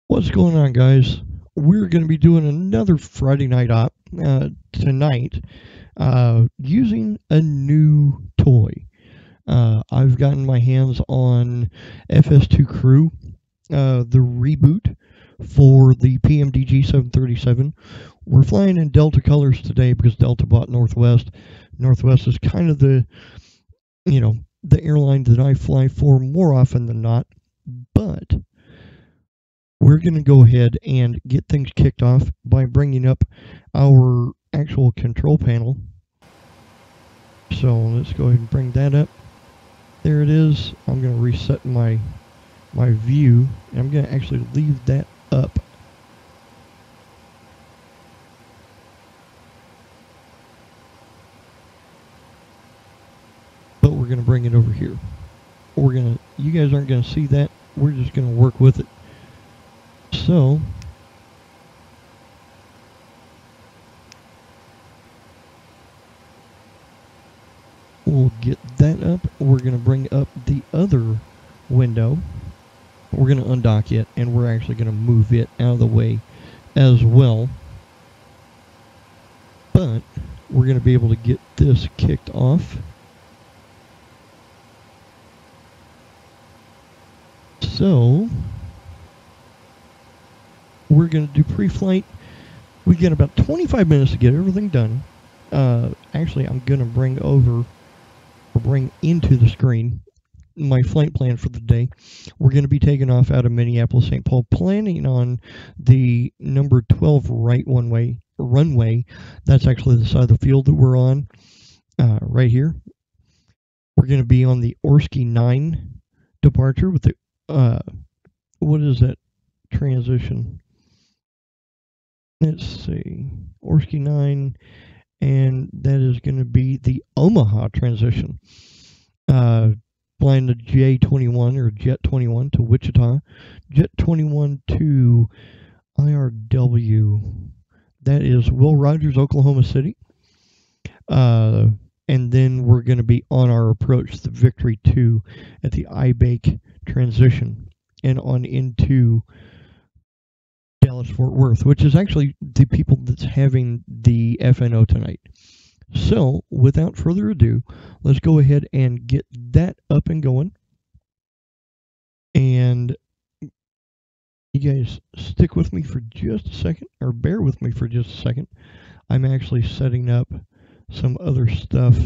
What's going on, guys? We're going to be doing another Friday night op tonight using a new toy. I've gotten my hands on FS2 Crew, the reboot for the PMDG 737. We're flying in Delta colors today because Delta bought Northwest. Northwest is kind of the airline that I fly for more often than not, but we're going to go ahead and get things kicked off by bringing up our actual control panel. So let's go ahead and bring that up. There it is. I'm going to reset my view, and I'm going to actually leave that up. But we're going to bring it over here. You guys aren't going to see that. We're just going to work with it. So, we'll get that up. We're going to bring up the other window. We're going to undock it, and we're actually going to move it out of the way as well. But we're going to be able to get this kicked off. So, we're going to do pre-flight. We get about 25 minutes to get everything done. Actually, I'm going to bring into the screen my flight plan for the day. We're going to be taking off out of Minneapolis, St. Paul, planning on the number 12 right runway. That's actually the side of the field that we're on right here. We're going to be on the Orsky 9 departure with the, what is that transition? Let's see, Orsky 9, and that is going to be the Omaha transition. Flying the J21 or Jet 21 to Wichita, Jet 21 to IRW. That is Will Rogers, Oklahoma City. And then we're going to be on our approach to the Victory 2 at the IBAKE transition and on into Dallas-Fort Worth, which is actually the people that's having the FNO tonight. So, without further ado, let's go ahead and get that up and going. And you guys stick with me for just a second, or bear with me for just a second. I'm actually setting up some other stuff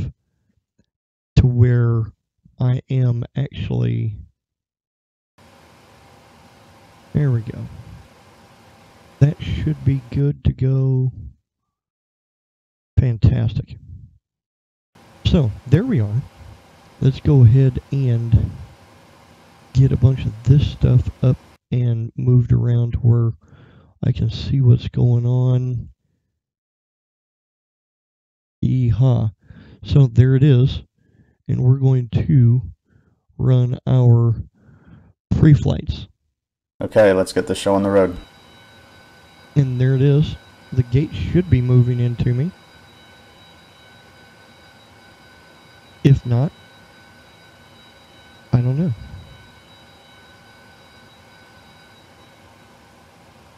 to where I am actually... There we go. That should be good to go. Fantastic. So, there we are. Let's go ahead and get a bunch of this stuff up and moved around where I can see what's going on. Yeehaw. So, there it is. And we're going to run our pre-flights. Okay, let's get the show on the road. And there it is. The gate should be moving into me. If not, I don't know.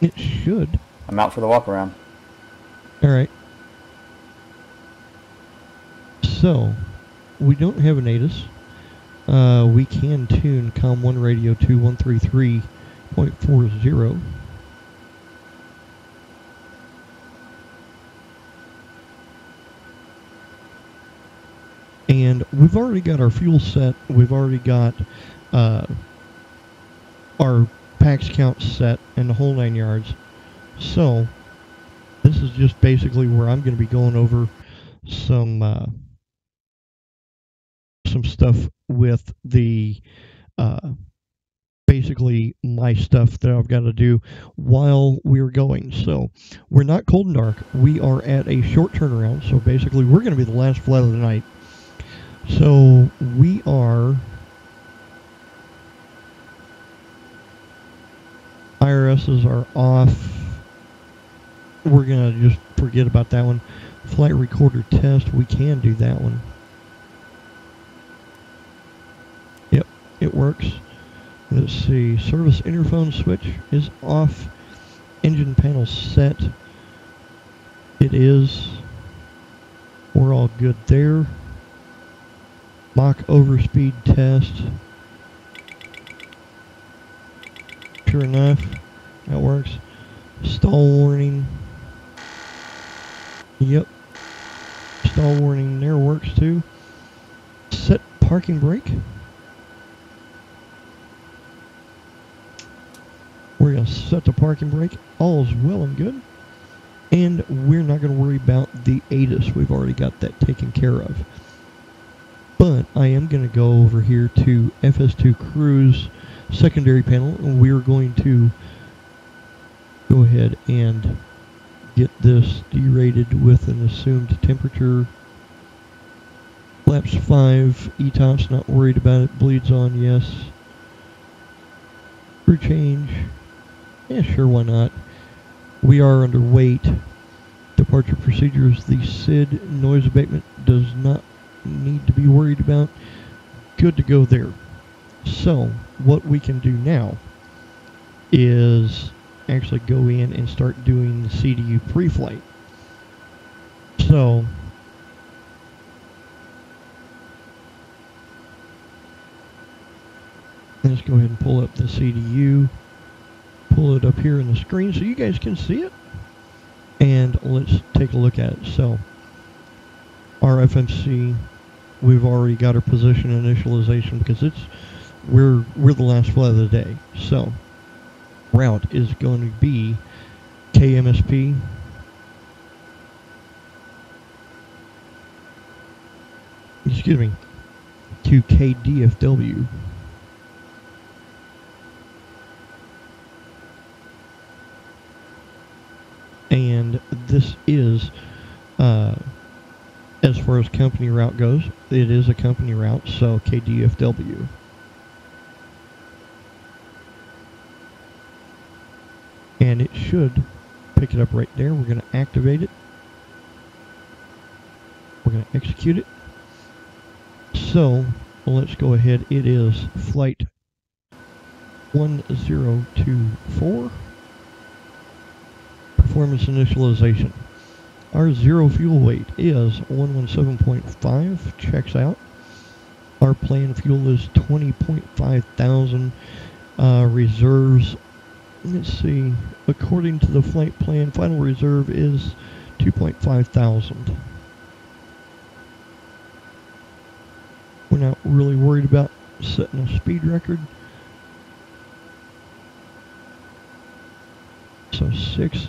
It should. I'm out for the walk around. Alright. So, we don't have an ATIS. We can tune COM1 radio 2133.40. And we've already got our fuel set. We've already got our PAX count set and the whole 9 yards. So this is just basically where I'm going to be going over some some stuff with the basically my stuff that I've got to do while we're going. So we're not cold and dark. We are at a short turnaround. So basically we're going to be the last flight of the night. So we are IRSs are off. We're going to just forget about that one. Flight recorder test, we can do that one. Yep, it works. Let's see, service interphone switch is off. Engine panel set. It is. We're all good there. Mach overspeed test. Sure enough, that works. Stall warning. Yep. Stall warning there works too. Set parking brake. We're going to set the parking brake. All is well and good. And we're not going to worry about the ATIS. We've already got that taken care of. But I am going to go over here to FS2 Cruise secondary panel, and we're going to go ahead and get this derated with an assumed temperature. Flaps 5, ETOPS, not worried about it. Bleeds on, yes. Crew change. Yeah, sure, why not? We are under weight. Departure procedures. The SID noise abatement does not need to be worried about. Good to go there. So, what we can do now is actually go in and start doing the CDU pre-flight. So, let's go ahead and pull up the CDU. Pull it up here in the screen so you guys can see it. And let's take a look at it. So, our FMC, we've already got our position initialization because we're the last flight of the day. So, route is going to be KMSP. Excuse me, to KDFW. And this is, as far as company route goes, it is a company route, so KDFW. And it should pick it up right there. We're going to activate it. We're going to execute it. So, let's go ahead. It is flight 1024. Performance initialization. Our zero fuel weight is 117.5. Checks out. Our planned fuel is 20.5 thousand. Reserves. Let's see. According to the flight plan, final reserve is 2.5 thousand. We're not really worried about setting a speed record. So 6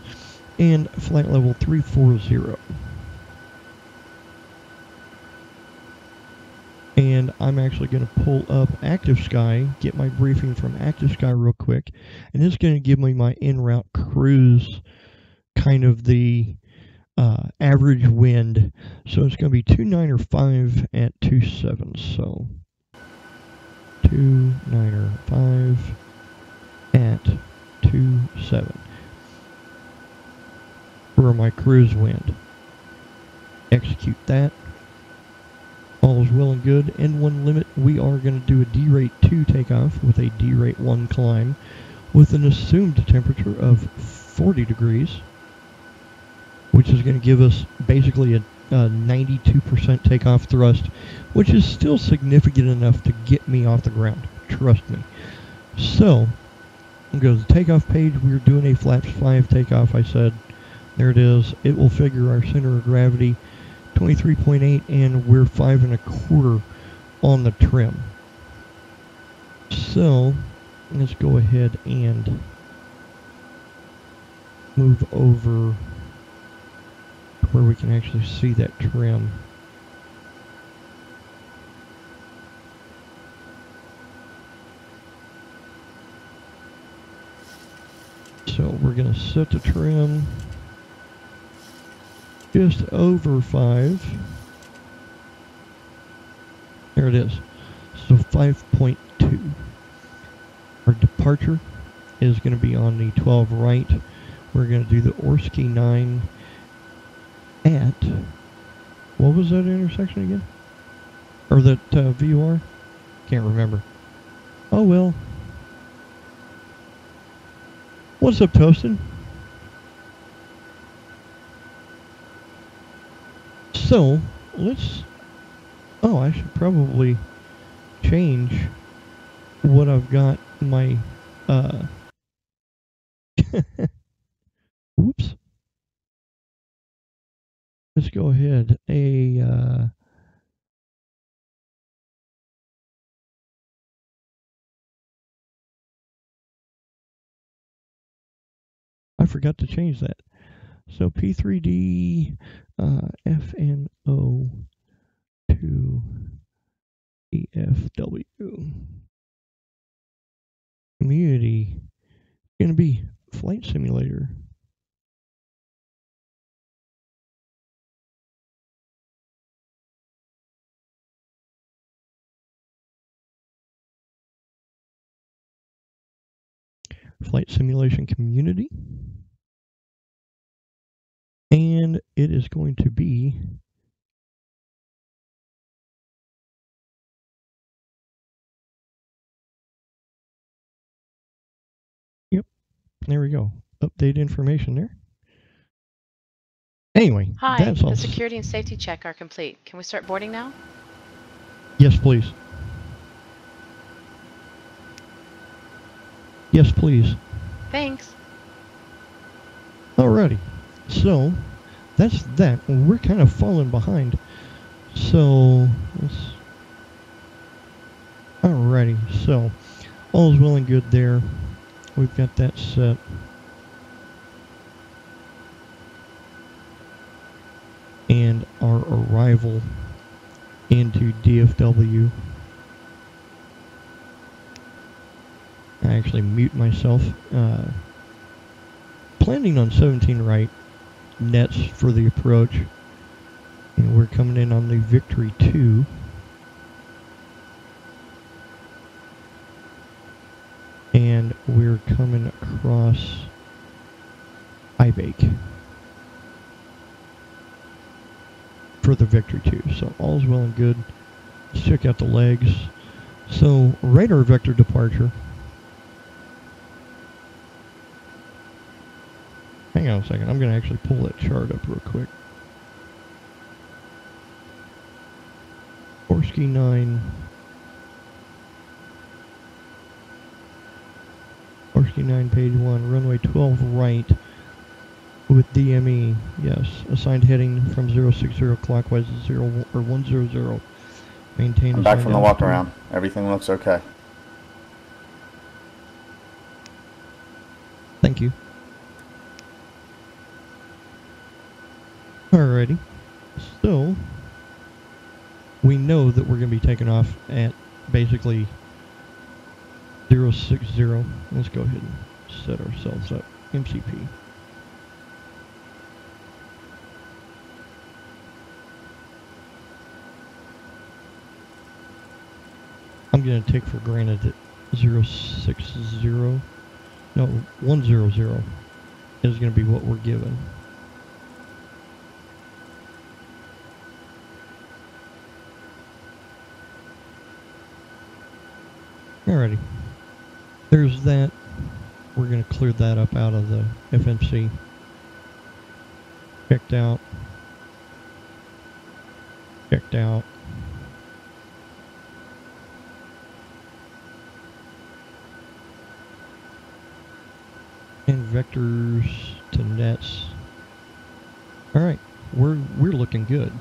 and flight level 340. And I'm actually going to pull up Active Sky, get my briefing from Active Sky real quick, and it's going to give me my en route cruise, kind of the average wind. So it's going to be 295 at 27. So 295 at 27 for my cruise wind. Execute that. All is well and good. N1 limit, we are going to do a D-rate 2 takeoff with a D-rate 1 climb with an assumed temperature of 40 degrees, which is going to give us basically a 92% takeoff thrust, which is still significant enough to get me off the ground. Trust me. So, I'm going to go to the takeoff page. We're doing a flaps 5 takeoff, I said. There it is. It will figure our center of gravity 23.8, and we're 5 1/4 on the trim. So let's go ahead and move over where we can actually see that trim. So we're going to set the trim just over 5. There it is. So 5.2. Our departure is going to be on the 12 right. We're going to do the Orsky 9 at, what was that intersection again? Or that VUR? Can't remember. Oh well. What's up, Toastin? So, let's... Oh, I should probably change what I've got my... Whoops. Let's go ahead. I forgot to change that. So P3D FNO to KDFW. Community going to be flight simulator. Flight simulation community. And it is going to be yep, there we go. Update information there. Anyway, Hi, that's all. the security and safety check are complete. Can we start boarding now? Yes, please. Yes, please. Thanks. Alrighty. So, that's that. We're kind of falling behind. So, let's... Alrighty. So, all's well and good there. We've got that set. And our arrival into DFW. I actually mute myself. Planning on 17 right nets for the approach. And we're coming in on the Victory 2. And we're coming across Ibake for the Victory 2. So all's well and good. Let's check out the legs. So radar vector departure. Hang on a second. I'm going to actually pull that chart up real quick. Orsky 9. Orsky 9, page 1. Runway 12 right with DME. Yes. Assigned heading from 060 clockwise to 100. Maintain. I'm back from the walk around. Everything looks okay. Thank you. Alrighty. So, we know that we're going to be taking off at basically 060. Let's go ahead and set ourselves up. MCP. I'm going to take for granted that 060, no, 100 is going to be what we're given. Alrighty. There's that. We're going to clear that up out of the FNC. Checked out. Checked out. And vectors to nets. Alright, we're looking good.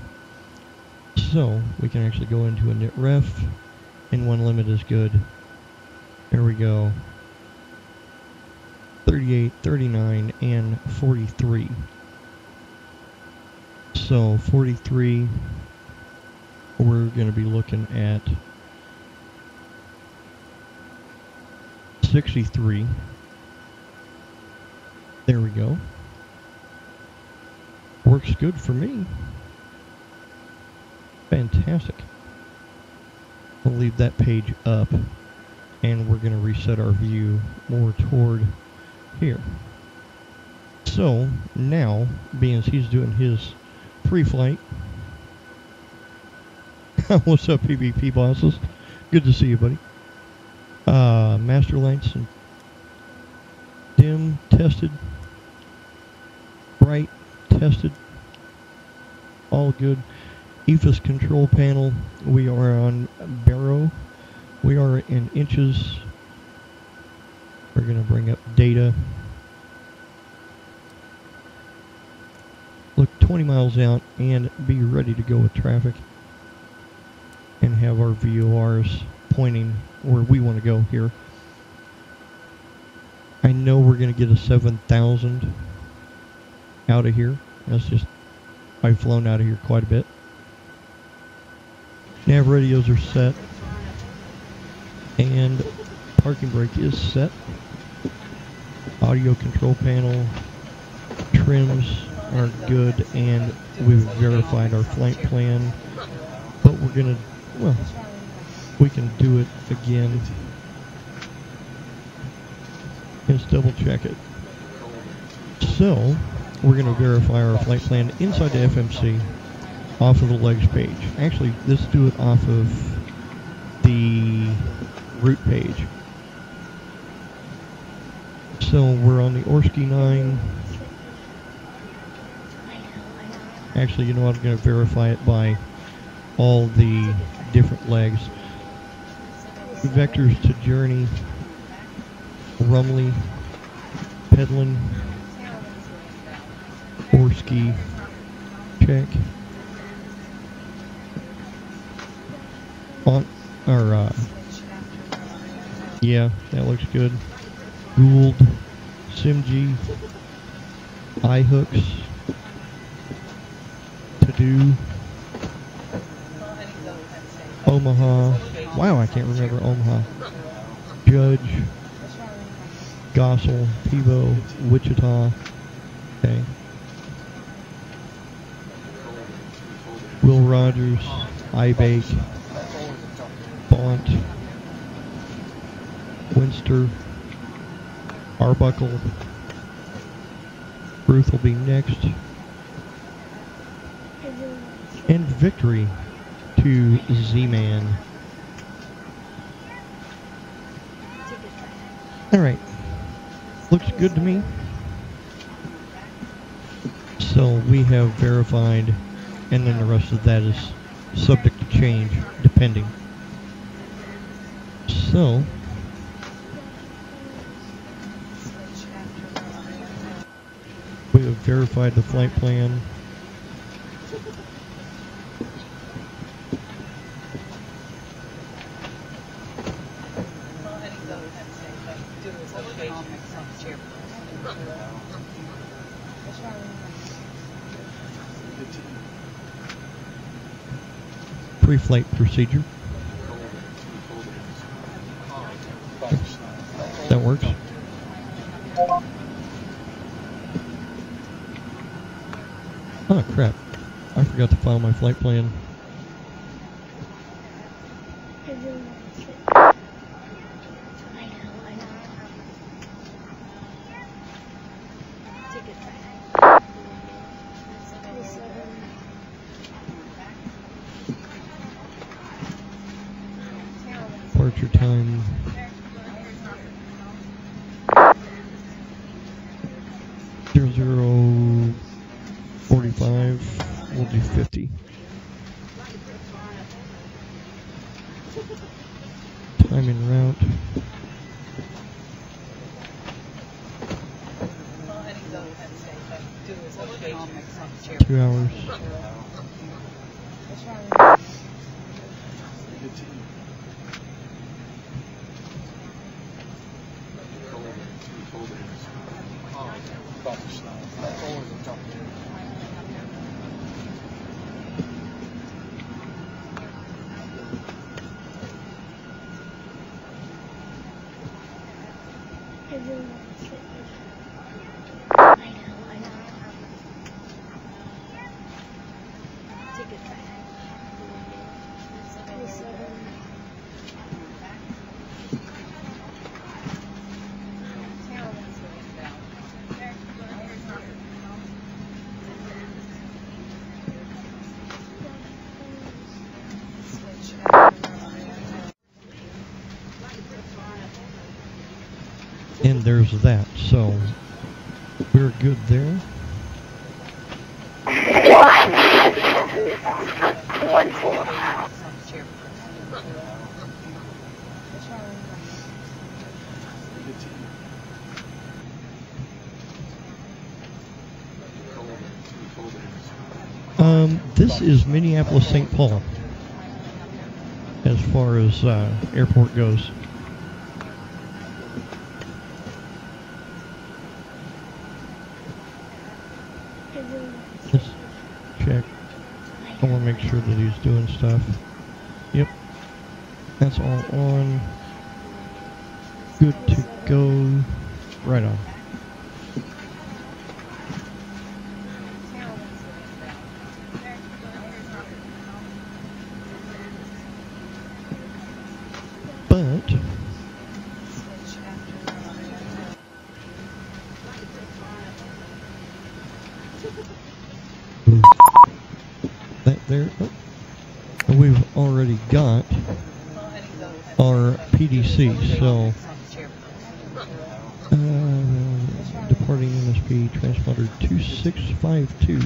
So we can actually go into a net ref, and one limit is good. There we go. 38, 39, and 43. So 43, we're going to be looking at 63. There we go. Works good for me. Fantastic. We'll leave that page up, and we're going to reset our view more toward here. So now, being as he's doing his pre-flight, what's up, PvP bosses? Good to see you, buddy. Master lights and dim tested, bright tested, all good. EFIS control panel, we are on baro. We are in inches. We're going to bring up data. Look 20 miles out and be ready to go with traffic. And have our VORs pointing where we want to go here. I know we're going to get a 7,000 out of here. That's just, I've flown out of here quite a bit. Nav radios are set. And parking brake is set. Audio control panel, trims are good, and we've verified our flight plan. But we're going to, well, we can do it again. Let's double check it. So, we're going to verify our flight plan inside the FMC off of the legs page. Actually, let's do it off of the route page. So, we're on the Orski 9. Actually, you know what? I'm going to verify it by all the different legs. Vectors to journey, Rumley, Pedlin, Orski, check. On, or, yeah, that looks good. Gould, Simg, iHooks, To-Do, Omaha. Wow, I can't remember Omaha. Judge, Gossel, Pivo, Wichita. Okay. Will Rogers, iBake, Bont, Winster, Arbuckle. Ruth will be next. And victory to Z-Man. Alright. Looks good to me. So we have verified, and then the rest of that is subject to change, depending. So, we have verified the flight plan. Pre-flight procedure. That works. Oh crap, I forgot to file my flight plan. Departure time 00:45. We'll do 50. Time en route. Two hours. And there's that, so we're good there. This is Minneapolis-St. Paul as far as airport goes. Let's check. I want to make sure that he's doing stuff. Yep. That's all on. Good to go. Right on. But that there, we've already got our PDC, so departing MSP transponder 2652.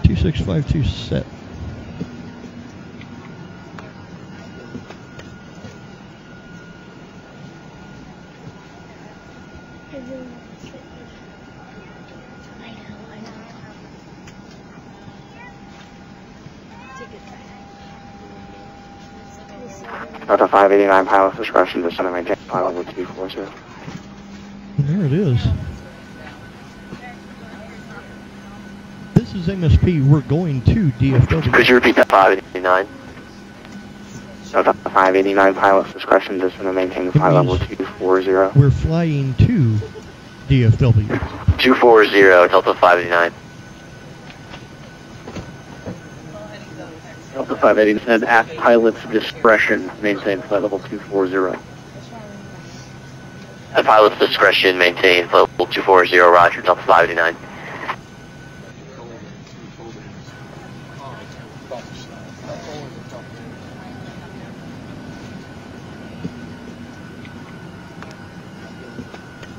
.2652 set. Delta 589 pilot discretion, descend and maintain flight level 240. There it is. This is MSP. We're going to DFW. Could you repeat that 589? Delta 589 pilot discretion, descend and maintain flight level 240. We're flying to DFW. 240, Delta 589. Delta 589 at pilot's discretion, maintain flight level 240. At pilot's discretion, maintain flight level 240, roger, Delta 589.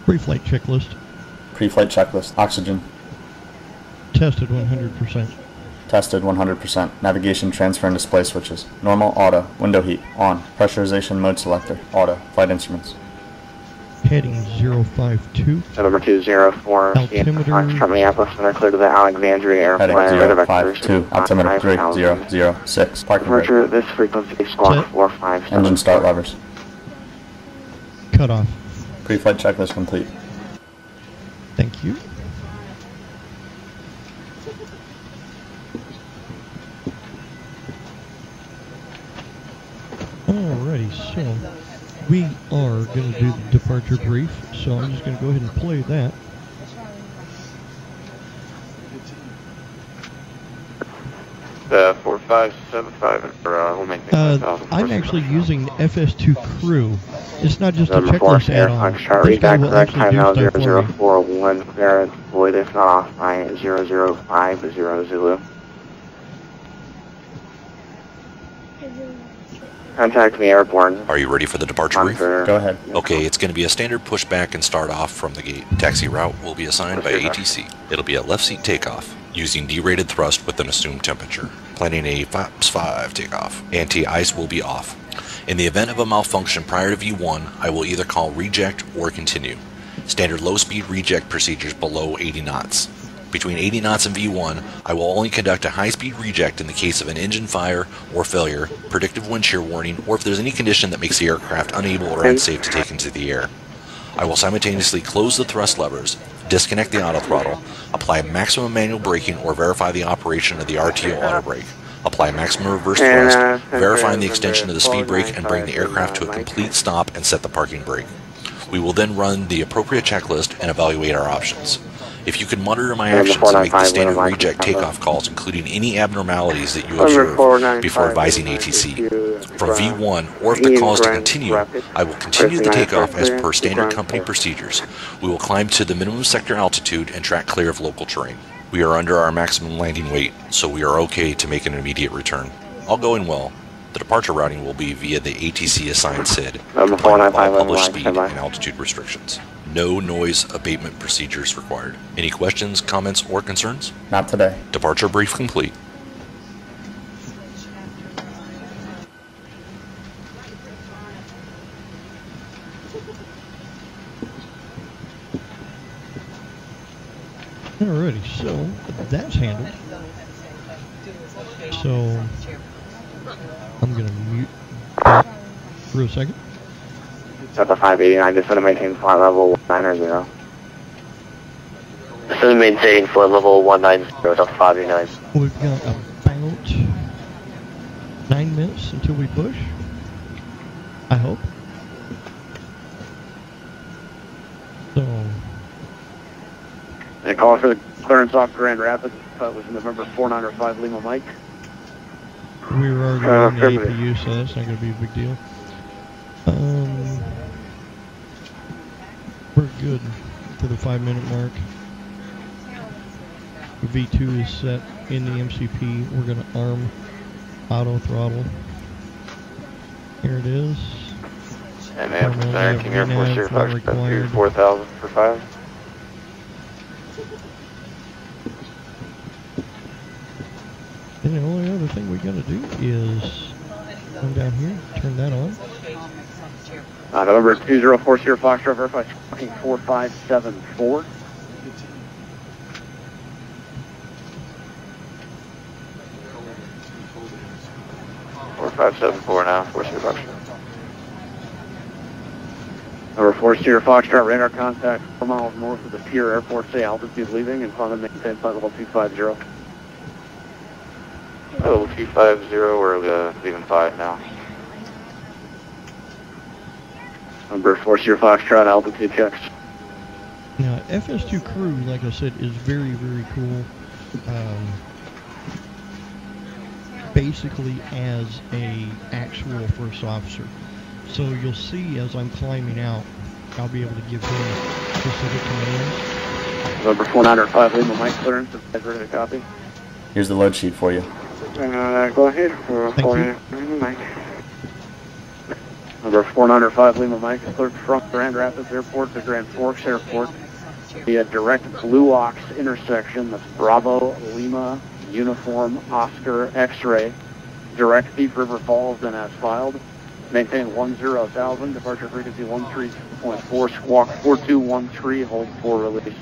Pre-flight checklist. Pre-flight checklist. Oxygen. Tested 100%. Tested 100%. Navigation, transfer, and display switches. Normal, auto. Window heat, on. Pressurization mode selector, auto. Flight instruments. Heading 052. November 204. Altimeter. Minneapolis Center, clear to the Alexandria Airport. Heading 052. Altimeter 3006. Parking brake. Roger, this frequency squawk 457. Engine start levers. Cut off. Pre-flight checklist complete. Thank you. Alrighty, so we are going to do the departure brief, so I'm just going to go ahead and play that. The 4575, we'll make I'm actually using FS2 Crew. It's not just a Number 4, checklist add-on. Charlie, This guy will correct time now actually do stuff for me. 0041, clear deployed if not off by 0050 Zulu. Contact me airborne. Are you ready for the departure brief? Go ahead. Okay, it's going to be a standard pushback and start off from the gate. Taxi route will be assigned by ATC. It'll be a left seat takeoff, using derated thrust with an assumed temperature. Planning a FAPS 5 takeoff. Anti-ice will be off. In the event of a malfunction prior to V1, I will either call reject or continue. Standard low-speed reject procedures below 80 knots. Between 80 knots and V1, I will only conduct a high-speed reject in the case of an engine fire or failure, predictive wind shear warning, or if there's any condition that makes the aircraft unable or unsafe to take into the air. I will simultaneously close the thrust levers, disconnect the auto throttle, apply maximum manual braking or verify the operation of the RTO auto brake, apply maximum reverse thrust, verifying the extension of the speed brake and bring the aircraft to a complete stop and set the parking brake. We will then run the appropriate checklist and evaluate our options. If you could monitor my actions and make the standard reject takeoff calls, including any abnormalities that you observe before advising ATC. From V1, or if the call is to continue, I will continue the takeoff as per standard company procedures. We will climb to the minimum sector altitude and track clear of local terrain. We are under our maximum landing weight, so we are okay to make an immediate return. All going well. The departure routing will be via the ATC assigned SID, Number defined by 495, published line, speed stand by. and altitude restrictions. No noise abatement procedures required. Any questions, comments, or concerns? Not today. Departure brief complete. Alrighty, so that's handled. So I'm gonna mute that for a second. Delta 589, just gonna maintain flight level 190. Just gonna maintain flight level 190, Delta 589. We've got about 9 minutes until we push. I hope. So And call for the clearance off Grand Rapids. Was November 495 Lima Mike. we were already on the APU, so that's not going to be a big deal. We're good to the 5-minute mark. V2 is set in the MCP. We're going to arm auto throttle. Here it is. And man, from Center, King Air Force Air Fox, required. 4000 for 5. And the only other thing we got to do is come down here, turn that on. November 2040 Foxtrot verify fucking 4574. Four 574 now, 40 Foxtrot. Number 40 Foxtrot radar contact 4 miles north of the Pier Air Force A altitude leaving and climb and maintain flight level 250. Level 250, we're leaving 5 now. Number 40 Foxtrot altitude checks. Now, FS2 crew, like I said, is very, very cool. Basically as a actual first officer. So you'll see as I'm climbing out, I'll be able to give him specific commands. Number 495 Lima Mike clearance, if you ready to copy. Here's the load sheet for you. Go ahead for Thank you. Lima Mike. Number 495 Lima Mike is cleared from Grand Rapids Airport to Grand Forks Airport. The direct Blue Ox intersection, that's Bravo, Lima, Uniform, Oscar, X-Ray. Direct Thief River Falls and as filed. Maintain 10,000, departure frequency 13.4, squawk 4213, hold for release.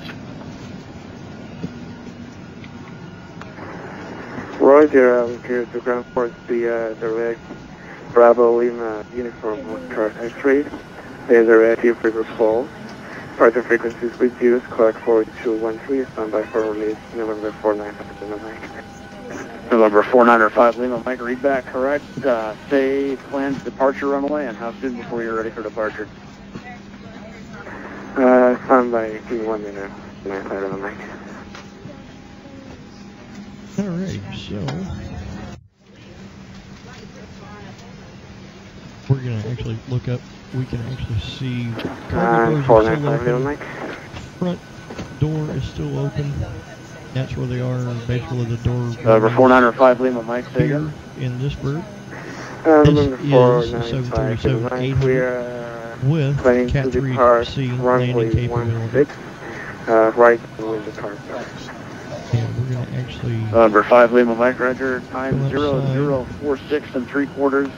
Roger, I'm here to Grand Forks via direct Bravo Lima Uniform Oscar X-ray. Via direct Thief River Falls. Departure frequencies reduced, clock 4213, standby for release, November 495 Lima Mike. November 495 Lima Mike, read back correct. Say planned departure runway and how soon before you're ready for departure? Standby, give me 1 minute. 95 Lima Mike. Alright, so we're going to actually look up, we can actually see cargo doors are 495 still Lima open, Mike. front door is still open, that's where they are, basically the door November 495 Lima Mike, say here again. in this bird. November This is 495 Lima 737-800 Mike. We are with planning Cat to depart 3C runway landing capability. 16, right with the car. And we're going to actually November 5 Lima Mike, roger, time Go outside. 0046 3/4.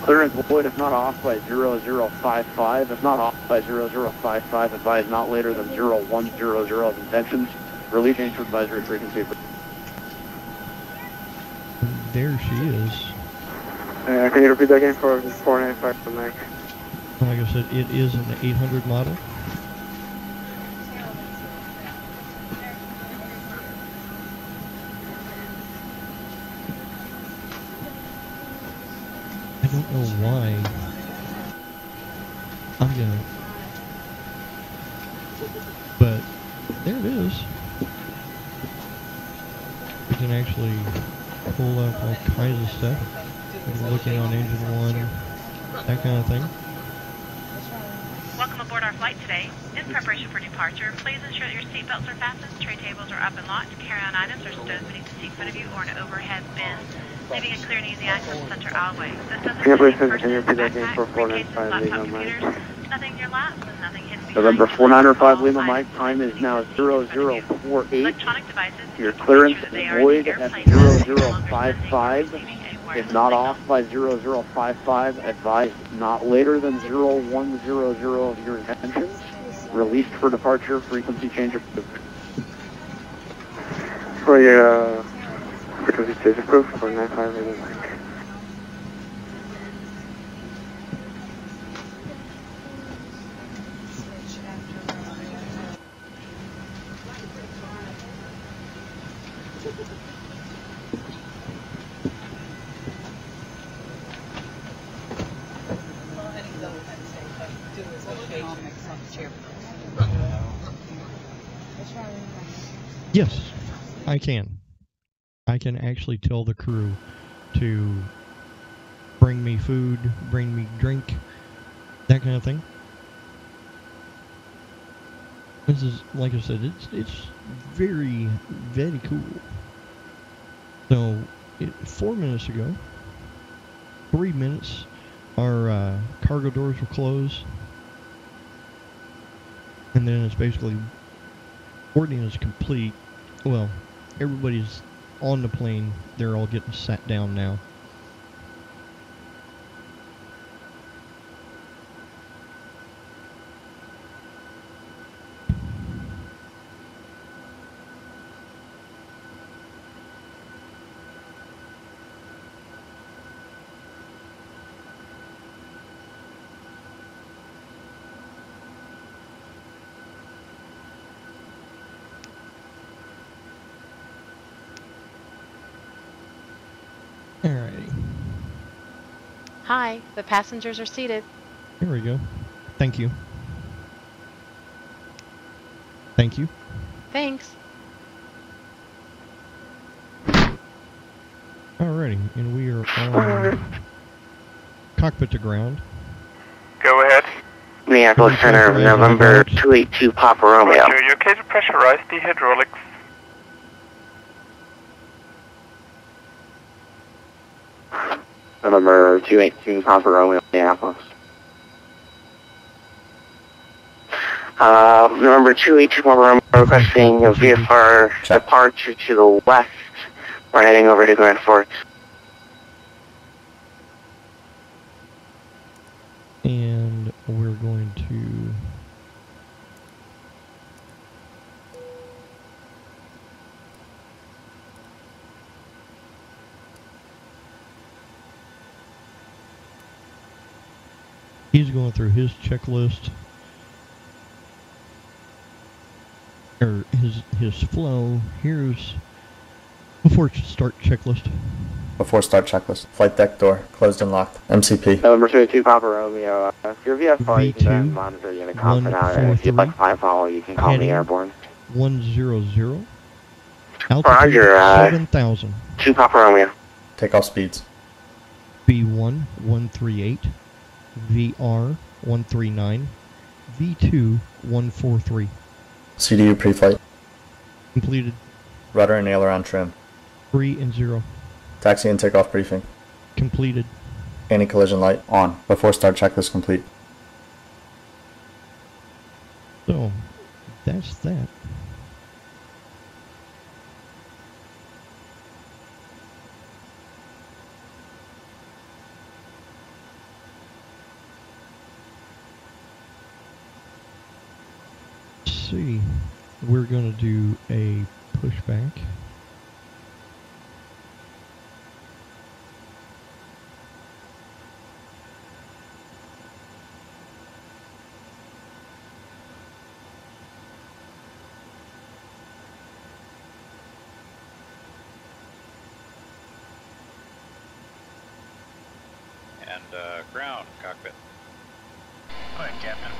Clearance void if not off by 0055. If not off by 0055, advise not later than 0100 of intentions. Release change to advisory frequency. there she is. Can you repeat that again for 495 Lima Mike? Like I said, it is an 800 model. I don't know why. I'm gonna. But there it is. We can actually pull up all kinds of stuff. We're looking on engine 1, that kind of thing. Welcome aboard our flight today. In preparation for departure, please ensure that your seatbelts are fastened, tray tables are up and locked, carry-on items are stowed beneath the seat in front of you or in an overhead bin, leaving a clear and easy access to center aisleway. This doesn't include purses, backpacks, briefcases, laptop computers, nothing in your laps, and nothing hidden behind November you. 495 Lima, Mike, time is now 0048. Electronic devices, Your clearance ensure that they are in void the at airplane mode, no longer 0055. sending or receiving a wireless If not signal. off by 0055, advised not later than 0100 of your intentions. Released for departure, frequency change approved. For your frequency change approved for 95 Lima, Mike. Yes, I can. I can actually tell the crew to bring me food, bring me drink, that kind of thing. This is, like I said, it's very, very cool. So, 4 minutes ago, 3 minutes, our cargo doors will close, and then it's basically boarding is complete. Well, everybody's on the plane. They're all getting sat down now. Alrighty. Hi, the passengers are seated. There we go. Thank you. Thank you. Thanks. Alrighty, and we are on cockpit to ground. Go ahead. Minneapolis Center, November 282 Papa Romeo. Roger, you okay to pressurize the hydraulics? November 282 Papa Romeo, Minneapolis. November 282 Papa Romeo, requesting a VFR departure to the west. We're heading over to Grand Forks. And we're going to he's going through his checklist, or his flow. Here's before start checklist. Before start checklist. Flight deck door closed and locked. MCP. November 282 Papa Romeo. If you're VFR, you can go ahead and monitor the intercom for now. And if you'd like to fly follow, you can call me airborne. 100. Altitude Roger, 7,000. 2 Papa Romeo. Takeoff speeds. B1 138, VR 139, V2 143. CDU pre-flight. Completed. Rudder and aileron trim. 3 and 0. Taxi and takeoff briefing. Completed. Anti-collision light on. Before start checklist complete. So, that's that. Let's see. We're going to do a pushback. And ground, cockpit. Go ahead, Captain.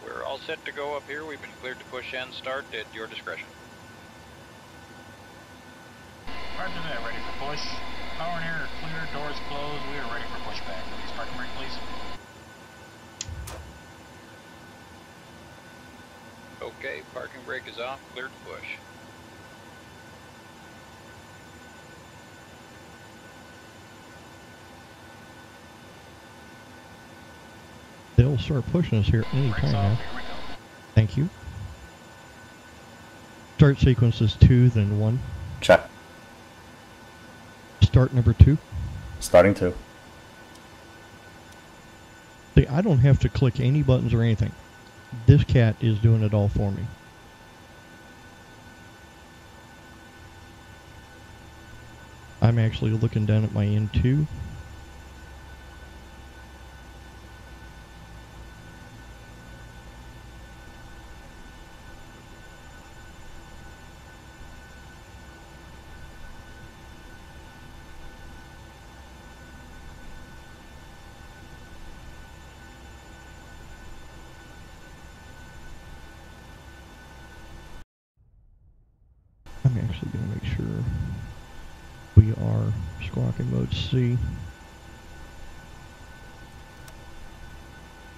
We're all set to go up here. We've been cleared to push and start at your discretion. Roger that, ready for push. Power and air are clear, doors closed. We are ready for pushback. Please parking brake, please. Okay, parking brake is off, cleared to push. They'll start pushing us here any time now. Thank you. Start sequence is 2, then 1. Check. Start number 2. Starting 2. See, I don't have to click any buttons or anything. This cat is doing it all for me. I'm actually looking down at my N2. I'm actually going to make sure we are squawking mode C.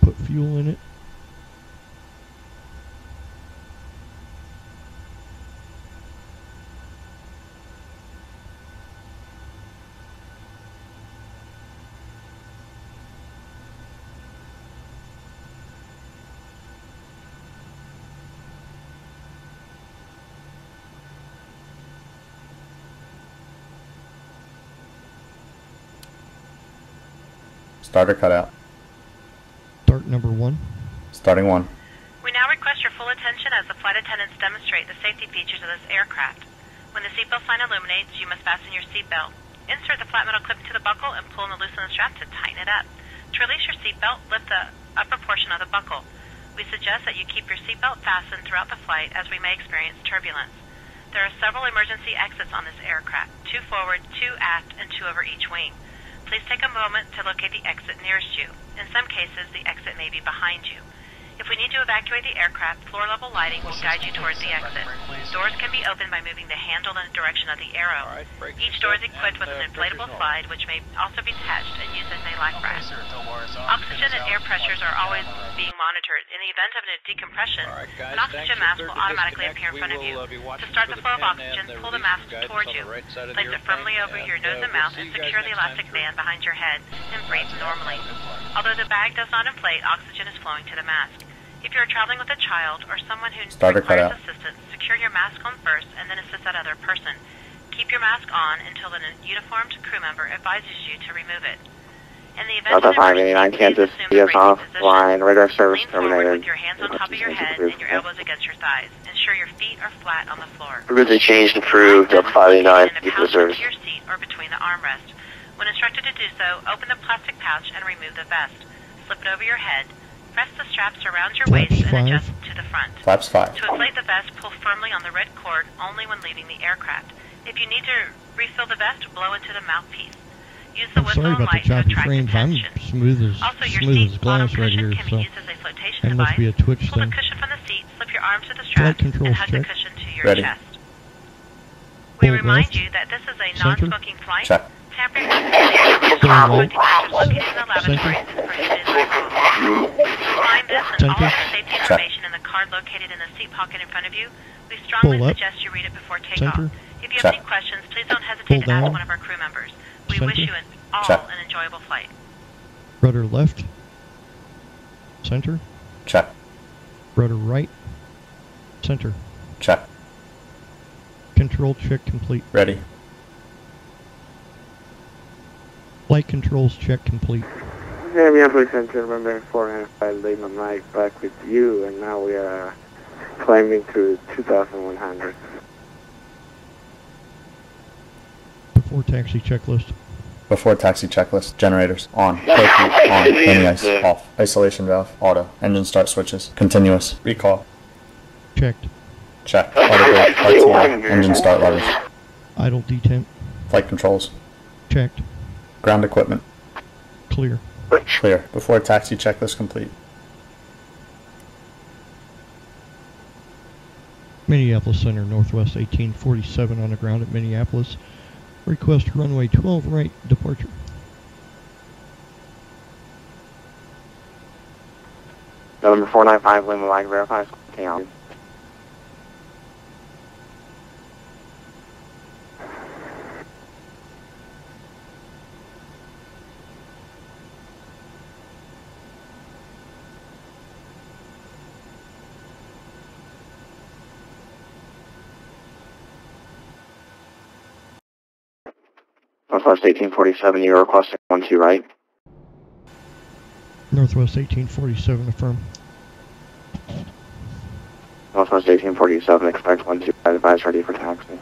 Put fuel in it. Starter cutout. Start number 1. Starting 1. We now request your full attention as the flight attendants demonstrate the safety features of this aircraft. When the seatbelt sign illuminates, you must fasten your seatbelt. Insert the flat metal clip into the buckle and pull and loosen the strap to tighten it up. To release your seatbelt, lift the upper portion of the buckle. We suggest that you keep your seatbelt fastened throughout the flight as we may experience turbulence. There are several emergency exits on this aircraft, 2 forward, 2 aft, and 2 over each wing. Please take a moment to locate the exit nearest you. In some cases, the exit may be behind you. If we need to evacuate the aircraft, floor-level lighting will guide you towards the exit. Doors can be opened by moving the handle in the direction of the arrow. Each door is equipped with an inflatable slide, which may also be detached and used as a life raft. Oxygen and air pressures are always being monitored. In the event of a decompression, an oxygen mask will automatically appear in front of you. To start the flow of oxygen, pull the mask towards you. Place it firmly over your nose and mouth and secure the elastic band behind your head and breathe normally. Although the bag does not inflate, oxygen is flowing to the mask. If you are traveling with a child or someone who requires assistance, secure your mask on first and then assist that other person. Keep your mask on until a uniformed crew member advises you to remove it. In the event of an emergency, please assume the braking position. Radar service Lean forward terminated. with your hands on top of your head and your elbows against your thighs. Ensure your feet are flat on the floor. Emergency change approved, Delta 589, keep the service. Your seat or between the armrests. When instructed to do so, open the plastic pouch and remove the vest. Slip it over your head. Press the straps around your waist and adjust to the front. Flaps 5. To inflate the vest, pull firmly on the red cord only when leaving the aircraft. If you need to refill the vest, blow into the mouthpiece. Use the whistle and light to attract attention. I'm smooth as glass right here, so that must be a twitch Pull thing. the cushion from the seat, slip your arms to the straps, and hug the cushion to your chest. We remind you that this is a non-smoking flight. Check. Tampering with the smoking features located in the laboratory is prohibited by law. Find this and all of the safety information in the card located in the seat pocket in front of you. We strongly suggest you read it before takeoff. If you have any questions, please don't hesitate to ask one of our crew members. We wish you all an enjoyable flight. Rudder left. Center. Check. Rudder right. Center. Check. Control check complete. Ready. Flight controls check complete. Yeah, please enter November 495 Lima Mike back with you, and now we are climbing to 2,100. Before taxi checklist. Before taxi checklist. Generators. On. Propane. On. Anti-ice. Off. Isolation valve. Auto. Engine start switches. Continuous. Recall. Checked. Check. Auto brake. RTO. Engine start levers. Idle detemp. Flight controls. Checked. Ground equipment. Clear. Clear. Before taxi checklist complete. Minneapolis Center, Northwest 1847 on the ground at Minneapolis. Request runway 12 right departure. November 495 Lima Mike verifies. Northwest 1847, you're requesting 12 right. Northwest 1847, affirm. Northwest 1847, expect 12 right, advise ready for taxi.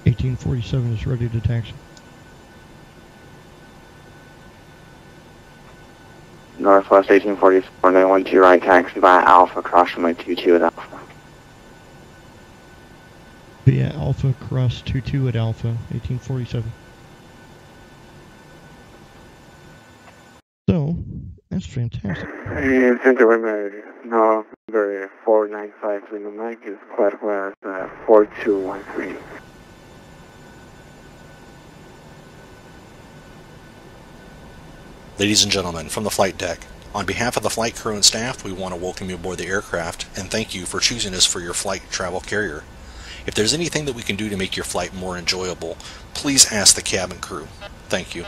1847 is ready to taxi. Northwest 1844, 912 right, taxi via Alpha, cross runway 22 at Alpha. Via Alpha, cross 22 at Alpha, 1847. So, that's fantastic. And center runway, no, number 495 Lima Mike is clockwise 4213. Ladies and gentlemen, from the flight deck, on behalf of the flight crew and staff, we want to welcome you aboard the aircraft and thank you for choosing us for your flight travel carrier. If there's anything that we can do to make your flight more enjoyable, please ask the cabin crew. Thank you.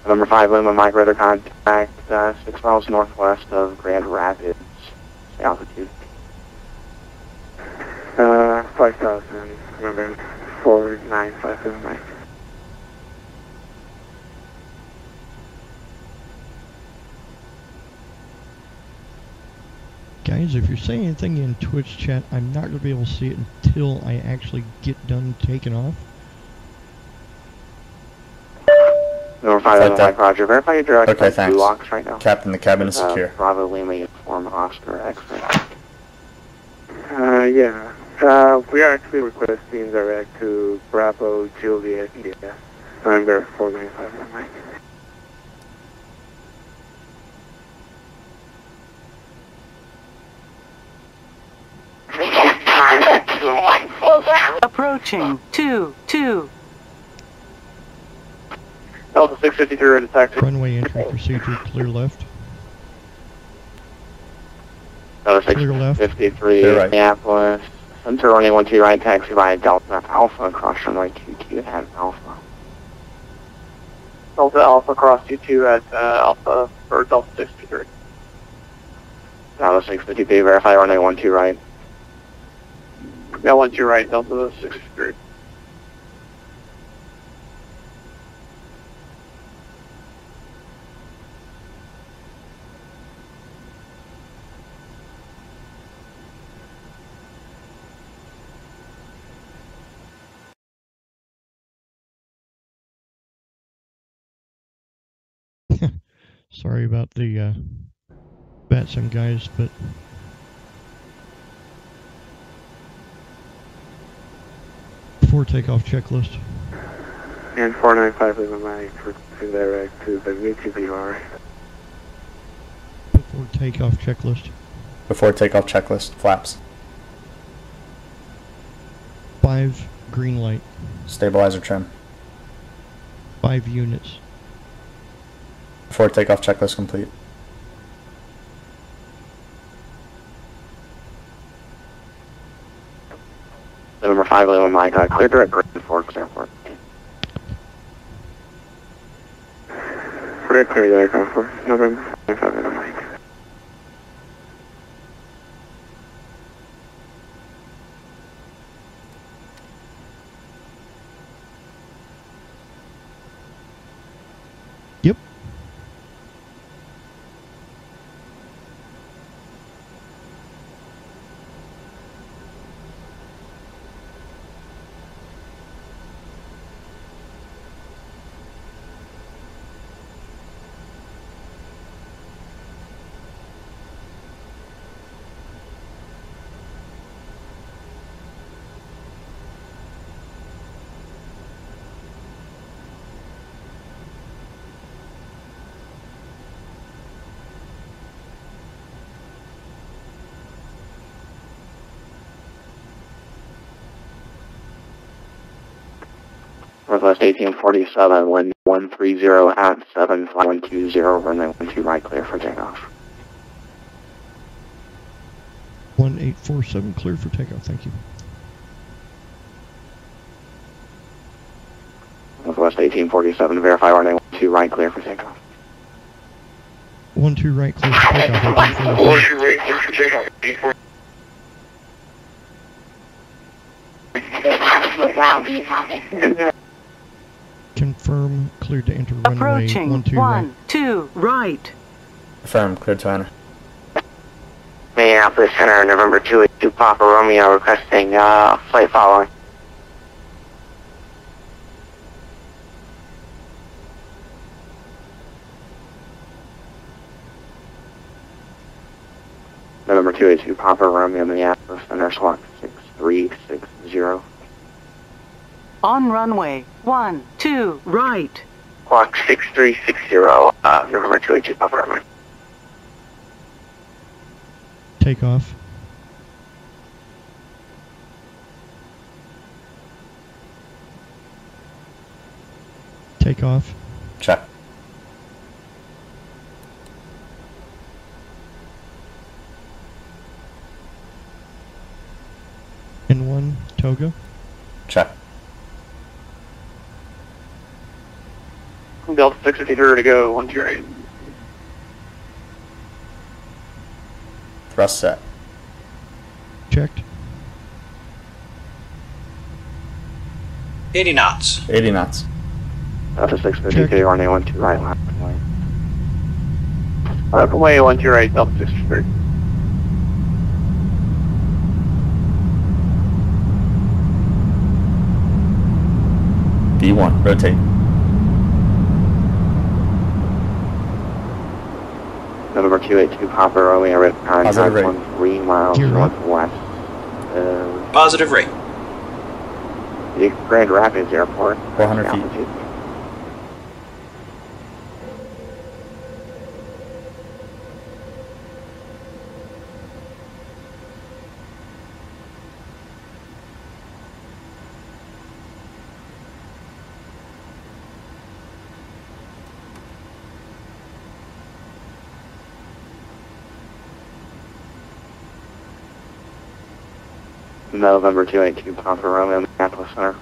Number 5 Lima Mike, radar contact 6 miles northwest of Grand Rapids, altitude. 5000, remember 495 Lima Mike. Guys, if you're saying anything in Twitch chat, I'm not going to be able to see it until I actually get done taking off. Number 5 Lima Mike, roger. Verify your direct Okay, thanks. Blue Ox right now. Captain, the cabin is secure. Bravo Lima uniform Oscar X-ray. Yeah. We are actually requesting direct to Bravo Juliet India. Number 495 Lima Mike. Approaching 2-2. Delta 653 ready to taxi. Runway entry procedure, clear left. Delta Clear left. 653 Clear right. Minneapolis. Center running 12 right, taxi via Delta Alpha, cross runway 22 at Alpha. Delta Alpha, cross 22 at Alpha for Delta 653. Delta 653, verify runway 12 right. Yeah, 12 right, Delta 653. Sorry about the Batson guys, but before takeoff checklist. And 495 Lima Mike, requesting direct to the VTBR. Before takeoff checklist. Before takeoff checklist, flaps. 5 green light. Stabilizer trim. 5 units. Before takeoff checklist complete. Number 5 Lima Mike, clear direct Grand Forks Airport. Clear direct Grand Forks, November 495 Lima Mike. Yep. Northwest 1847, wind 130 at 75120, runway 12 right, clear for takeoff. 1847, clear for takeoff, thank you. Northwest 1847, verify runway 12 right, clear for takeoff. 12 right, clear for takeoff. 1847. Confirm cleared to enter runway Approaching 12 1, 2, right. Affirm, cleared to enter. Minneapolis Center, November 282 Papa Romeo requesting flight following. November 282 Papa Romeo, Minneapolis Center, squawk 6360. On runway 1, 2, right. Squawk 6360, November 282 Papa Romeo. Takeoff. Takeoff. Check. N1, Toga. Check. Delta 653 to go, 128. Thrust set. Checked. 80 knots. 80 knots. Delta 652, runway 12 right, left runway 12 right, Delta 653. B1, rotate. November 282 Papa Romeo, red Positive rate. 13 miles northwest. Positive rate. The Grand Rapids Airport. 400 feet. altitude. November 282 Papa Romeo, Minneapolis Center.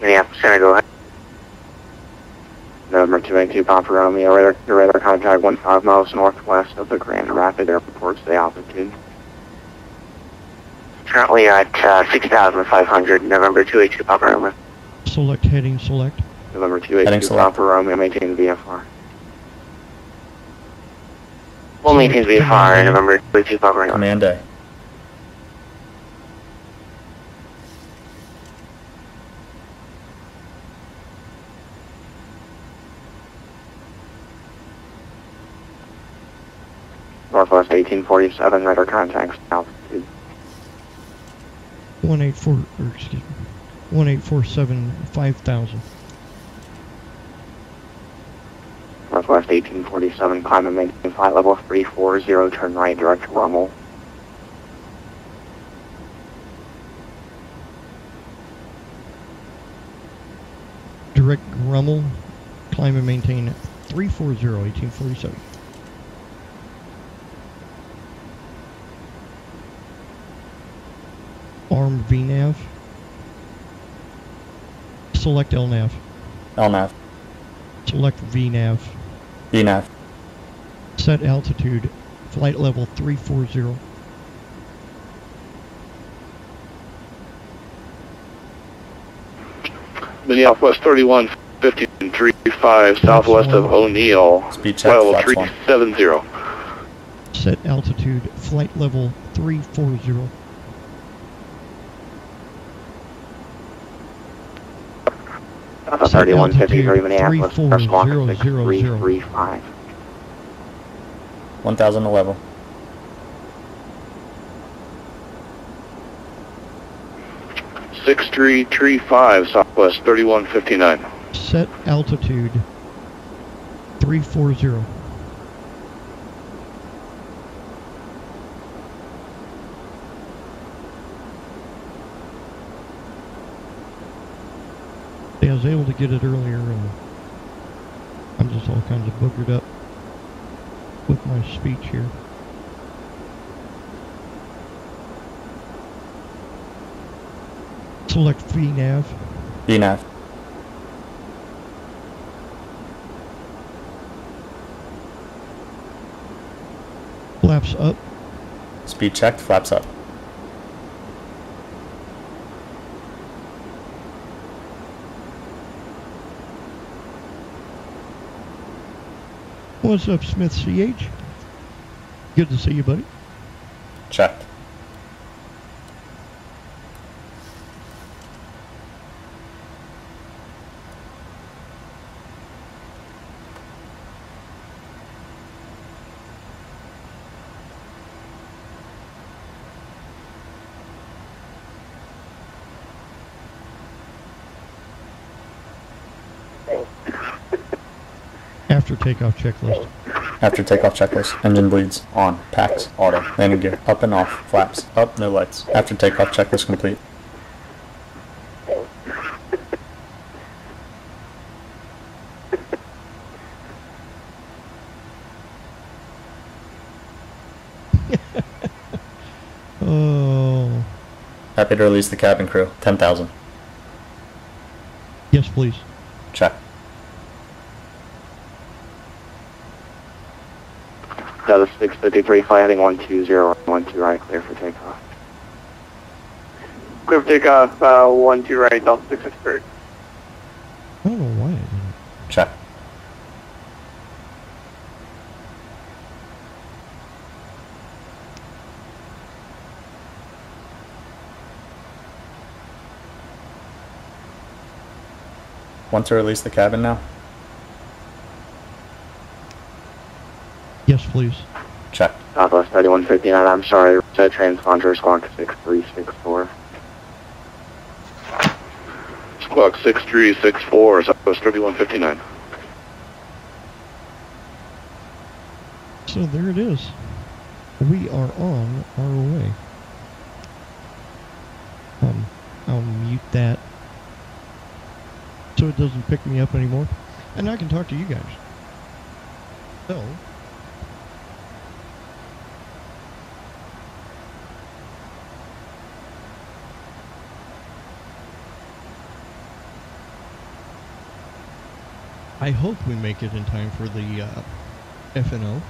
Minneapolis Center, go ahead. November 282 Papa Romeo, radar contact 15 miles northwest of the Grand Rapids Airport, stay altitude. Currently at 6,500, November 282 Papa Romeo. Select heading, select. November 282 Papa Romeo, maintain VFR. We'll maintain VFR, November 282 Papa Romeo. Command A. Northwest 1847, radar contacts, altitude. 1847, 5,000. Northwest 1847, climb and maintain flight level 340, turn right, direct to Rummel. Direct Rummel, climb and maintain 340, 1847. Armed VNAV. Select LNAV. LNAV. Select VNAV. VNAV. Set altitude, flight level 340. Minneapolis 31-15-35, southwest of O'Neill. Speed check, level flaps 370. Set altitude, flight level 340. Alpha 3153, Minneapolis, first walk 6335. 1,000 level. Six three 5, southwest 3159. Set altitude 340. I was able to get it earlier, and I'm just all kinds of boogered up with my speech here. Select VNAV. VNAV. Flaps up. Speed checked, flaps up. What's up, Smith CH? Good to see you, buddy. Check. After takeoff checklist. After takeoff checklist. Engine bleeds. On. Packs. Auto. Landing gear. Up and off. Flaps. Up. No lights. After takeoff checklist complete. Oh. Happy to release the cabin crew. 10,000. Yes, please. Check. Dallas 653, fly heading 120, 12 right, clear for takeoff. Clear for takeoff, 12 right, Delta 653. I don't know why I didn't. Check. Want to release the cabin now? Yes, please. Check. Southwest 3159, I'm sorry, set transponder squawk 6364. Squawk 6364, Southwest 3159. So there it is. We are on our way. I'll mute that so it doesn't pick me up anymore. And I can talk to you guys. So, I hope we make it in time for the FNO.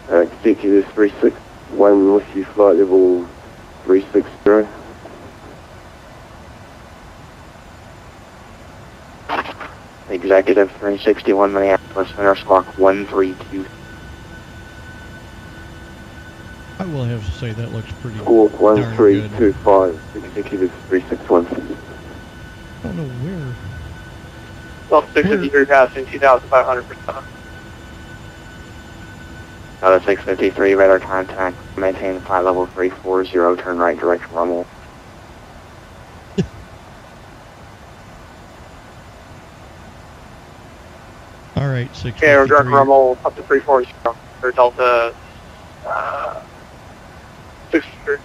Executive 361 with you, flight level 360. Executive 361, Minneapolis, Center squawk 132. I will have to say that looks pretty Squawk darn good. 1325, Executive 361. I don't know where. Delta 653 passing 2,500%. Delta 653, radar contact, maintain flight level 340, turn right, direct Rummel. All right, 653. Okay, we're direct Rummel up to 340, or Delta 653.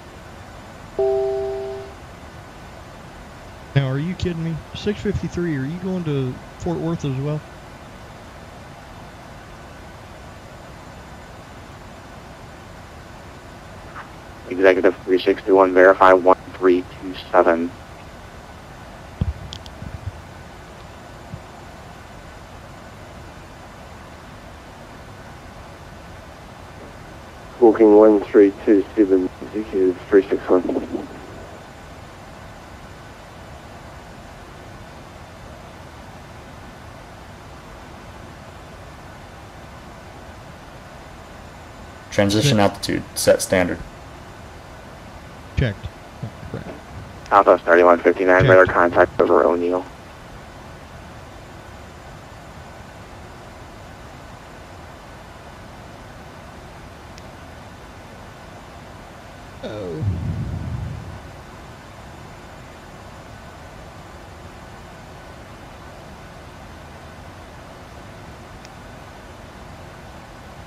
Now, are you kidding me? 653, are you going to Fort Worth as well? Executive 361, verify 1327. Walking 1327, Executive 361. Transition altitude. Set standard. Checked. Oh, crap. Southwest 3159, radar contact over O'Neill. Oh.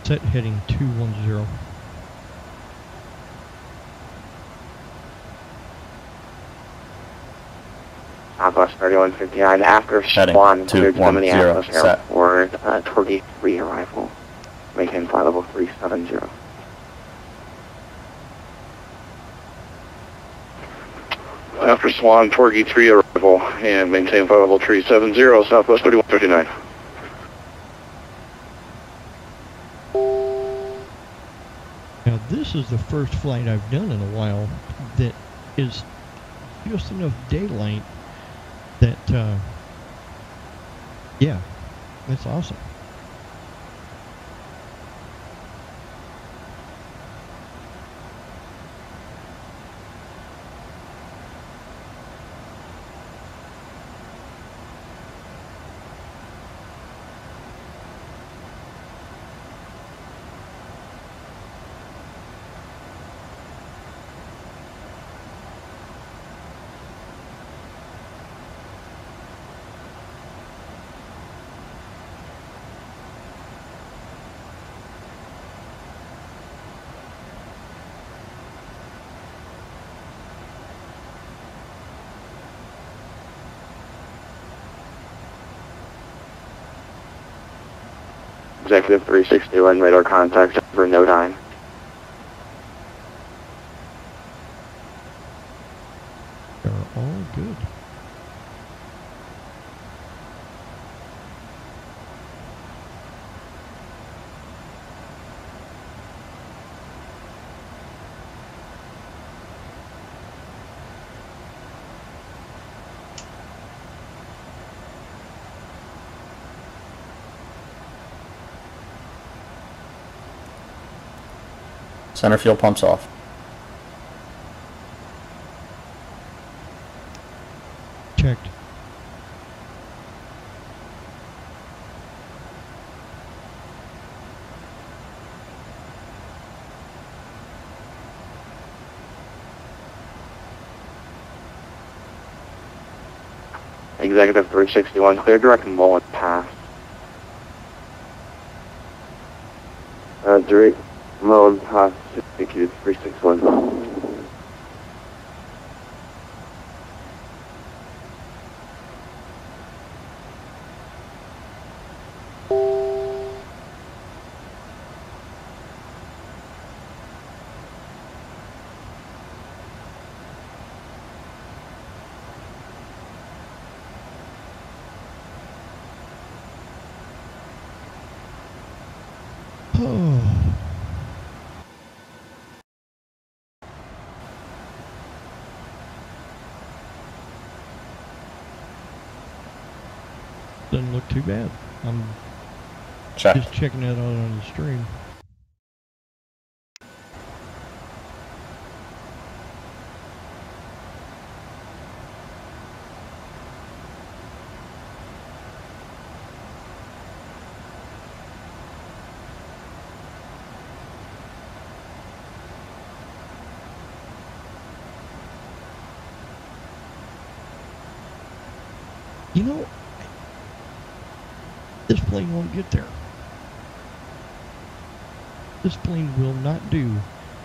Set heading 210. Southwest 3159, after Heading Swan, cleared to the 210, Minneapolis set. Airport, 23 arrival. Maintain flight level 370. After Swan, Torgy 3 arrival, and maintain flight level 370, Southwest 3159. Now, this is the first flight I've done in a while that is just enough daylight that, yeah, that's awesome. Executive 361, radar contact for no time. They're all good. Center fuel pumps off. Checked. Executive 361, clear direct and Mullen pass. Direct Mullen pass, executive 361. Doesn't look too bad. I'm just checking that out on the stream. You know, this plane won't get there. This plane will not do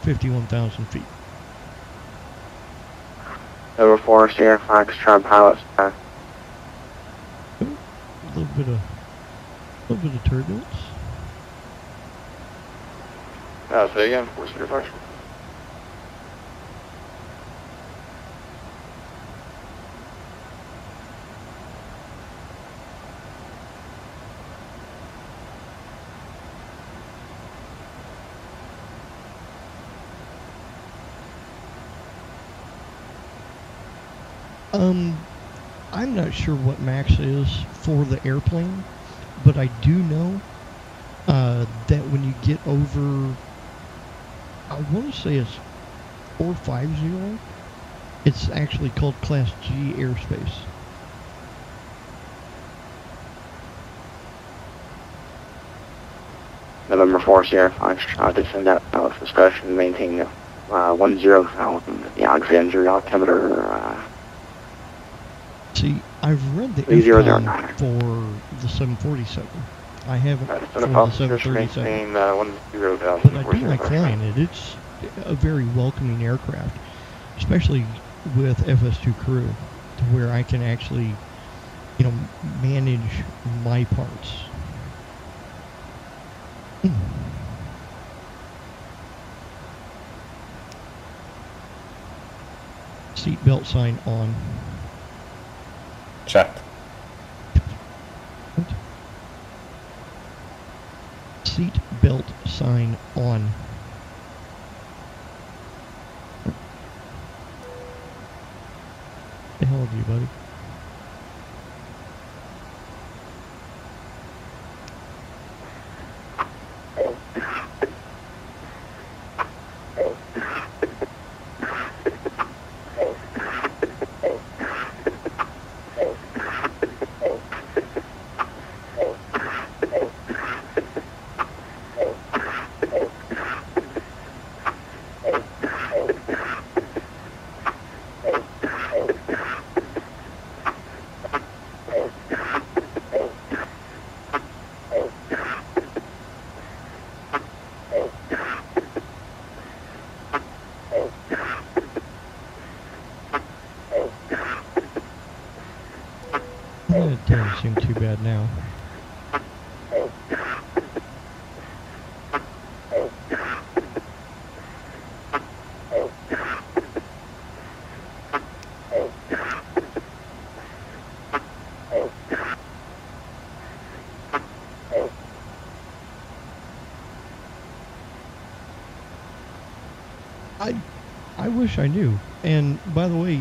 51,000 feet. Over 4, Sierra Foxtrot pilots pass. A little bit of turbulence. Say again, 4 Sierra Foxtrot. I'm not sure what max is for the airplane, but I do know that when you get over, I want to say it's 450, it's actually called Class G airspace. November 4, Sierra Foxtrot, to send out pilot's discussion, maintain 10,000, the oxygen altimeter. See, I've read the 3009 for the 747. I haven't for the 737. But I do like flying it. It's a very welcoming aircraft, especially with FS2 crew, to where I can actually, manage my parts. Seatbelt sign on. Checked. What? Seat belt sign on. The hell of you, buddy? It doesn't seem too bad now. I wish I knew. And by the way,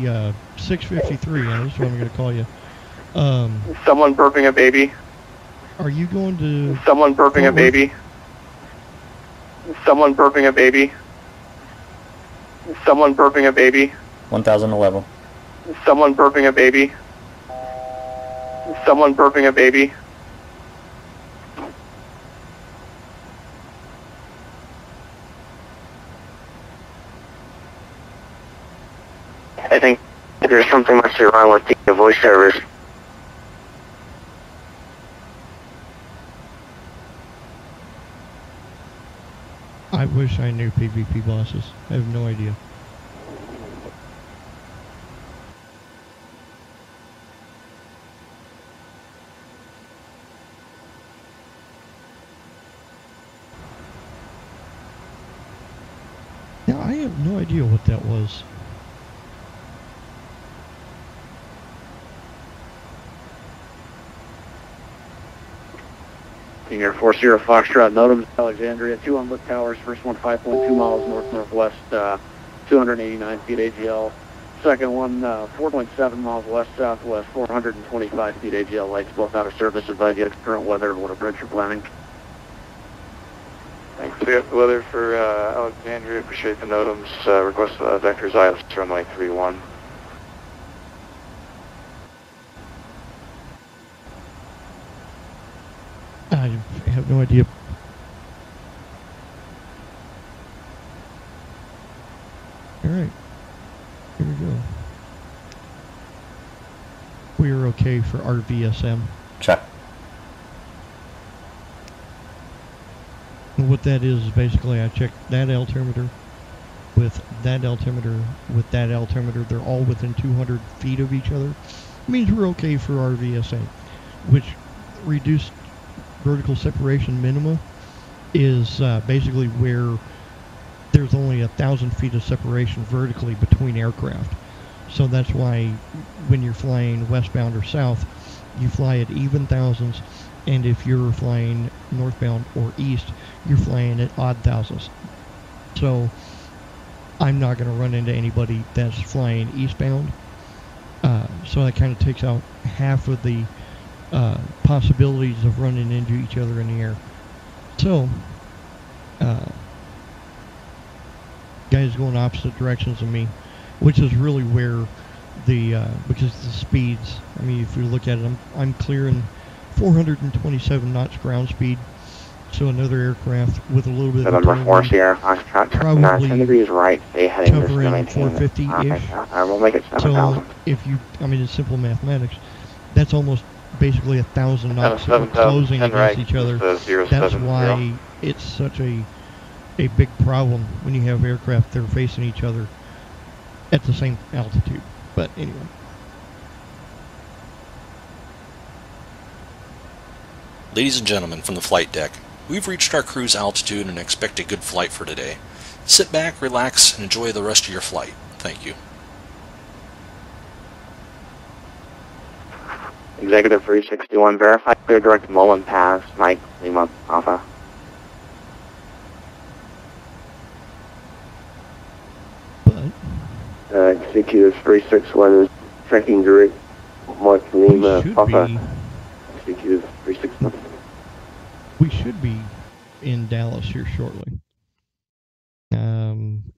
653, this is what I'm going to call you. Someone burping a baby. Are you going to... Someone burping a baby. Someone burping a baby. Someone burping a baby. 1011. Someone burping a baby. Someone burping a baby. I think there's something must be wrong with the voice servers. I wish I knew PvP bosses. I have no idea. Now, I have no idea what that was. Senior 40 Foxtrot, Notams, Alexandria, 2 unlit towers, first one 5.2 miles north-northwest, 289 feet AGL. Second one 4.7 miles west-southwest, 425 feet AGL. Lights both out of service. Advise you current weather and what approach you're planning. Thanks. We got the weather for Alexandria. Appreciate the Notams. Request vectors ILS runway 31. I have no idea. Alright. Here we go. We are okay for RVSM. Check. And what that is basically I checked that altimeter with that altimeter with that altimeter. They're all within 200 feet of each other. It means we're okay for RVSA, which reduced vertical separation minima is basically where there's only 1,000 feet of separation vertically between aircraft. So that's why when you're flying westbound or south, you fly at even thousands, and if you're flying northbound or east, you're flying at odd thousands. So I'm not going to run into anybody that's flying eastbound. So that kind of takes out half of the possibilities of running into each other in the air. So, guys going opposite directions of me, which is really where the, because the speeds, I mean, if you look at it, I'm clearing 427 knots ground speed. So another aircraft with a little bit of November 4 Sierra Foxtrot, probably 10 degrees right, stay heading this covering to 450-ish. I will make it 7,000. So if you, I mean, it's simple mathematics. That's almost basically 1,000 knots that we're closing against each other. That's why it's such a big problem when you have aircraft that are facing each other at the same altitude. But anyway. Ladies and gentlemen from the flight deck, we've reached our cruise altitude and expect a good flight for today. Sit back, relax, and enjoy the rest of your flight. Thank you. Executive 361, verify clear direct Mullen Pass, Mike, Lima, Alpha. CQ is 36 is checking direct Mike, Lima, Alpha. CQ is 361. We should be in Dallas here shortly.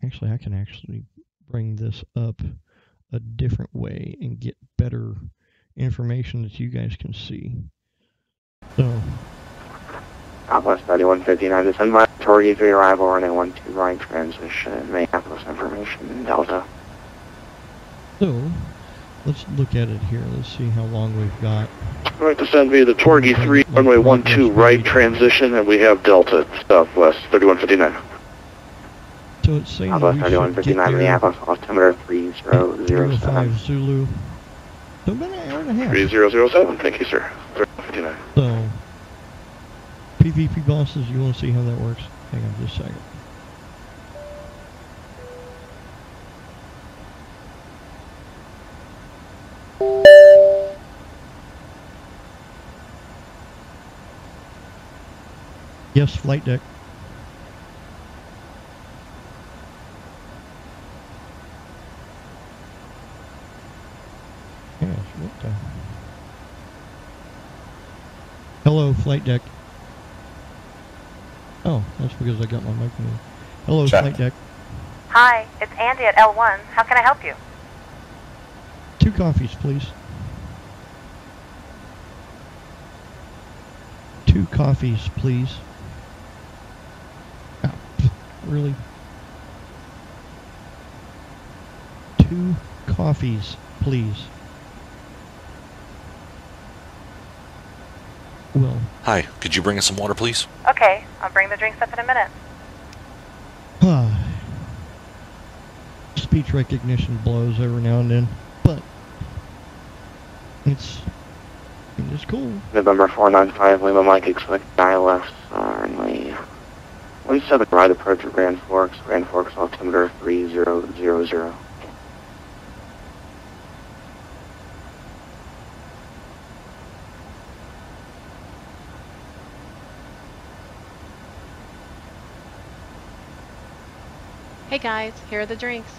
Actually, I can actually bring this up a different way and get better information that you guys can see. So, Southwest 3159, descend by Torrey 3 arrival, running 12 right transition, Minneapolis information, Delta. So, let's look at it here. Let's see how long we've got. All right, descend via the Torrey 3, runway 12 right transition, and we have Delta, Southwest 3159. So it's saying Southwest 3159, Minneapolis, altimeter 3007. 5 Zulu So about an hour and a half. 3007, thank you, sir. 59. So, PvP bosses, you want to see how that works? Hang on just a second. Yes, flight deck. Yes, what the? Hello, flight deck. Oh, that's because I got my mic muted. Hello, Check. flight deck. Hi, it's Andy at L1. How can I help you? 2 coffees, please. 2 coffees, please. Oh, really? 2 coffees, please. Well. Hi, could you bring us some water, please? Okay, I'll bring the drinks up in a minute. Speech recognition blows every now and then, but it's cool. November 495, Lima Mike, expect ILS, runway 27, right approach at Grand Forks, altimeter 3000. Hey guys, here are the drinks.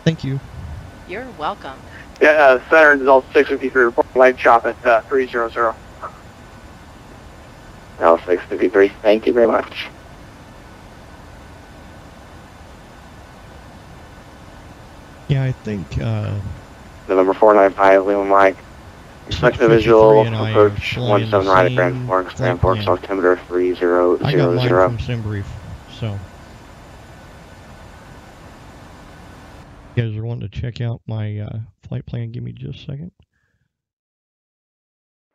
Thank you. You're welcome. Yeah, Center is all 653, report light shop at 300. L653, thank you very much. Yeah, I think, November 495, Lima Mike. Expect the visual 653 and I approach are flying 17 the right at same Grand Forks, flight plan. altimeter 3000. I got mine from SimBrief, so. You guys are wanting to check out my flight plan? Give me just a second.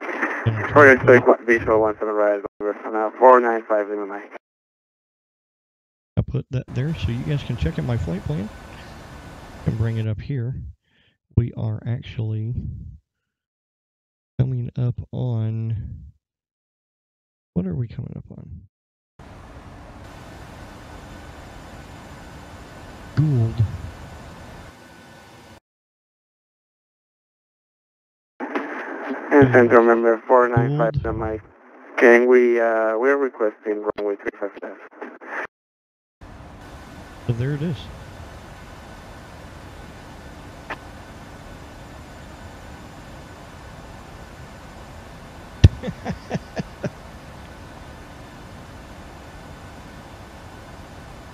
Project 17 right over for now, 495 Lima Mike. I put that there so you guys can check out my flight plan. I can bring it up here. We are actually coming up on, what are we coming up on? Gould. And Central member 495 Lima Mike. Okay, we're requesting runway 35 left. So there it is.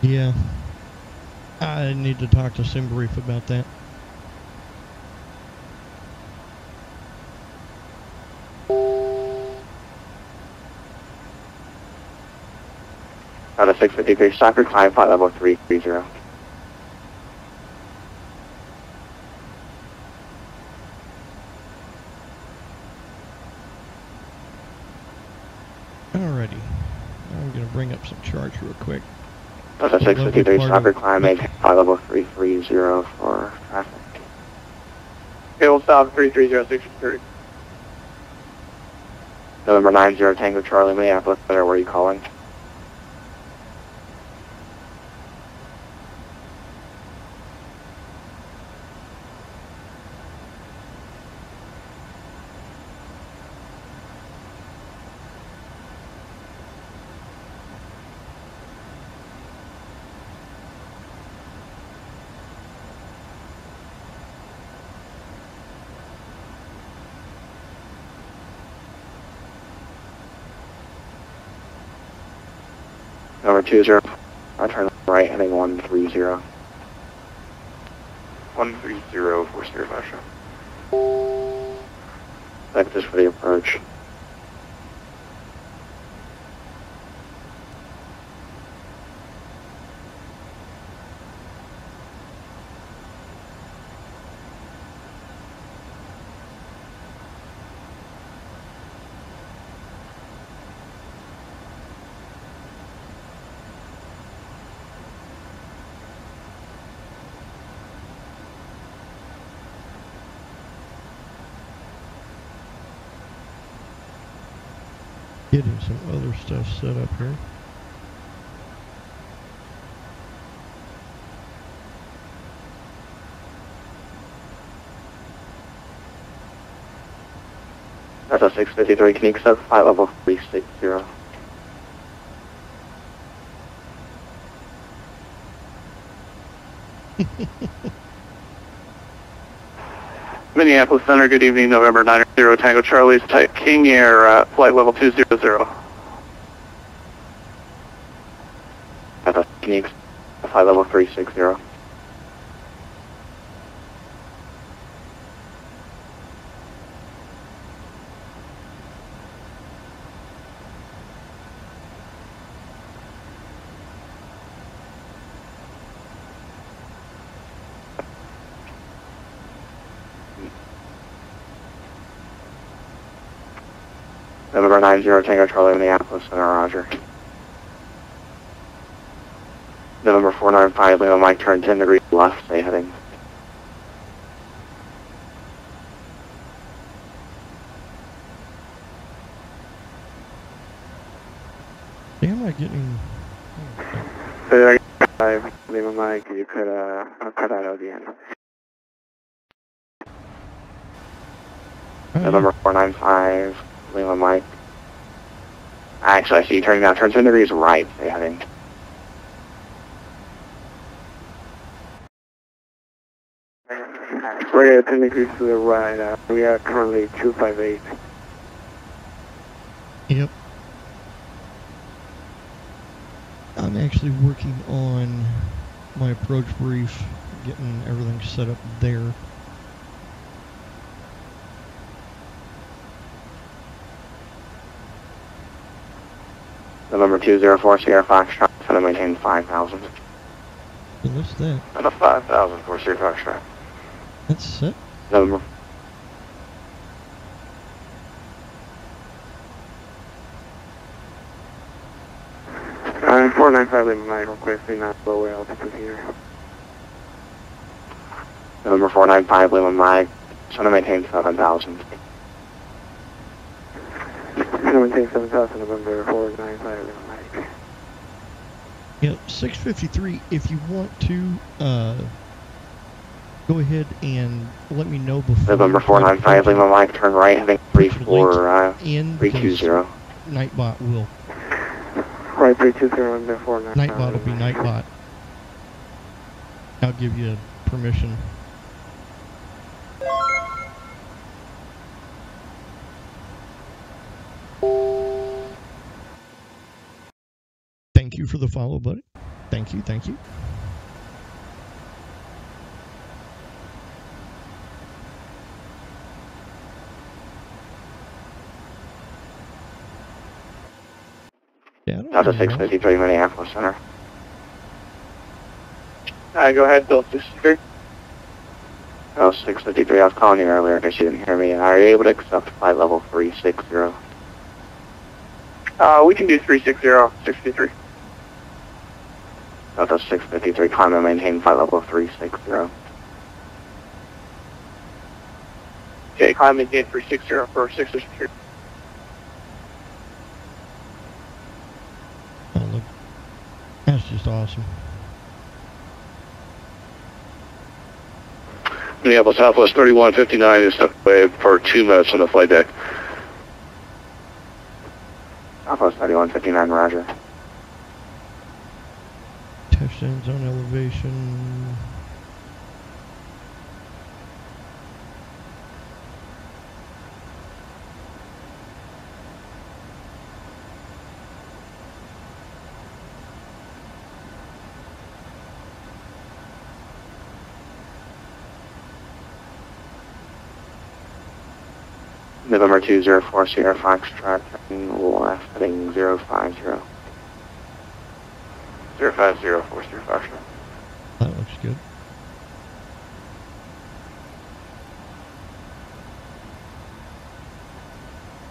Yeah. I need to talk to SimBrief about that. Out of 653, soccer climb, flight level 330. Alrighty. I'm going to bring up some charts real quick. Out of 653, soccer climb, maintain flight level 330 for traffic. Okay, we'll stop 330, 653. November 90 Tango Charlie, Minneapolis, where are you calling? Number 20, I turn right, heading 130. 130 for Spirit Russia. Thank this for the approach. Getting some other stuff set up here. That's a 653, can you accept flight level 360? Minneapolis Center, good evening, November 90 Tango Charlie's type King Air, flight level 200. That's a can you accept flight level 360? November 90 Tango Charlie, Minneapolis Center, roger. November 495 Lima Mike, turn 10 degrees left, stay heading. Yeah, I'm not getting... So 5 Lima Mike, you could cut out of the end. November 495 Lima Mike. Actually, I see you turning down, turn 10 degrees right, stay heading. We're at 10 degrees to the right, we are currently 258. Yep. I'm actually working on my approach brief, getting everything set up there. November 204 Sierra Foxtrot, trying to maintain 5,000. What's that? And a 5,000 for Sierra Foxtrot. That's set. November. Uh, 495 Lima Mike, requesting lower altitude here. November 495 Lima Mike, trying to maintain 7,000. Maintain 7,000, November 495 Lima Mike. Yep, 653, if you want to, go ahead and let me know before... November 495 Lima Mike, turn right, heading 320. Nightbot will. Right, 320, November 495. Nightbot will be Nightbot. I'll give you permission. Thank you for the follow, buddy. Thank you, thank you. Yeah, Delta 653 Minneapolis Center. Go ahead, Bill 63. Oh, 653, I was calling you earlier because you didn't hear me. Are you able to accept flight level 360? We can do 360, 63. Delta 653, climb and maintain flight level 360. Okay, climb and maintain 360 for 663. Oh, look. That's just awesome. Minneapolis Southwest 3159 is stuck away for 2 minutes on the flight deck. Southwest 3159, roger. Touchdowns on elevation. November 204 Sierra Foxtrot, left heading 050. 050 for Sierra Foxtrot. That looks good.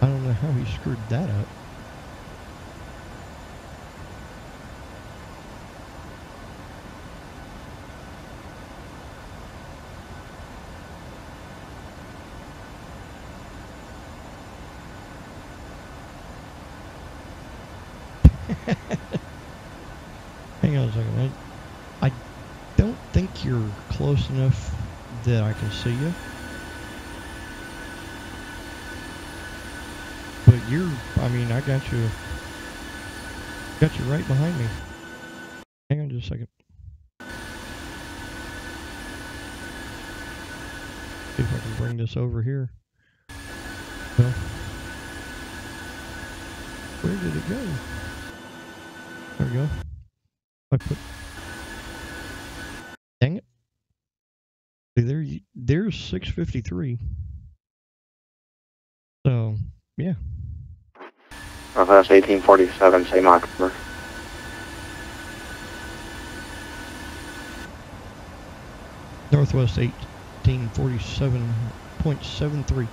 I don't know how he screwed that up. Hang on a second. I don't think you're close enough that I can see you. But I mean, I got you right behind me. Hang on just a second. See if I can bring this over here. No. Where did it go? There we go. Dang it. There's 653. So, yeah. Northwest 1847, same occupier. Northwest 1847.73.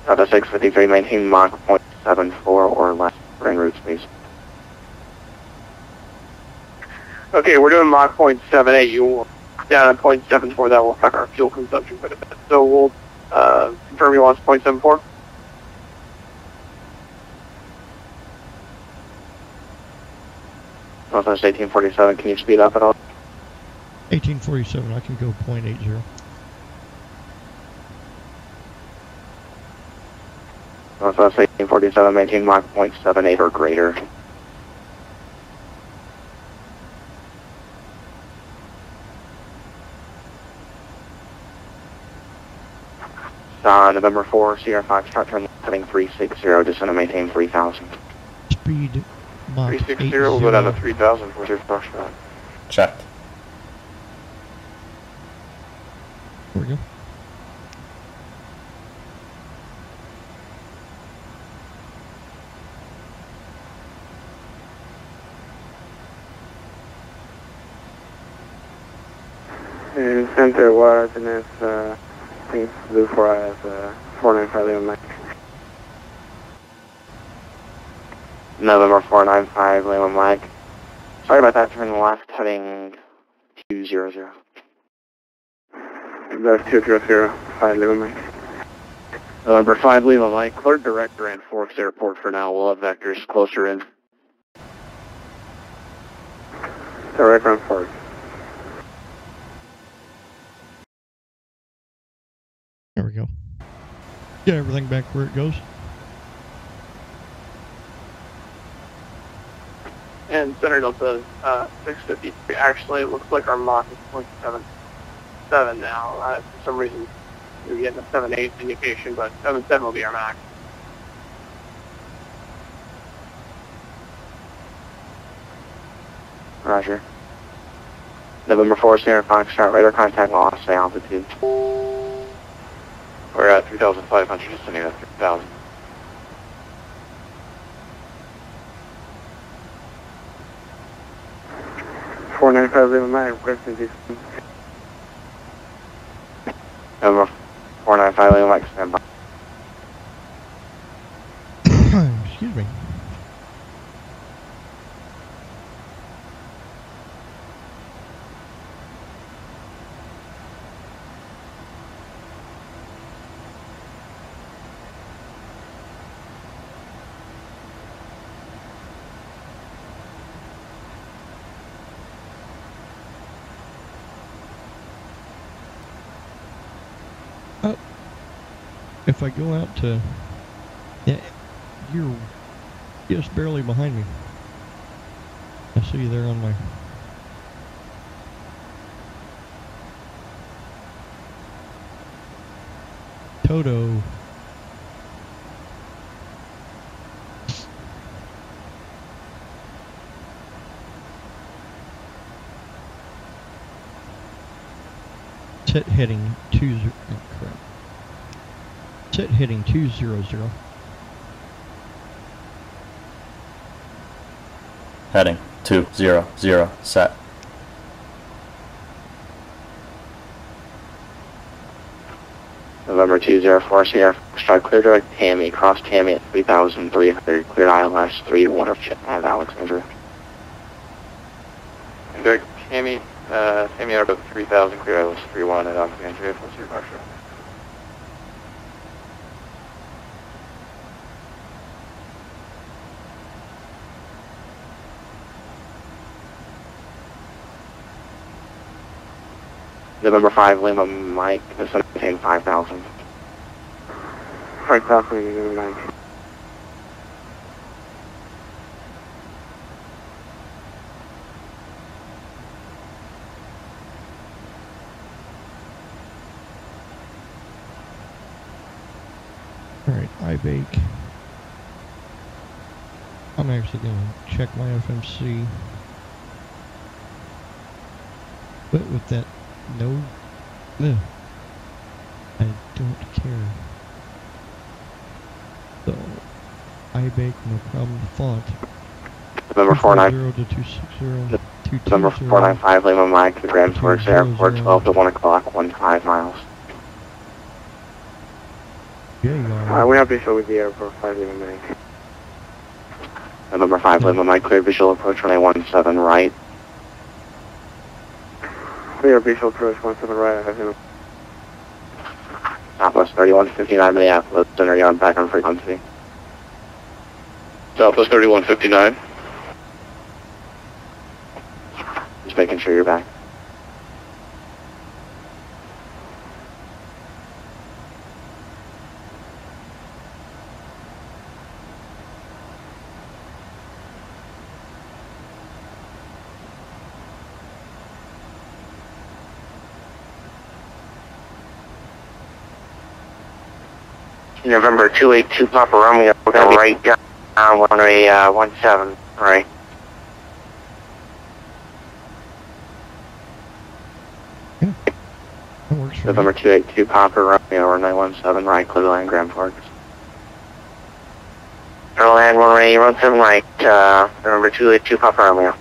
Delta 653, maintain Mach 0.74 or less for en route speeds. Okay, we're doing Mach 0.78. You down at 0.74, that will affect our fuel consumption quite a bit. So we'll confirm you want 0.74. Northwest 1847, can you speed up at all? 1847, I can go 0.80. Northwest 1847, maintain Mach 0.78 or greater. November 4, Sierra Fox, start turn heading 360, descend and maintain 3000. Speed Mach 360, we'll go down to 3000 for your pushback. Checked. There we go. In center wireless, things to do for us, 495 Lima Mike. November 495, Lima Mike. Sorry about that, turn left, heading 200. That's 200, 5 Lima Mike. November 5, Lima Mike. Clear direct Grand Forks Airport for now. We'll have vectors closer in. Direct Grand Forks. There we go. Get everything back where it goes. And center Delta 653. Actually, it looks like our Mach is 0.77 now. For some reason, we're getting a 7.8 indication, but 7.7 will be our max. Roger. November 4, Sierra Fox, start radar contact loss, say altitude. We're at 3,500, descending at 3,000. Requesting this. November 495, Lima Mike, stand by. Excuse me. If I go out to, yeah, you're just barely behind me. I see you there on my Toto. Set heading 20. Correct. Set heading 200. Heading 200, set. November 204, Sierra Fox, strike clear direct Tammy, cross Tammy at 3,300, clear ILS 3 to 1 of Chet and Alexandra. Good. Sammy out of 3000, clear ILS 31 at Alexandria. What's your departure? November 5, Lima Mike, this one contained 5,000. 5,000, November 9. Alright, I bake. I'm actually going to check my FMC. But with that, no, I don't care. So, I bake, no problem. Font. November 49. 0 to 260. November 495, Lima Mike, the Grand Works Airport, 12 to 1 o'clock, 15 miles. Yeah, you are. We have visual with the airport, 5 Lima Mike. November 5, Lima Mike, clear visual approach, runway 17 right. Clear visual approach, 17 right, I have him. Southwest 3159, Minneapolis, center yard back on frequency. Southwest 3159. Just making sure you're back. November 282 Papa Romeo, we're going to right down runway 17, right. Yeah, that works for November 282 Papa Romeo, runway 17, right, clear to land Grand Forks. Clear to land runway 17, right, November 282 Papa Romeo.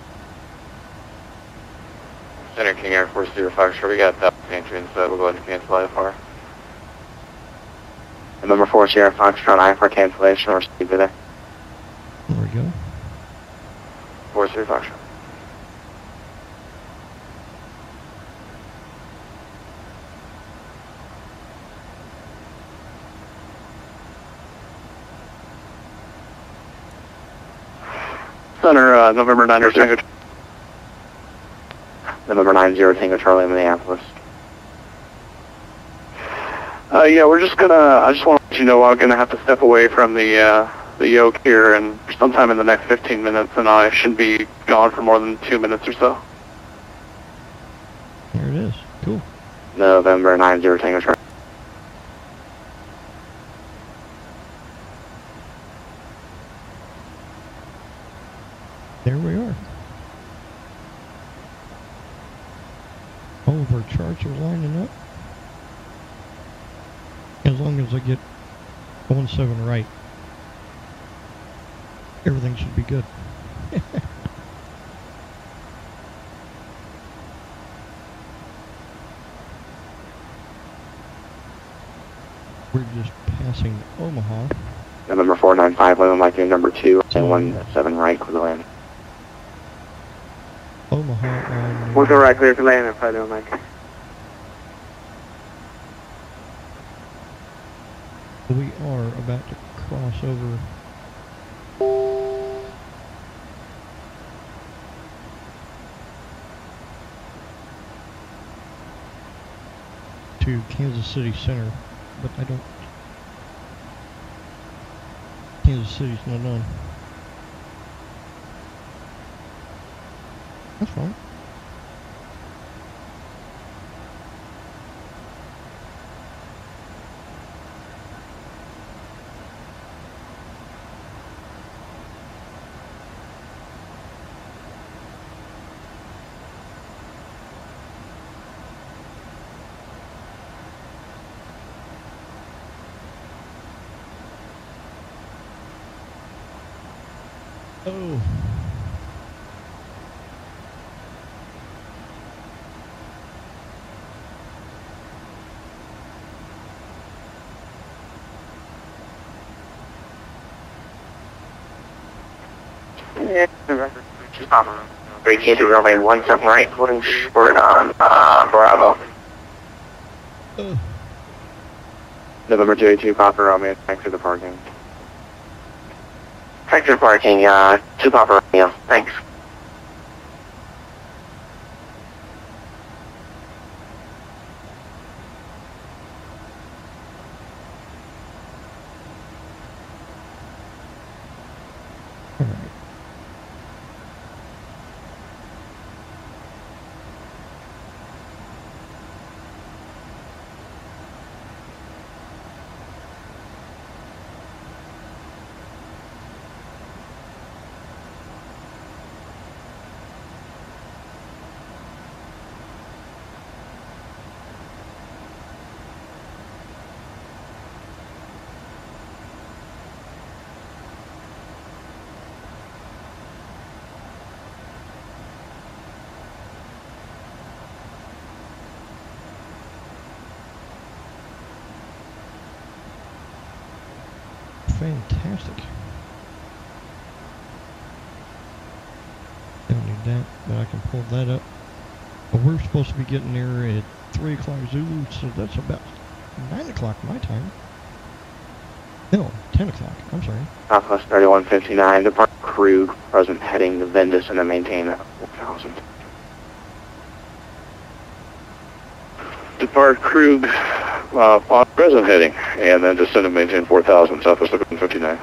Center King Air Force 05, sure we got that entry inside, we'll go ahead and cancel IFR. November 4 Sierra Foxtrot, IFR cancellation, or speed today. There we go. 4 Sierra Foxtrot. Center, November 9 Tango. November 90 Tango Charlie, Minneapolis. Yeah, we're just gonna, I just want to let you know I'm gonna have to step away from the yoke here and sometime in the next 15 minutes, and I shouldn't be gone for more than 2 minutes or so. There it is. Cool. November 90 Tango Charlie. There we are. All of our charts are lining up. As long as I get 17 right, everything should be good. We're just passing Omaha. November 495, Lima Mike, number 2, and 17 right, clear to land. Omaha on... 17 right, clear to land, and 5 Lima Mike. We are about to cross over to Kansas City Center, but I don't... Kansas City's not on. That's fine. Oh. Yeah, November 3 3K to runway 17 right, holding short on Bravo. November 282, copper, Romeo, exit the parking. Exit parking, 2 copper, Romeo, thanks. Fantastic. Don't need that, but I can pull that up. But we're supposed to be getting there at 3 o'clock Zulu, so that's about 9 o'clock my time. No, 10 o'clock, I'm sorry. Southwest 3159, depart Krug, present heading to Vendus and then maintain 4000. Depart Krug, on present heading, and then descend and maintain 4000, Southwest 3159.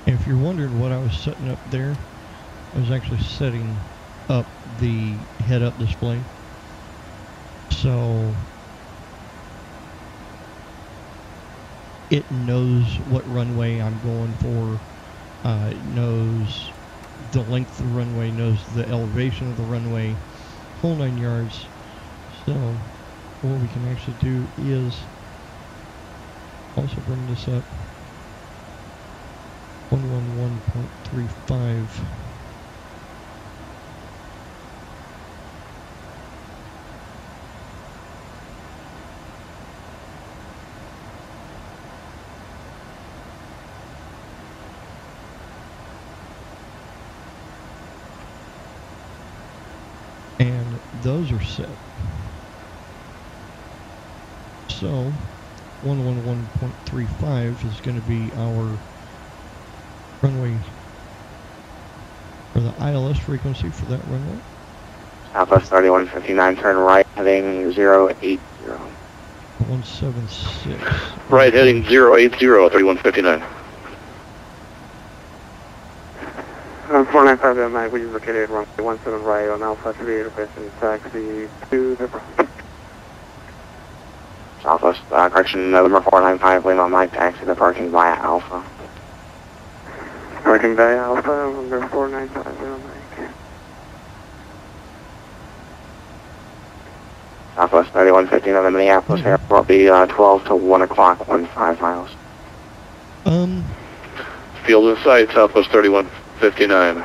If you're wondering what I was setting up there, I was actually setting up the head-up display. So it knows what runway I'm going for. It knows the length of the runway, knows the elevation of the runway, whole 9 yards. So what we can actually do is also bring this up. 111.35. And those are set. So 111.35 is going to be our runway, or the ILS frequency for that runway. Southwest 3159, turn right, heading 080. 176. Right, heading 080, 3159. 495 that night, we located runway 17 right on Alpha 3, requesting taxi to the Southwest, correction, November 495, Lima, Mike, taxi the parking via Alpha. Parking via Alpha, number 495, Mike. Southwest 3159, the Minneapolis airport will be 12 to 1 o'clock, 15 miles. Field in sight, Southwest 3159.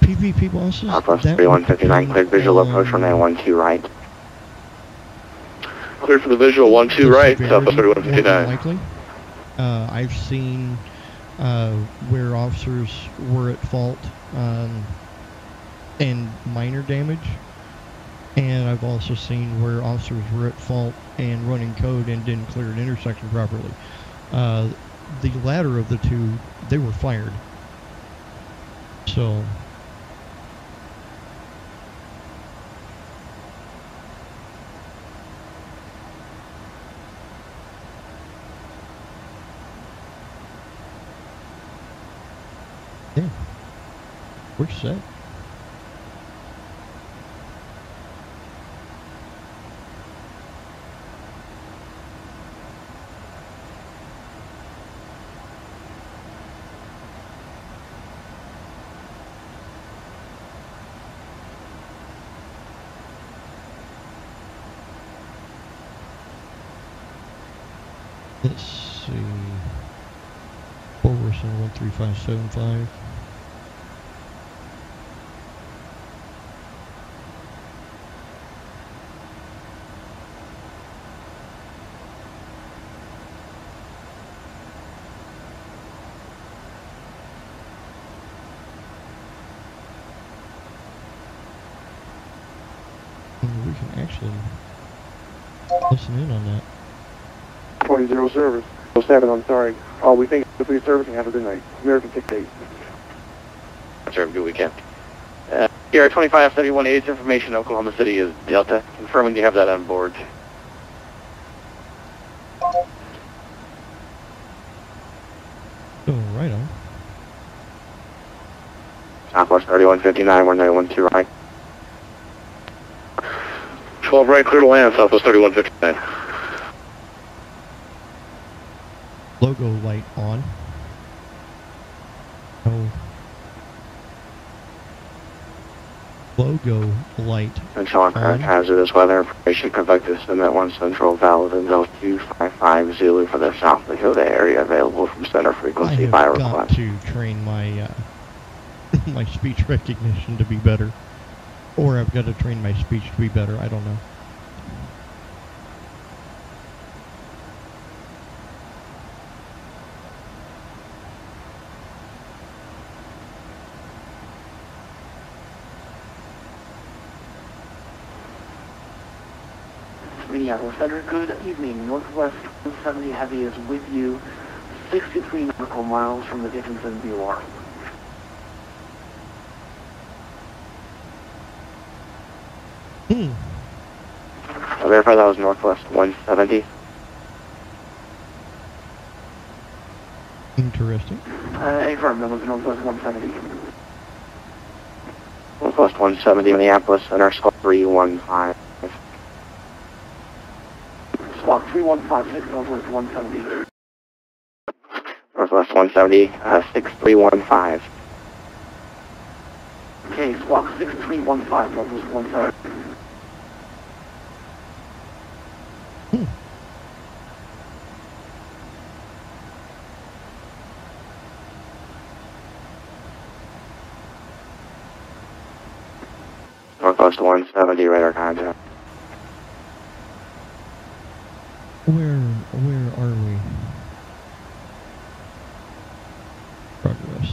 PVP bosses? Southwest 3159, cleared visual approach from A12 right. Cleared for the visual 12 right, Southwest 3159. Likely. I've seen where officers were at fault and minor damage, and I've also seen where officers were at fault and running code and didn't clear an intersection properly. The latter of the two, they were fired. So yeah, we're set. Let's see. Forwardson 13575. we can actually listen in on that. 20 service. 07, I'm sorry. Oh, we think it's a service and have a good night. American 6-8. Have a good weekend. Here, 2571H, information Oklahoma City is Delta. Confirming you have that on board. Oh, right on. Southwest 3159, 1912 right. 12 right, clear to land, Southwest 3159. Logo light on. Oh. Logo light Central on current hazardous weather information. Conduct this at 1 Central valid in zone 255 Zulu for the South Dakota area available from center frequency by I have request. got to train my my speech recognition to be better. Or I've got to train my speech to be better, I don't know. Minneapolis Center, good evening. Northwest 170 Heavy is with you, 63 nautical miles from the Dickinson BOR. I'll verify that was Northwest 170. Interesting. Affirm, that was Northwest 170. Northwest 170 Minneapolis Center, squawk 315. Squawk 3156, Northwest 170. Northwest 170, 6315. Okay, squawk 6315, Northwest 170. Northwest 170, radar contact. Where are we? Progress.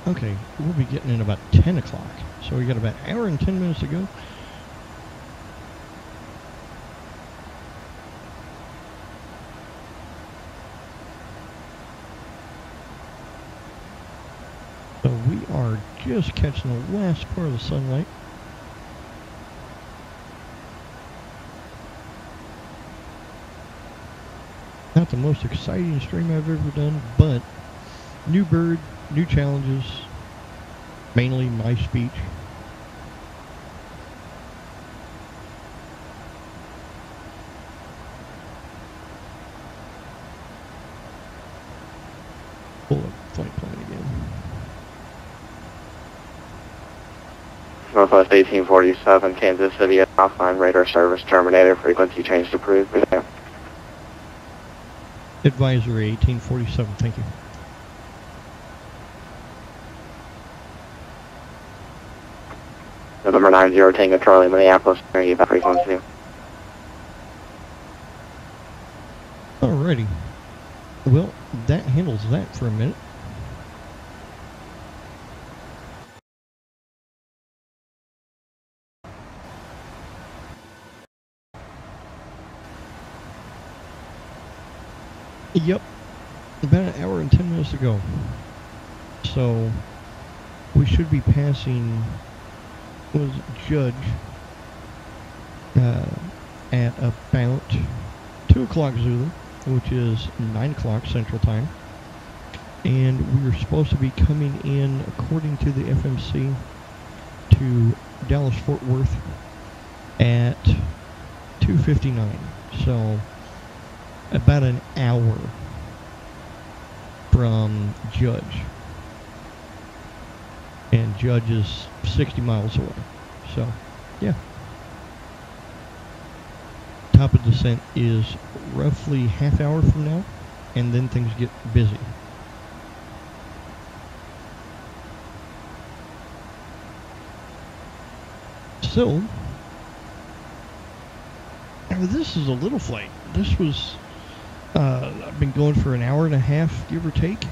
Okay, we'll be getting in about 10 o'clock. So we got about an hour and 10 minutes to go. So we are just catching the last part of the sunlight. Not the most exciting stream I've ever done, but new bird, new challenges, mainly my speech. Pull up flight plan again. Northwest 1847, Kansas City, offline radar service terminated, frequency change approved. Advisory 1847, thank you. November 90 Tango Charlie, Minneapolis, about frequency. Alrighty. Well, that handles that for a minute. Yep, about an hour and 10 minutes to go. So, we should be passing, was Judge, at about 2 o'clock Zulu, which is 9 o'clock Central Time. And we are supposed to be coming in, according to the FMC, to Dallas-Fort Worth at 2:59. So, about an hour from Judge. And Judge is 60 miles away. So, yeah. Top of descent is roughly half hour from now, and then things get busy. So, this is a little flight. This was, I've been going for an hour and a half, give or take.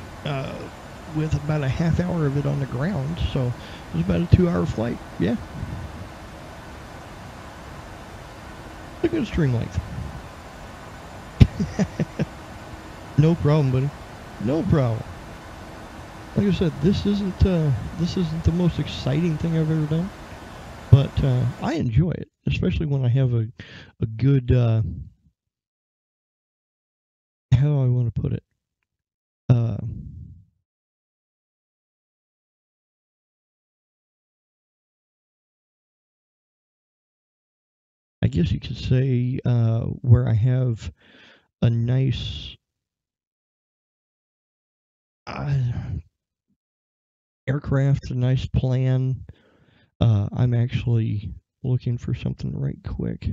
with about a half hour of it on the ground, so it was about a 2-hour flight. Yeah. A good string length. No problem, buddy. No problem. Like I said, this isn't the most exciting thing I've ever done, but I enjoy it, especially when I have a good how do I want to put it? I guess you could say where I have a nice aircraft, a nice plan. I'm actually looking for something right quick.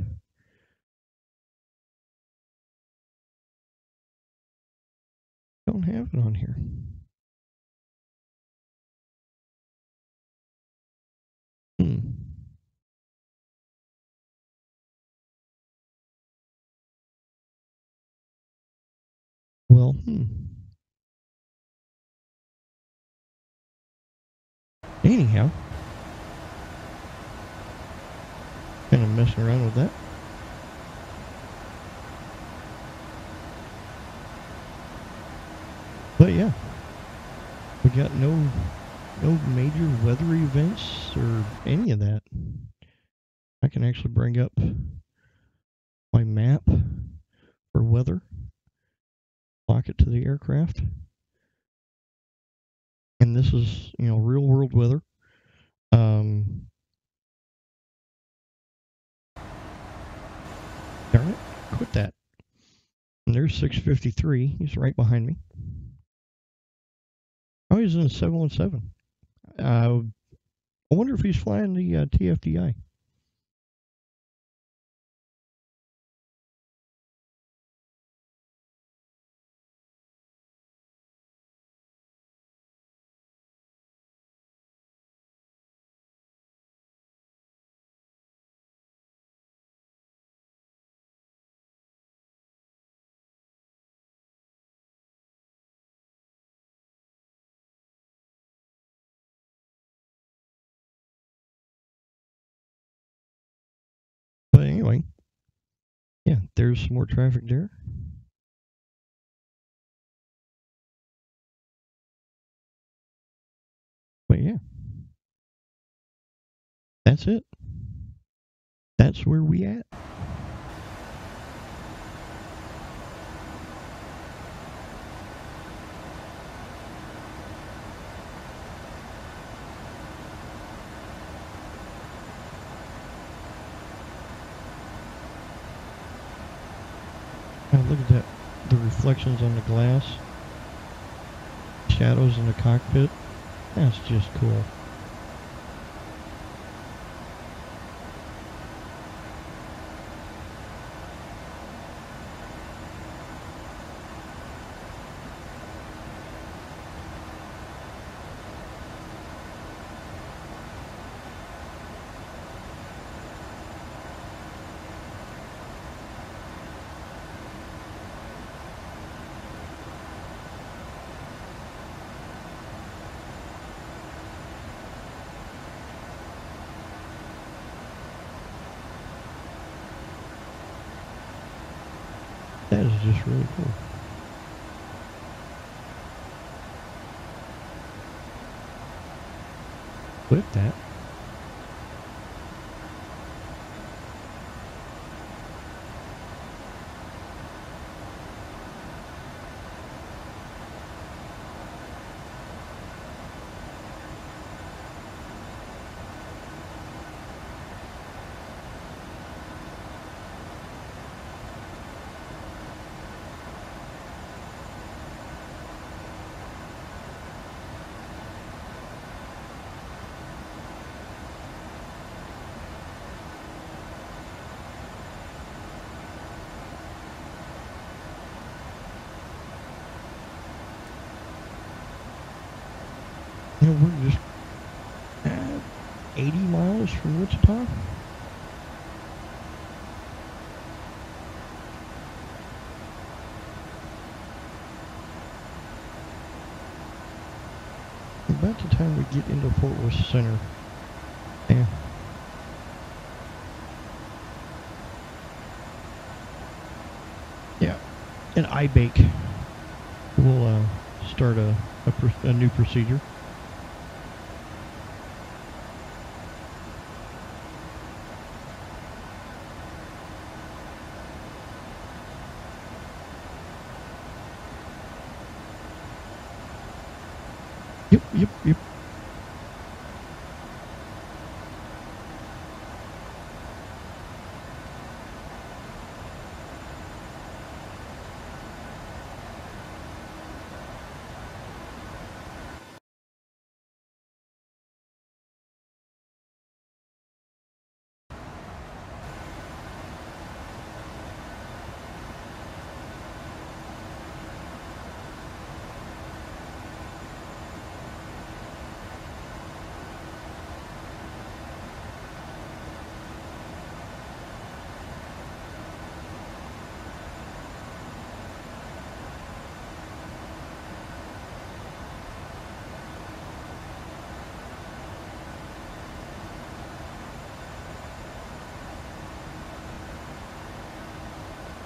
Don't have it on here. Well, anyhow, kind of messing around with that. But yeah, we got no major weather events or any of that. I can actually bring up my map for weather, lock it to the aircraft, and this is, you know, real world weather. Darn it, quit that. And there's 653. He's right behind me. Oh, he's in a 717. I wonder if he's flying the TFDI. But anyway, yeah, there's some more traffic there. But yeah, that's it. That's where we at. Now look at that, the reflections on the glass, shadows in the cockpit. That's just cool. That is just really cool. Quit that. You know, we're just 80 miles from Wichita. About the time we get into Fort Worth Center. Yeah. Yeah. And iBake will start a new procedure.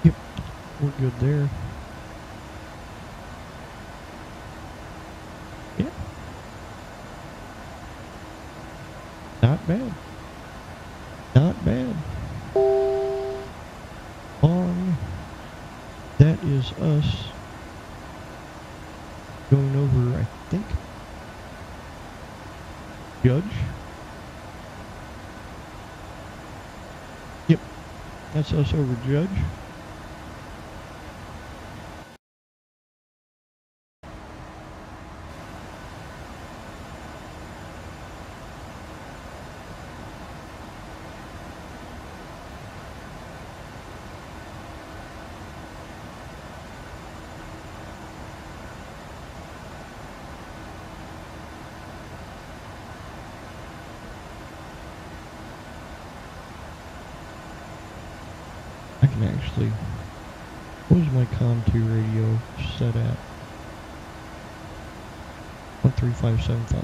Yep. We're good there. Yeah. Not bad. Not bad. On. That is us going over, I think, Judge. Yep. That's us over Judge. I can actually, what is my COM2 radio set at? 13575.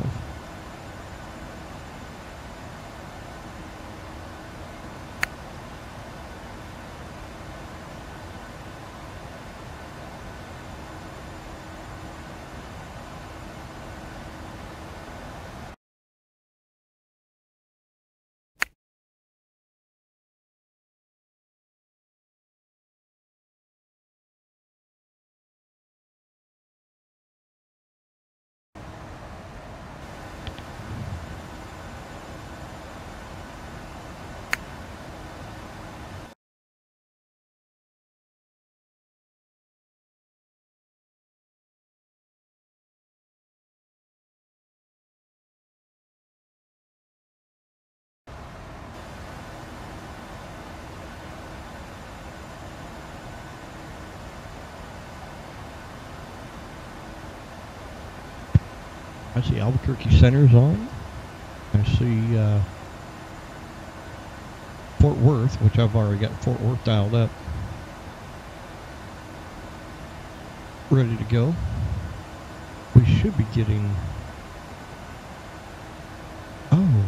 I see Albuquerque Center's on. I see Fort Worth, which I've already got Fort Worth dialed up. Ready to go. We should be getting... Oh,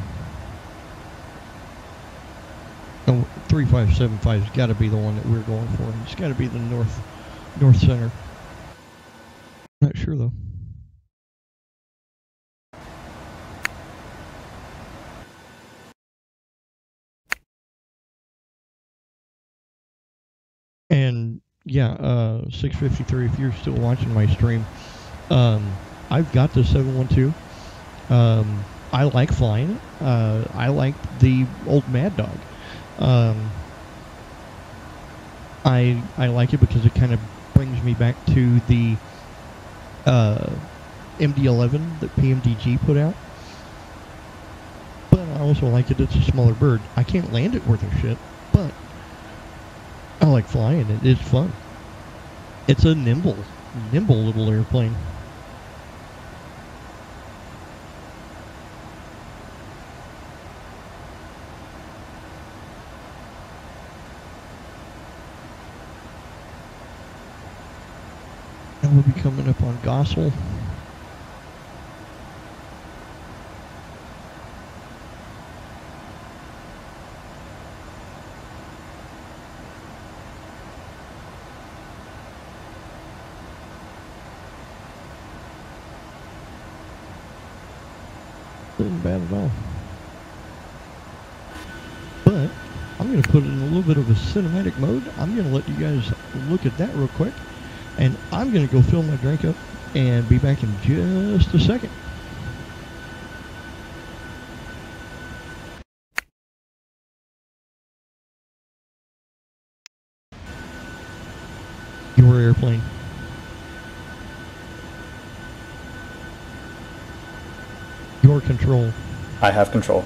3575's got to be the one that we're going for. It's got to be the North Center. Not sure though. And yeah, 653, if you're still watching my stream, I've got the 712. I like flying it. I like the old Mad Dog. I like it because it kind of brings me back to the MD-11 that PMDG put out. But I also like it. It's a smaller bird. I can't land it worth a shit, but I like flying it. It's fun. It's a nimble little airplane. And we'll be coming up on Gossel. Isn't bad at all. But I'm going to put it in a little bit of a cinematic mode. I'm going to let you guys look at that real quick. And I'm going to go fill my drink up and be back in just a second. Your airplane. Your control. I have control.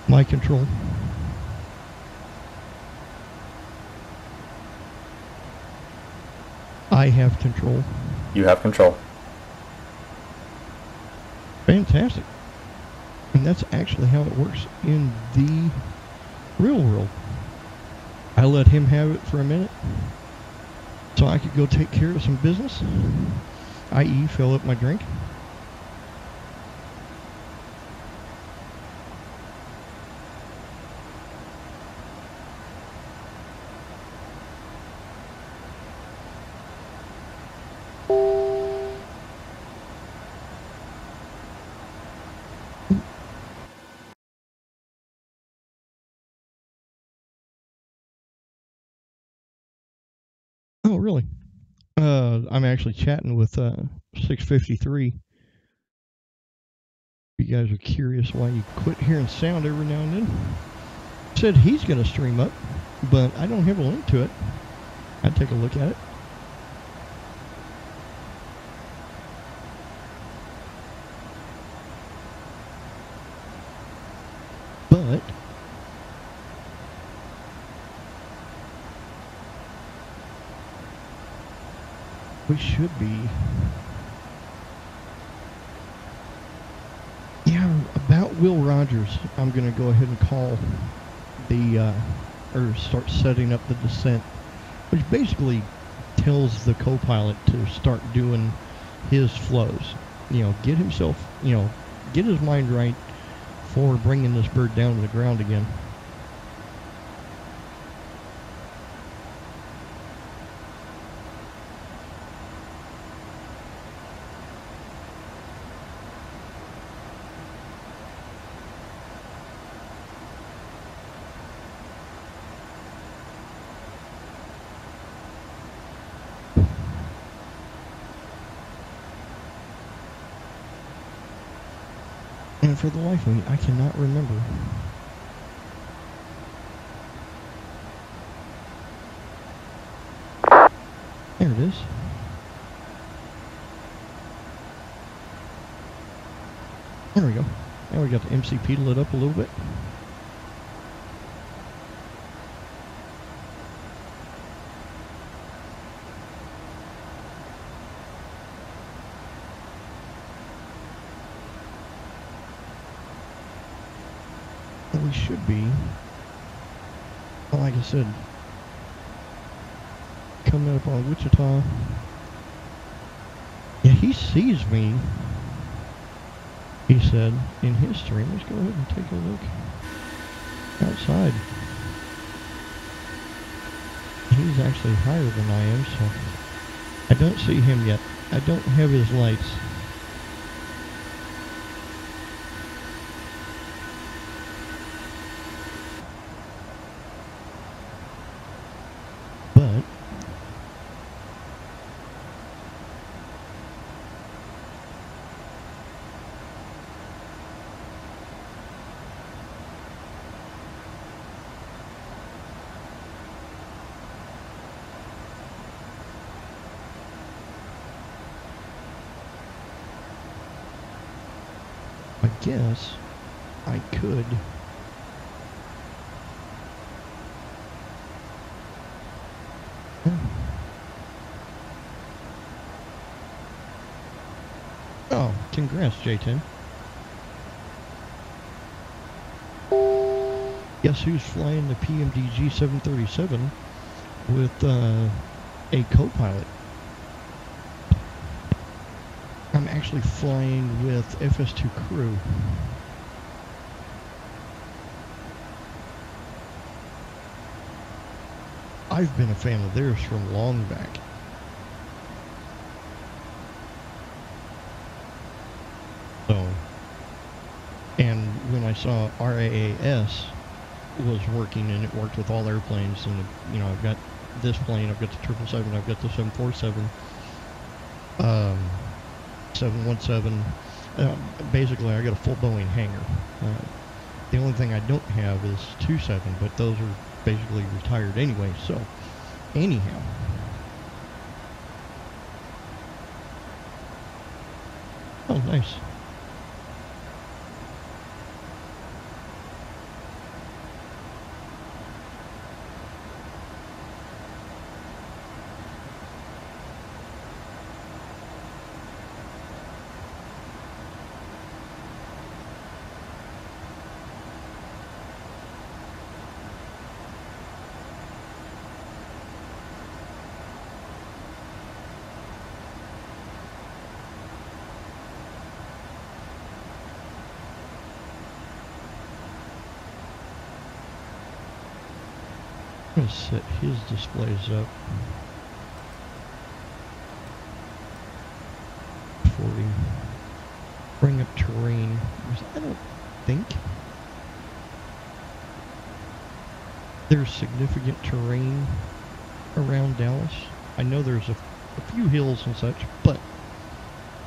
My control. I have control. You have control. Fantastic. And that's actually how it works in the real world. I let him have it for a minute so I could go take care of some business, i.e. fill up my drink. Oh, really? I'm actually chatting with 653. If you guys are curious why you quit hearing sound every now and then. Said he's going to stream up, but I don't have a link to it. I'd take a look at it. But we should be. Yeah, about Will Rogers, I'm going to go ahead and call the, or start setting up the descent, which basically tells the co-pilot to start doing his flows. You know, get himself, you know, get his mind right for bringing this bird down to the ground again. And for the life of me, I cannot remember. There it is. There we go. Now we got the MCP lit up a little bit. We should be, like I said, coming up on Wichita. Yeah, he sees me, he said, in his stream. Let's go ahead and take a look outside. He's actually higher than I am, so I don't see him yet. I don't have his lights. But I guess I could Oh, congrats, J10. Guess who's flying the PMDG 737 with a co-pilot? I'm actually flying with FS2 crew. I've been a fan of theirs from long back. So, and when I saw RAAS was working and it worked with all airplanes, and you know, I've got this plane, I've got the 777, I've got the 747, 717. Basically, I got a full Boeing hangar. The only thing I don't have is 27, but those are basically retired anyway. So, anyhow. Oh, nice. I'm going to set his displays up. 40. Bring up terrain. I don't think there's significant terrain around Dallas. I know there's a few hills and such, but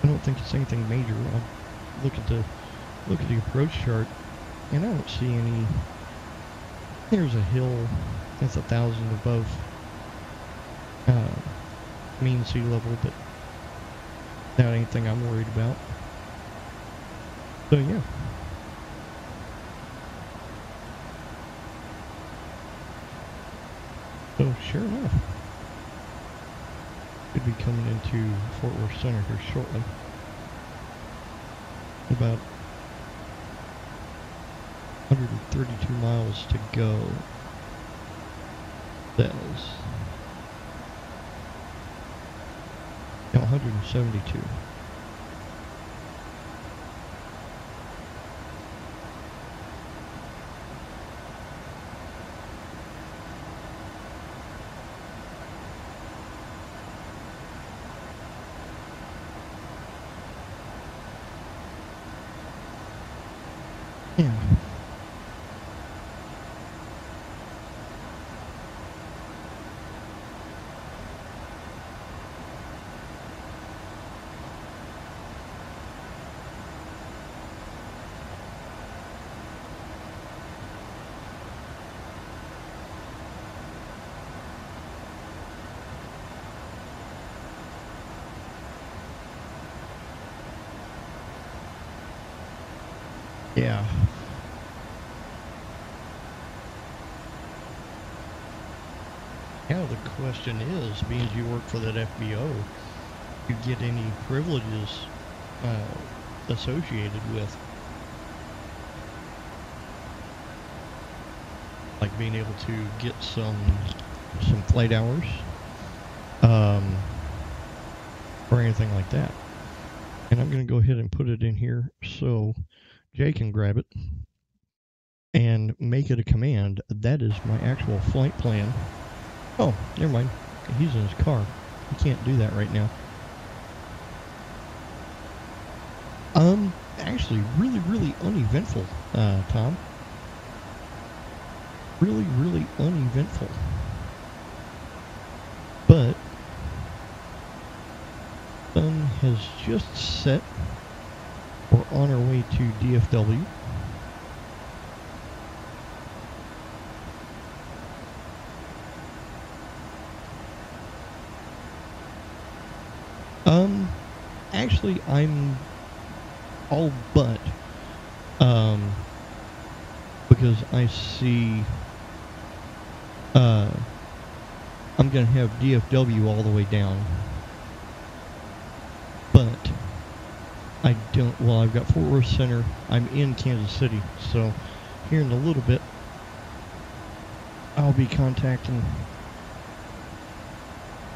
I don't think it's anything major. I look at the approach chart, and I don't see any. There's a hill that's 1,000 above mean sea level, but that ain't anything I'm worried about. So yeah. So sure enough, could be coming into Fort Worth Center here shortly. About 132 miles to go. Says. No, 172. Yeah. Yeah. Now the question is, being you work for that FBO, you get any privileges associated with, like being able to get some flight hours, or anything like that. And I'm going to go ahead and put it in here so Jay can grab it and make it a command. That is my actual flight plan. Oh, never mind. He's in his car. He can't do that right now. Actually, really uneventful, Tom. Really uneventful. But sun has just set. We're on our way to DFW. Actually, I'm all but, because I see, I'm gonna have DFW all the way down, but I don't, well, I've got Fort Worth Center, I'm in Kansas City, so here in a little bit, I'll be contacting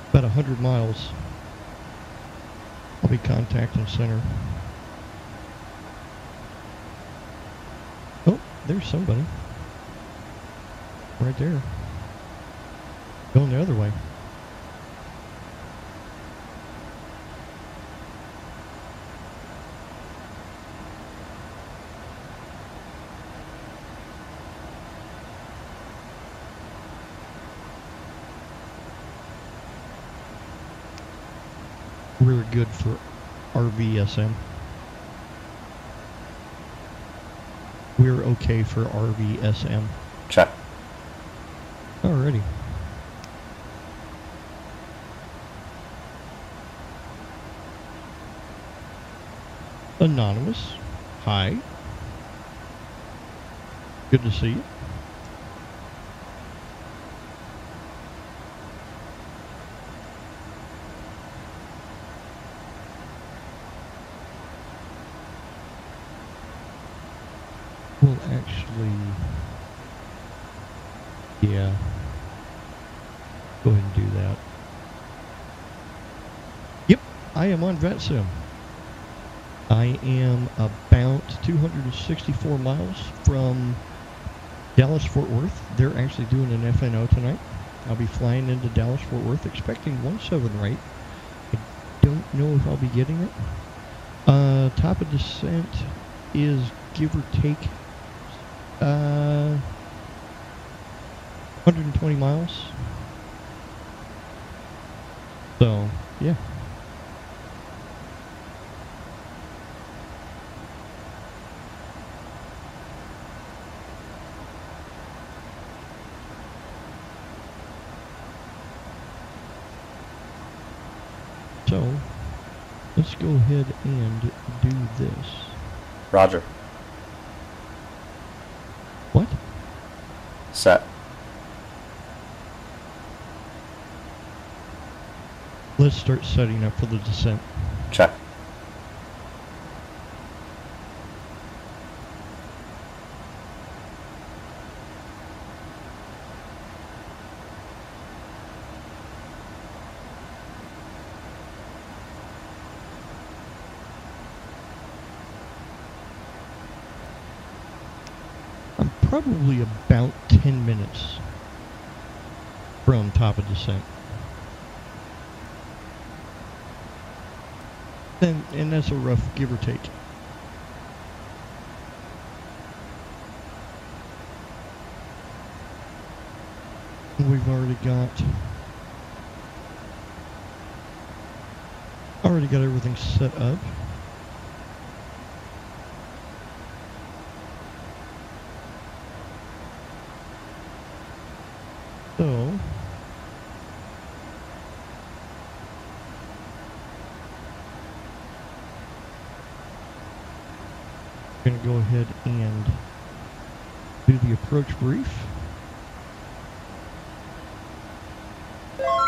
about 100 miles. I'll be contacting center. Oh, there's somebody. Right there. Going the other way. We're good for RVSM. We're okay for RVSM. Check. Alrighty. Anonymous. Hi. Good to see you. Well, actually, yeah, go ahead and do that. Yep, I am on VetSim. I am about 264 miles from Dallas-Fort Worth. They're actually doing an FNO tonight. I'll be flying into Dallas-Fort Worth, expecting 17 right. I don't know if I'll be getting it. Top of descent is give or take 120 miles. So, yeah. So, let's go ahead and do this. Roger. What? Set. Let's start setting up for the descent. Check. I'm probably about 10 minutes from top of descent. And that's a rough give or take. We've already got everything set up. So going to go ahead and do the approach brief.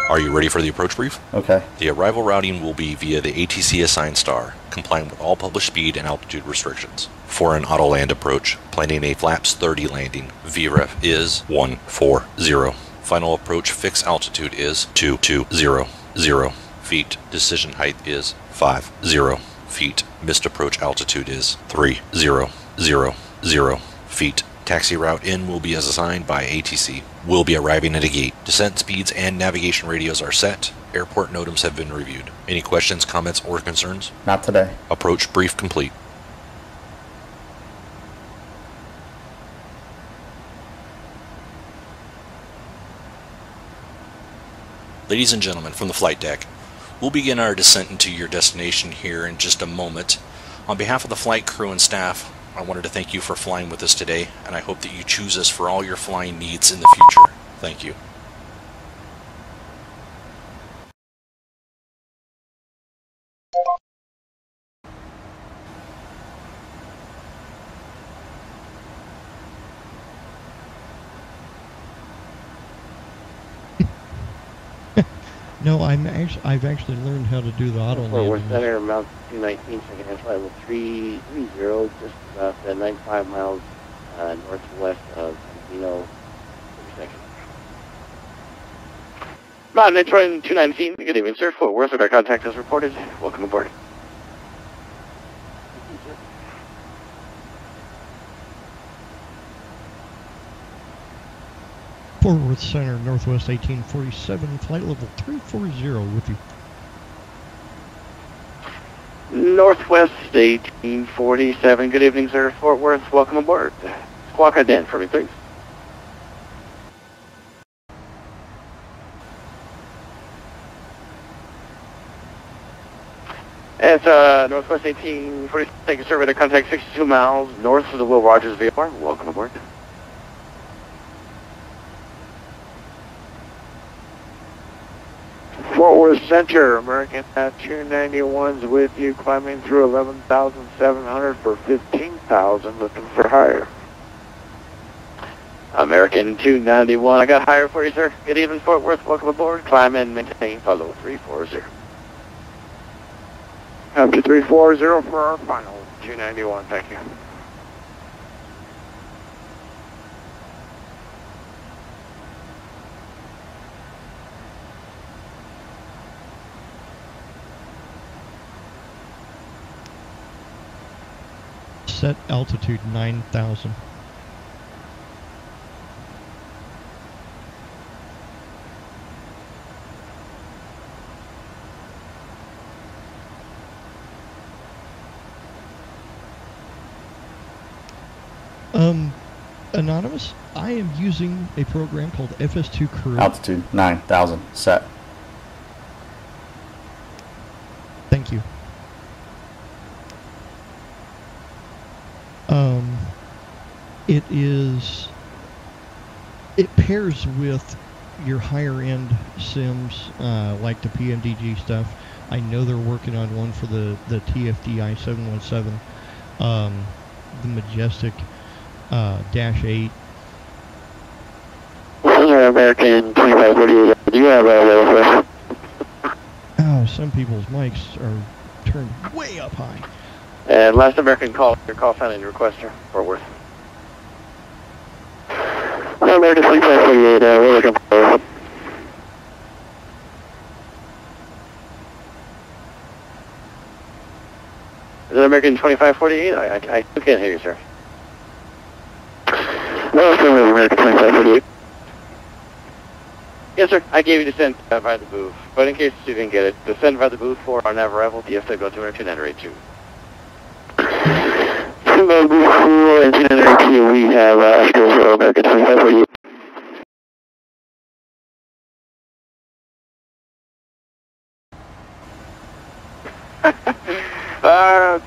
Are you ready for the approach brief? Okay. The arrival routing will be via the ATC assigned star, complying with all published speed and altitude restrictions. For an auto land approach, planning a flaps 30 landing, VREF is 140. Final approach fixed altitude is 2200 feet. Decision height is 50 feet. Missed approach altitude is 3000 feet. Taxi route in will be as assigned by ATC. Will be arriving at a gate. Descent speeds and navigation radios are set. Airport NOTAMs have been reviewed. Any questions, comments, or concerns? Not today. Approach brief complete. Ladies and gentlemen, from the flight deck, we'll begin our descent into your destination here in just a moment. On behalf of the flight crew and staff, I wanted to thank you for flying with us today, and I hope that you choose us for all your flying needs in the future. Thank you. No, I've actually learned how to do the auto We're landing. center Mount 219, second inch level 330, just about 95 miles northwest of Encino intersection. Mountain Detroit 219, good evening, sir. Fort Worth, with our contact is reported. Welcome aboard. Fort Worth Center, Northwest 1847, flight level 340 with you. Northwest 1847, good evening, sir. Fort Worth, welcome aboard. Squawk ident for me, please. It's Northwest 1846, thank you, sir. With a contact 62 miles north of the Will Rogers VFR. Welcome aboard. Fort Worth Center, American 291's with you, climbing through 11,700 for 15,000, looking for higher. American 291, I got higher for you, sir. Good evening, Fort Worth, welcome aboard. Climb and maintain, follow 340. Up to 340 for our final 291, thank you. Set altitude 9,000. Anonymous, I am using a program called FS2 Crew. Altitude 9,000 set. Thank you. It pairs with your higher end sims, like the PMDG stuff. I know they're working on one for the TFDI 717, the Majestic Dash 8. American 2548, do you have a level? Oh, some people's mics are turned way up high. And last American call, your call signing requester, Fort Worth. American 2548, we're looking for. Is it American 2548? I can't hear you, sir. No, it's American 2548. Yes, sir. I gave you descent by the booth, but in case you didn't get it, descend by the booth for our nav arrival, DFW 202 982. We have American 2548.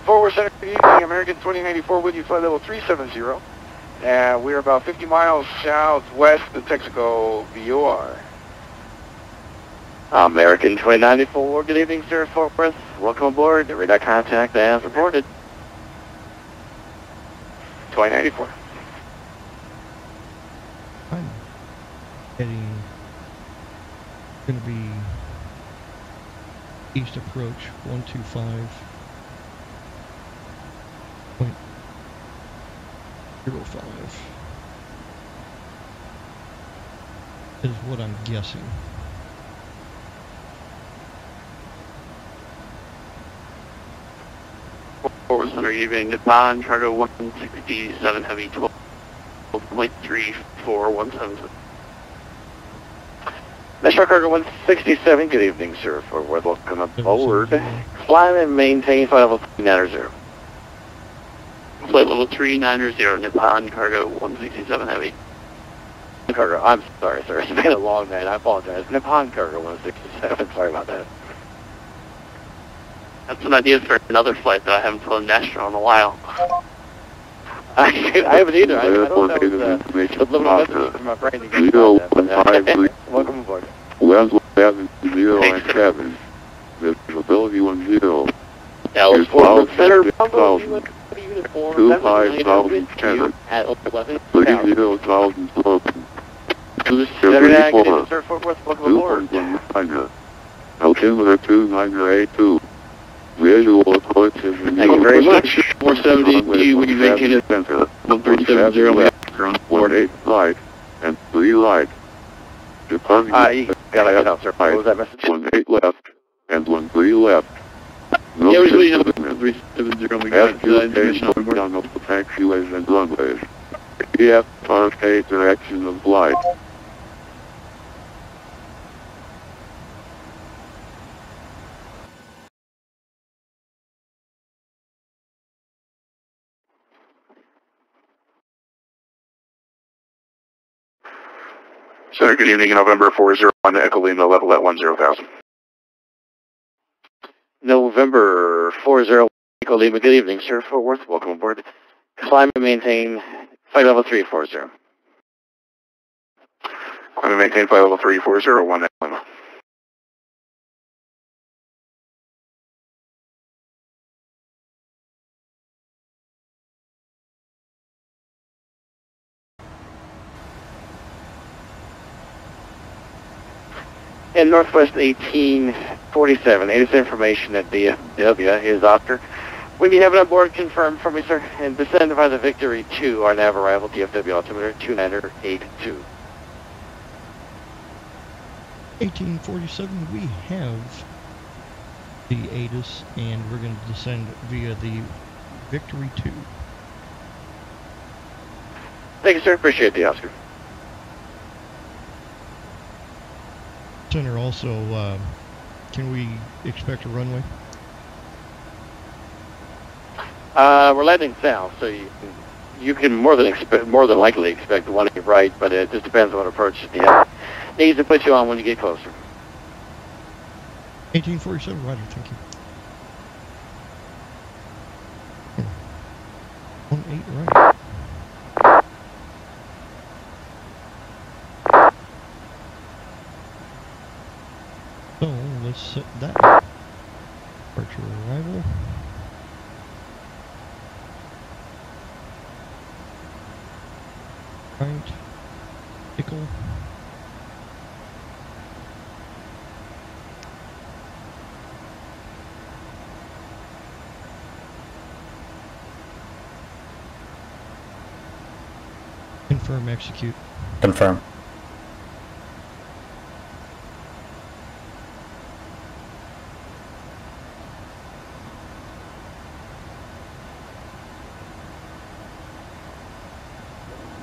Fort Worth Center, good evening, American 2094 with you, flight level 370. And we're about 50 miles southwest of Texaco VOR. American 2094, good evening, sir, Fort Worth. Welcome aboard. Radar contact as reported. Flight 94. I'm heading, going to be east approach 125.05 is what I'm guessing. Forward Center, evening, Nippon, cargo 167 heavy 12.3417. National cargo 167, good evening, sir. Forward, welcome aboard. Climb and maintain flight level 390. Flight level 390, Nippon, cargo 167 heavy. Cargo, I'm sorry, sir. It's been a long night. I apologize. Nippon cargo 167, sorry about that. That's an idea for another flight that I haven't flown national in a while. I haven't either. I don't know the little message from my brain to get that, but, welcome aboard. West 707. Visibility 10. Dallas Forward Center, Bravo, 25,010. at 11. 30,000 slope. Saturday, good evening, sir. Fort Worth, welcome aboard. Altimeter 2982. Visual approach is Thank you very much. 470G, we maintain it. 1370 ground board. 8 light and 3 light. Departing. You got it out, sir. What was that message? 18 left and 13 left. No, yeah, we have 370. We got information on board. Down up the taxiways and runways. EF parquet direction of flight. Center, good evening, November 401 Echo Lima, level at 10,000. November 40 Echo Lima, good evening, sir. Fort Worth, welcome aboard. Climb and maintain flight level 340. Climb and maintain flight level 3401 Echo Lima. And Northwest 1847, latest information at DFW is Oscar. We need have it on board confirmed for me, sir, and descend by the Victory 2, our nav arrival, DFW altimeter 2982. 1847, we have the ATIS, and we're going to descend via the Victory 2. Thank you, sir. Appreciate the Oscar. Center, also, can we expect a runway? We're landing south, so you can more than likely expect the one to right, but it just depends on what approach the needs to put you on when you get closer. 1847, roger, thank you. 18 right. So let's set that. Departure arrival. Right. Tickle. Confirm, execute. Confirm.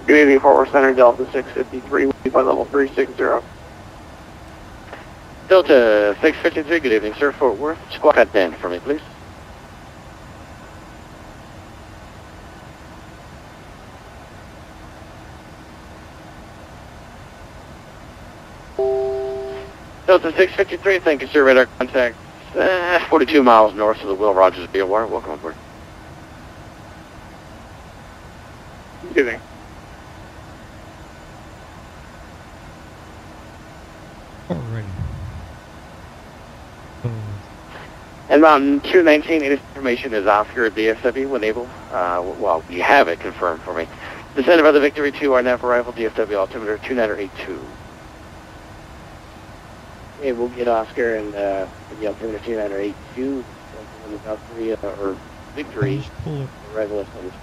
Good evening, Fort Worth Center, Delta 653, by level 360. Delta 653, good evening, sir, Fort Worth. Squawk at 10 for me, please. Delta 653, thank you, sir. Radar contact 42 miles north of the Will Rogers BOR. Welcome aboard. Good evening. Alrighty. And Mountain 219, information is Oscar DFW when able. Well, you have it confirmed for me. Descended by the Victory 2, our nav arrival, DFW altimeter 2982. Okay, we'll get Oscar and the altimeter 2982 on the Valkyrie or Victory. Arrival estimated.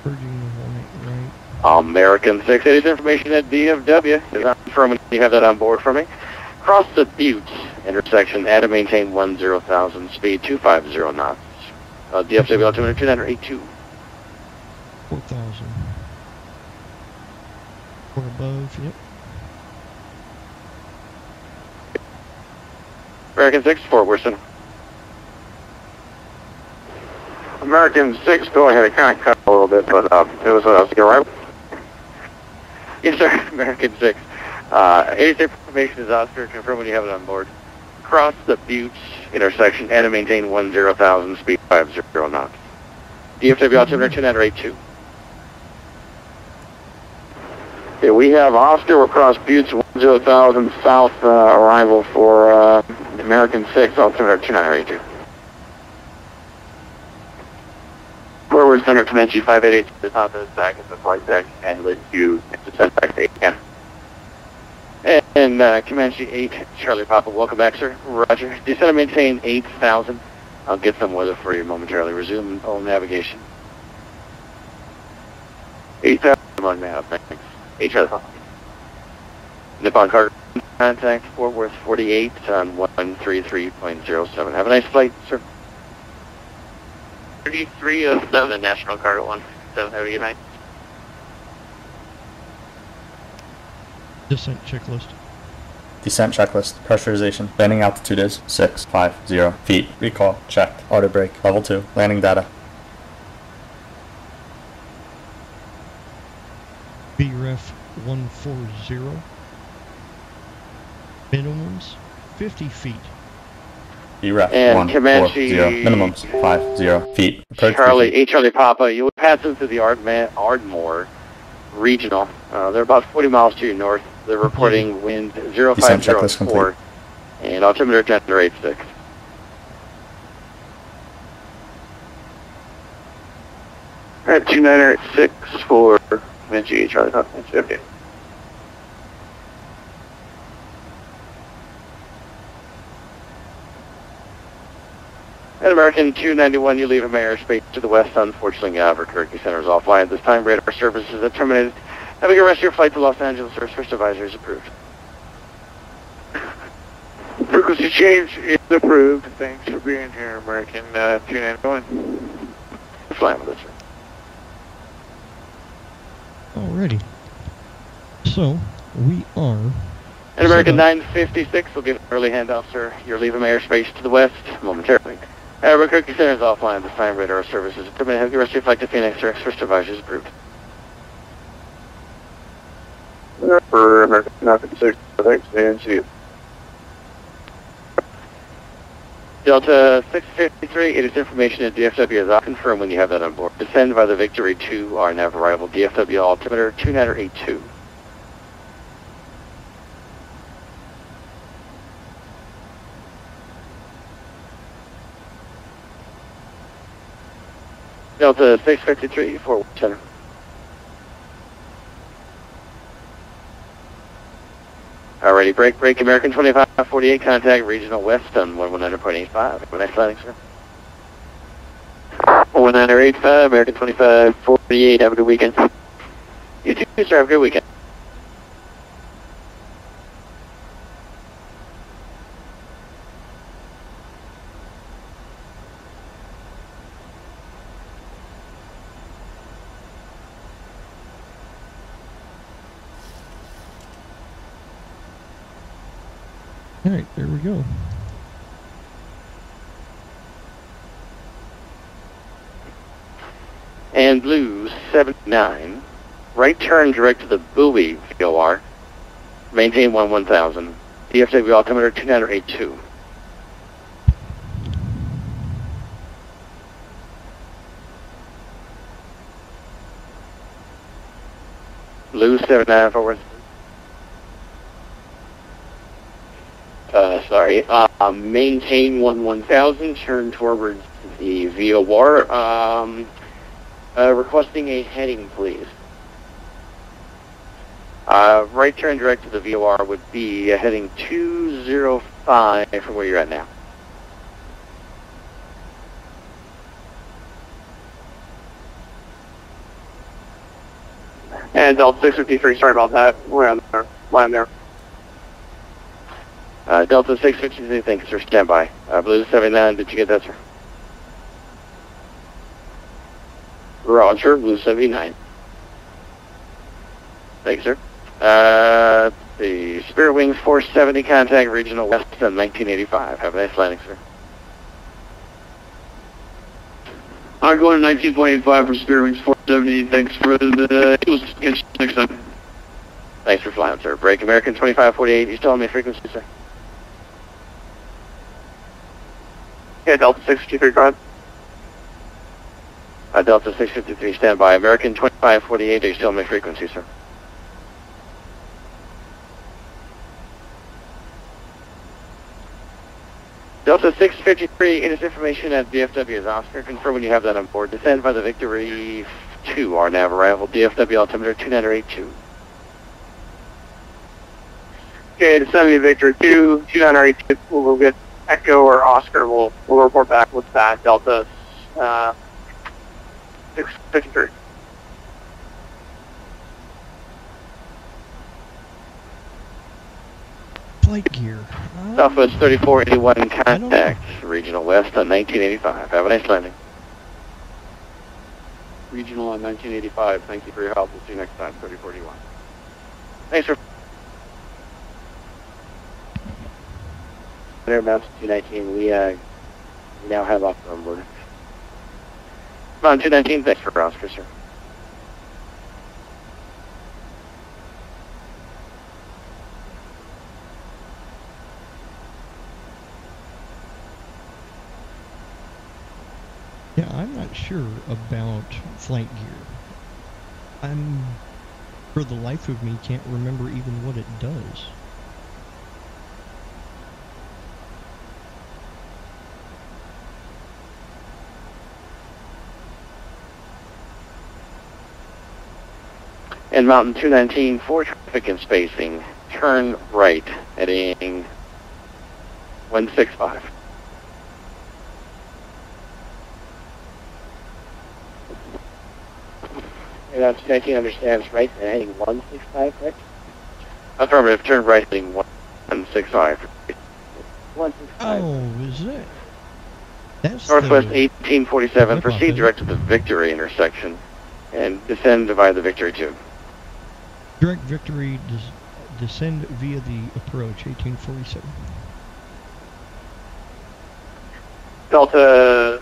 Right. American 680's information at DFW is confirmed. You have that on board for me. Cross the Butte intersection at and maintain 10,000, speed 250 knots. DFW altimeter 2982. 4,000. Or above, yep. American 6, Fort Worth Center. American 6, go ahead. It kind of cut a little bit, but it was your arrival. Yes, sir. American 6. 80 information is Oscar. Confirm when you have it on board. Cross the Butte intersection and maintain 10,000, speed 50 knots. DFW altimeter 2982. Okay, we have Oscar across Buttes 10,000 south arrival for American 6, altimeter 2982. Forward Center, Comanche 588 to the top of the stack at the flight deck and let you descend back to 8 And Comanche 8, Charlie Papa, welcome back, sir. Roger. Descend and maintain 8,000. I'll get some weather for you momentarily. Resume all navigation. 8,000 on nav, thanks. 8 Charlie Papa. Nippon cargo contact, Fort Worth 48 on 133.07. Have a nice flight, sir. 3307 National Cargo 17. Have a good night. Descent checklist. Descent checklist. Pressurization. Landing altitude is 650 feet. Recall. Checked. Auto brake. Level 2. Landing data. BREF 140. Minimums 50 feet. BREF And 140. Comanche Minimums 50 feet. Approach Charlie, briefing. Charlie Papa, you would pass them through the Ardmore Regional. They're about 40 miles to your north. They're reporting wind Descent checklist 0504 and altimeter 1086. Alright, 2986 for Comanche, Charlie Papa. Okay. At American 291, you leave a airspace to the west. Unfortunately, Albuquerque Center is offline at this time. Radar services have terminated. Have a good rest of your flight to Los Angeles. First advisor is approved. Frequency change is approved. Thanks for being here, American 291. Flying with us, sir. Alrighty. So, we are... At American 956, we'll give an early handoff, sir. You're leaving airspace to the west momentarily. Albuquerque Center is offline at this time. Radar services have terminated. Have a good rest of your flight to Phoenix, sir. First advisor is approved. For American 956, thanks, and see you. Delta 653, it is information at DFW as I'll confirm when you have that on board. Descend by the Victory 2, our nav arrival, DFW altimeter 2982. Delta 653, Fort Worth Center. Alrighty, break, American 2548, contact Regional West on 119.85. Have a nice landing, sir. 119.85, American 2548, have a good weekend. You too, sir, have a good weekend. Alright, there we go. And Blue 79, right turn direct to the buoy VOR, maintain 1000, DFW altimeter 2982. Blue 79 forward. Sorry. Maintain 1000, turn towards the VOR. Requesting a heading, please. Right turn direct to the VOR would be heading 205 from where you're at now. And Delta 653, sorry about that. We're on there. Line there. Delta 653, thank you, sir. Stand by. Blue 79, did you get that, sir? Roger, Blue 79. Thank you, sir. The Spirit Wings 470, contact Regional West on 1985. Have a nice landing, sir. I'm going to 19.85 for Spirit Wings 470. Thanks for the catch next time. Thanks for flying, sir. Break American 2548. You still on my frequency, sir? Yeah, Delta 653, go ahead. Delta 653, stand by. American 2548. Are you still on my frequency, sir? Delta 653, it is information at DFW is Oscar. Confirm when you have that on board. Descend by the Victory 2, our nav arrival. DFW altimeter 2982. Okay, descend by Victory 2, 2982. We'll get Echo or Oscar. We'll report back with that. Delta 653. Flight gear. Southwest 3481, contact Regional West on 1985. Have a nice landing. Regional on 1985. Thank you for your help. We'll see you next time. 3041. Thanks for... Air Maps 219, we now have Oscar on board. On 219, thanks for Oscar, sir. Yeah, I'm not sure about flight gear. I'm, for the life of me, can't remember even what it does. And Mountain 219, for traffic and spacing, turn right, heading 165. And Mountain 219 understands right and heading 165, correct? Affirmative, turn right, heading 165. 165. Oh, is it? That's Northwest the 1847, proceed direct to the Victory intersection and descend via the Victory 2. Direct Victory, descend via the approach, 1847. Delta...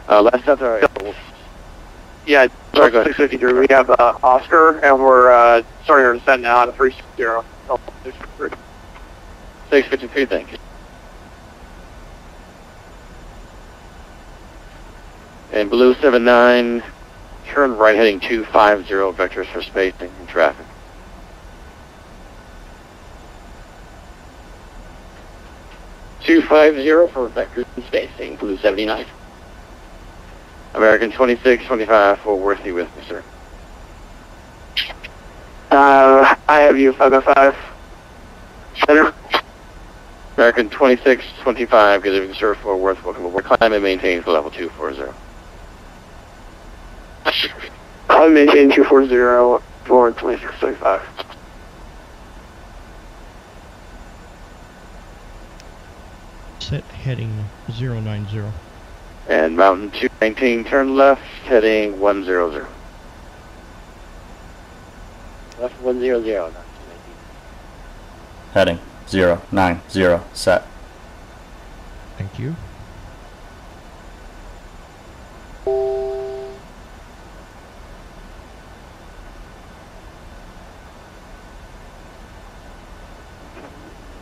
Last up there. Yeah, Sorry, go 653. We have Oscar, and we're starting our descent now at 360. Delta 653. 653, thank you. And Blue 79, turn right heading 250, vectors for spacing and traffic. $250 for vectors and spacing, Blue 79. American 2625 for Worthy with me, sir. I have you 505. Center. American 2625, good evening, sir, for Worth. Welcome aboard. Climb and maintain for level 240. Climb and maintain 240 for 2625. Set heading 090. And Mountain 219, turn left, heading 100. Left 100. Heading 090, set. Thank you.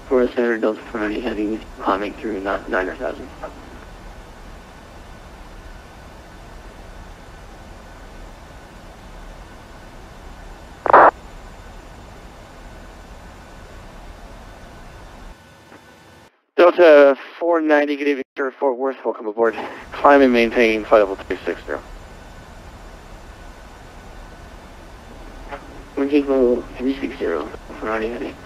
For Center Delta 40 heading, climbing through 9,000. Delta 490, good evening, sir, Fort Worth, welcome aboard. Climb and maintain flight level 360. Montego 360, Ferrari heading.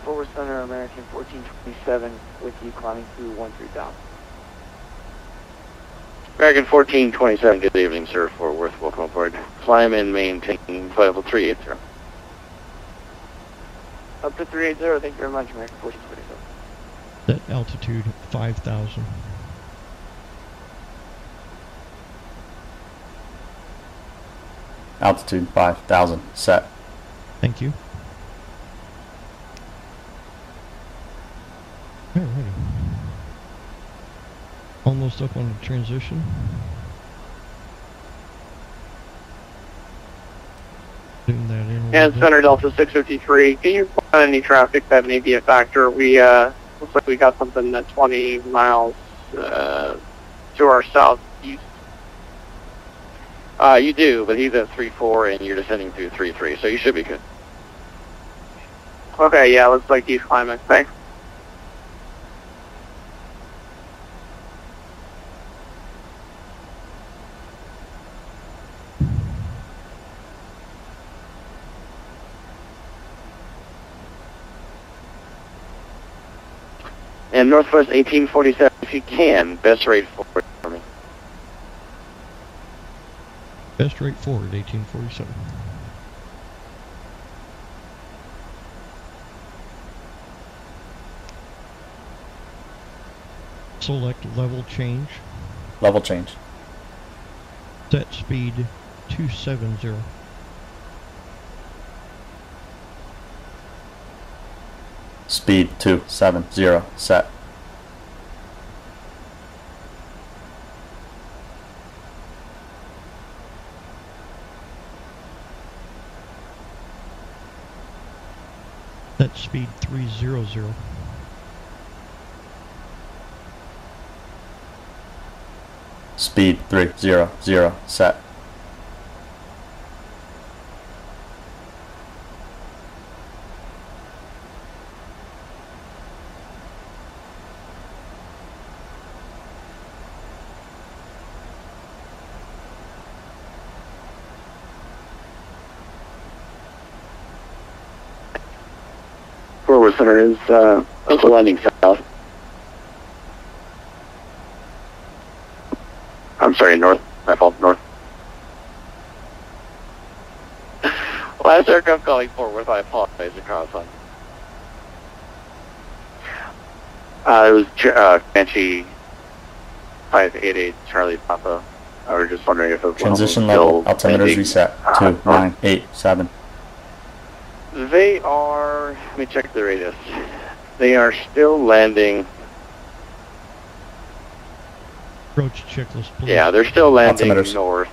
Fort Worth Center, American 1427, with you climbing through 13,000. American 1427, good evening, sir, Fort Worth, welcome aboard. Climb and maintain flight level 380. Up to 380, thank you very much, American 1427. That altitude 5,000. Altitude 5,000, set. Thank you. Alrighty. Almost up on the transition. Zoom that in a And little bit. Center Delta 653, can you point out any traffic that may be a factor? We, looks like we got something at 20 miles to our southeast. You do, but he's at 3-4 and you're descending through 3-3, so you should be good. Okay, yeah, looks like he's climbing. Thanks. And Northwest 1847, if you can, best rate forward for me. Best rate forward, 1847. Select level change. Level change. Set speed 270. Speed 270, set. Set speed 300. Speed 300, set. Forward center is also landing south. I'm sorry, north. My fault, north. Last aircraft calling Fort Worth, I apologize, across on. It was Banshee 588 Charlie Papa. I was just wondering if it was Transition level, altimeters reset, 2987. They are, let me check the radius. They are still landing. Approach checklist, please. Yeah, they're still landing Altimeters. north.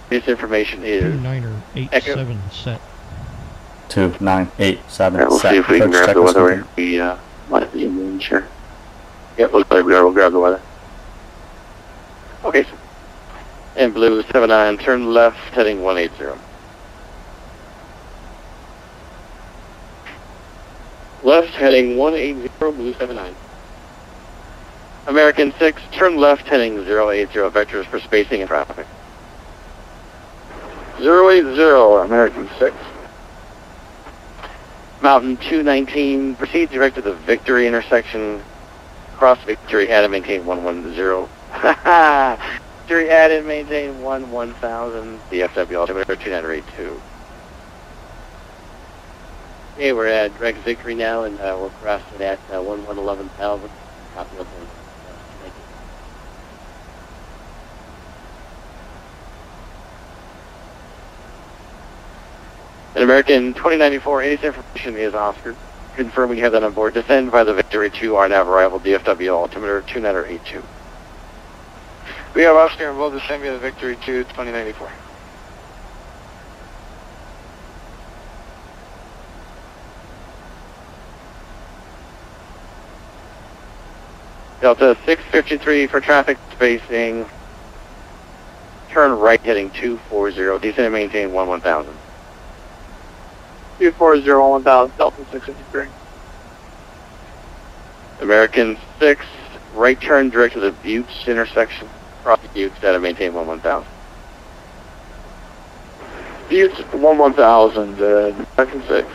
This information is 2987 set. 2987, Alright, we'll set. see if we can Approach grab the checklist weather. complete. We might be in range here. Yep, looks like we'll grab the weather. Okay, so. And blue 79, turn left, heading 180. Left, heading 180, blue 79. American 6, turn left, heading 080, vectors for spacing and traffic. 080, American 6. Mountain 219, proceed direct to the Victory intersection. Cross Victory, add and maintain 110. Victory, add and maintain 1000. DFW altimeter 2982. Okay, we're at direct Victory now, and we're crossing at 11,000. Copy of the An American 2094, any information is Oscar. Confirm we have that on board. Descend by the Victory 2, our nav arrival, DFW altimeter 2982. We have Oscar and we'll descend via the Victory 2, 2094. Delta 653 for traffic spacing. Turn right heading 240. Descend and maintain 11,000. 240-1000, Delta 653. American 6, right turn direct to the Buttes intersection. Cross the Buttes, data maintain 1000. Buttes 1000, American 6.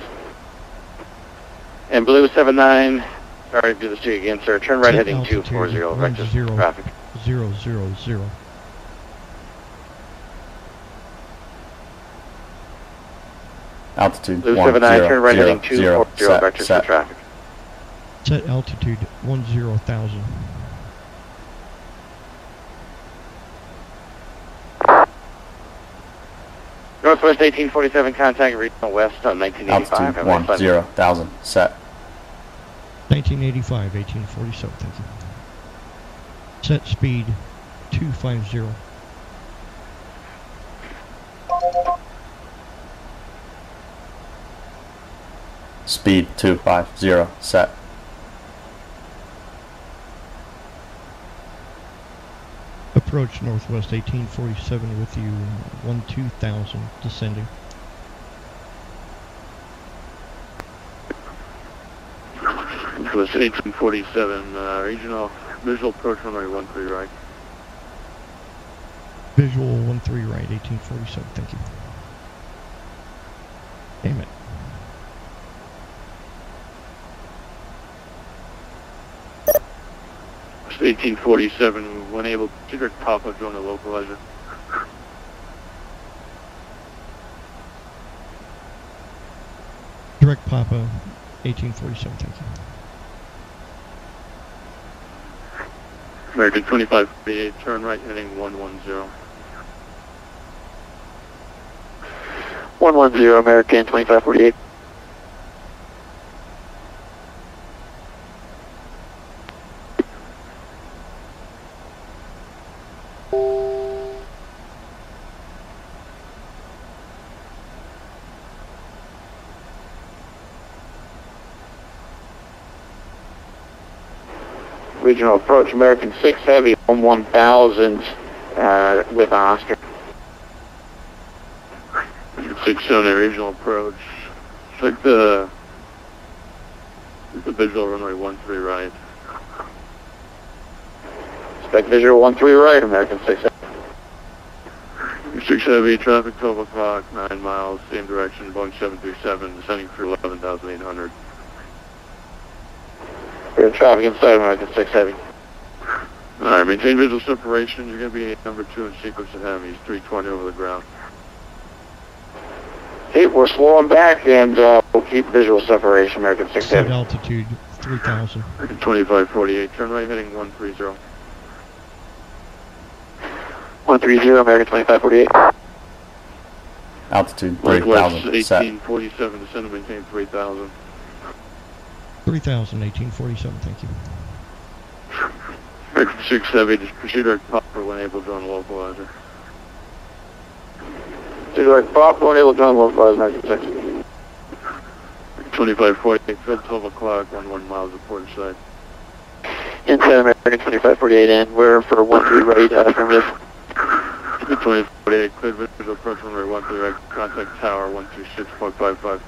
And Blue 79, sorry to do this to you again, sir. Turn right heading Altitude 240, vector 10 traffic. 000. Altitude Blue 1, 79, 0, turn right 0, heading 240, 0, vector set. traffic. Set altitude 10,000. Northwest 1847, contact regional west on 1985. Altitude 1, 0, 1000, set. 1985, 1847, thank you. Set speed 250. Speed 250, set. Approach Northwest 1847 with you 12,000 descending. Northwest 1847, regional visual approach runway 13 right. Visual 13 right, 1847, thank you. Damn it. It's 1847, when able to direct Papa drone the localizer. Direct Papa 1847, thank you. American 2548, turn right heading 110. 110, American 2548. Regional approach, American 6 Heavy on 1000 with Oscar. 670 regional approach. Check the visual runway 13 right. Spec visual 13 right, American 6 Heavy. 6 Heavy, traffic 12 o'clock, 9 miles, same direction, Boeing 737, descending through 11,800. We're in traffic inside American 6 Heavy. Alright, maintain visual separation. You're going to be number 2 in sequence at Heavies, 320 over the ground. Hey, we're slowing back and we'll keep visual separation, American 6 Set Heavy. altitude 3,000. 2548, turn right heading 130. 130, American 2548. Altitude Northwest 3000, set. 1847, descend and maintain 3000. 3,000, 1847, thank you. American 6 Heavy, just proceed direct Popper when able drone localizer. Direct Popper when able drone localizer, American 6. 2548, Fed 12 o'clock, 11 miles of port side. Inside American 2548 in, we're for 13 right, affirmative. 2548, cleared visual approach runway 13 right, contact tower 126.55.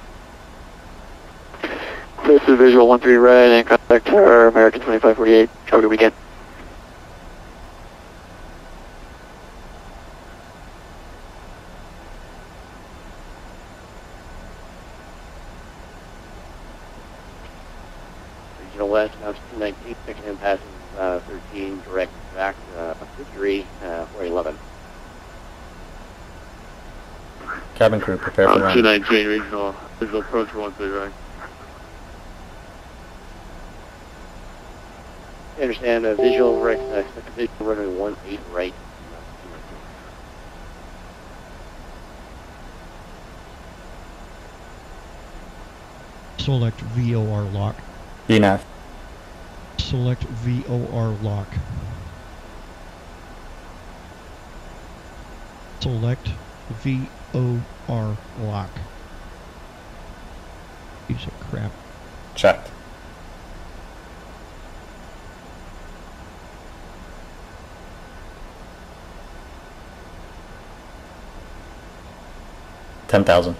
Clear through visual 13 right and contact tower, American 2548. Have a good weekend. Regional West, Mountain 19, second and passing 13, direct back, victory, 411. Cabin crew, prepare for run. 219, regional, visual approach 13 right. I understand visual right, visual runway 18 right. Select VOR lock. ENAV. Select VOR lock. Select VOR lock. Piece of crap. Checked. $10,000.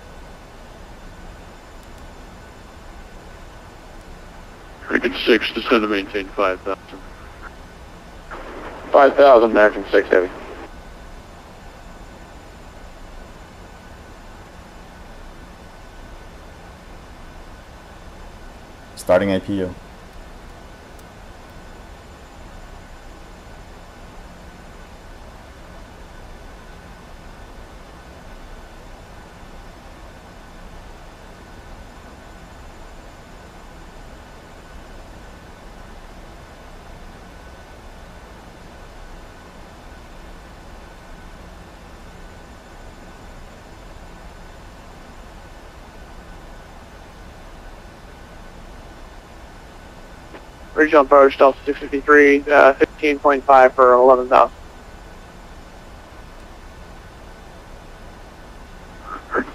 American 6, descend to maintain 5,000. 5,000, American 6 Heavy. Starting APU. Regional approach, Delta 653, 15.5 for 11,000.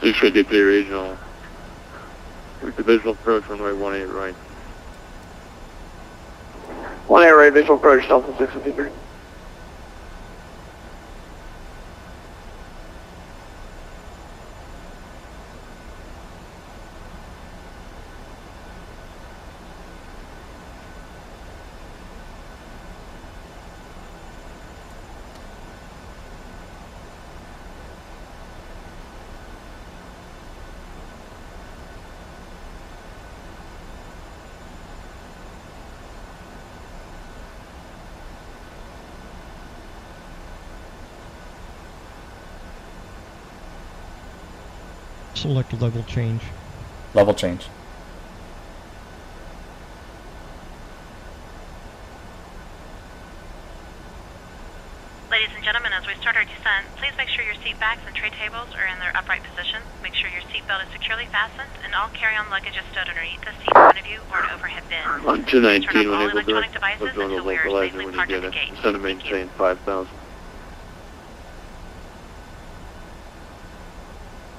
Six 53 regional. Visual approach, runway 18 right. 18 right, visual approach, Delta 653. Select level change. Level change. Ladies and gentlemen, as we start our descent, please make sure your seat backs and tray tables are in their upright position. Make sure your seat belt is securely fastened, and all carry-on luggage is stowed underneath the seat in front of you or an overhead bin. On 219, Turn off all enable electronic direct devices on the until we are localizer safely when you parked at get the it. gate. Descend to maintain 5,000.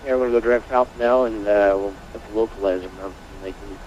Yeah, we're going to go direct south now, and we'll put the localizer mount and make it.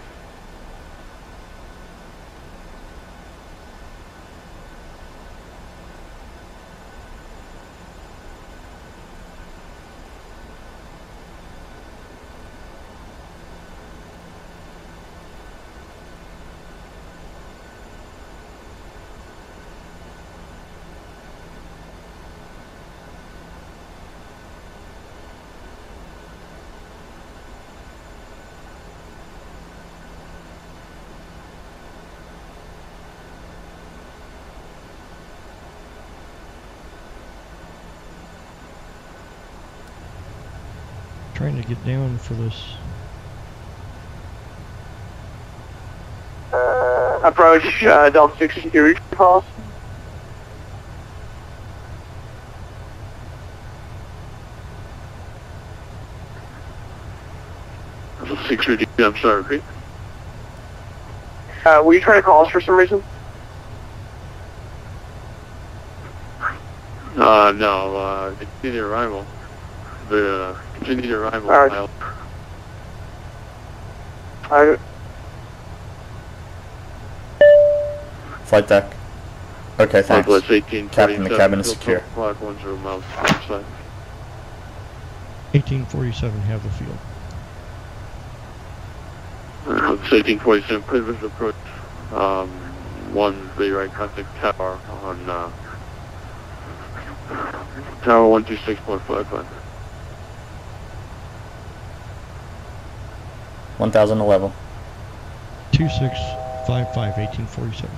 Trying to get down for this. Approach, Delta 63, calls. Delta 650, I'm sorry, repeat. Were you trying to call us for some reason? No, continued arrival. The continued arrival. Alright. Flight deck. Okay, thanks. Southwest 18, Captain, the cabin is secure. Clock 10 miles outside. 1847, have the field. 1847, previous approach. 1 bay right contact tower on tower 126.55. 1000 level. 2655, 1847.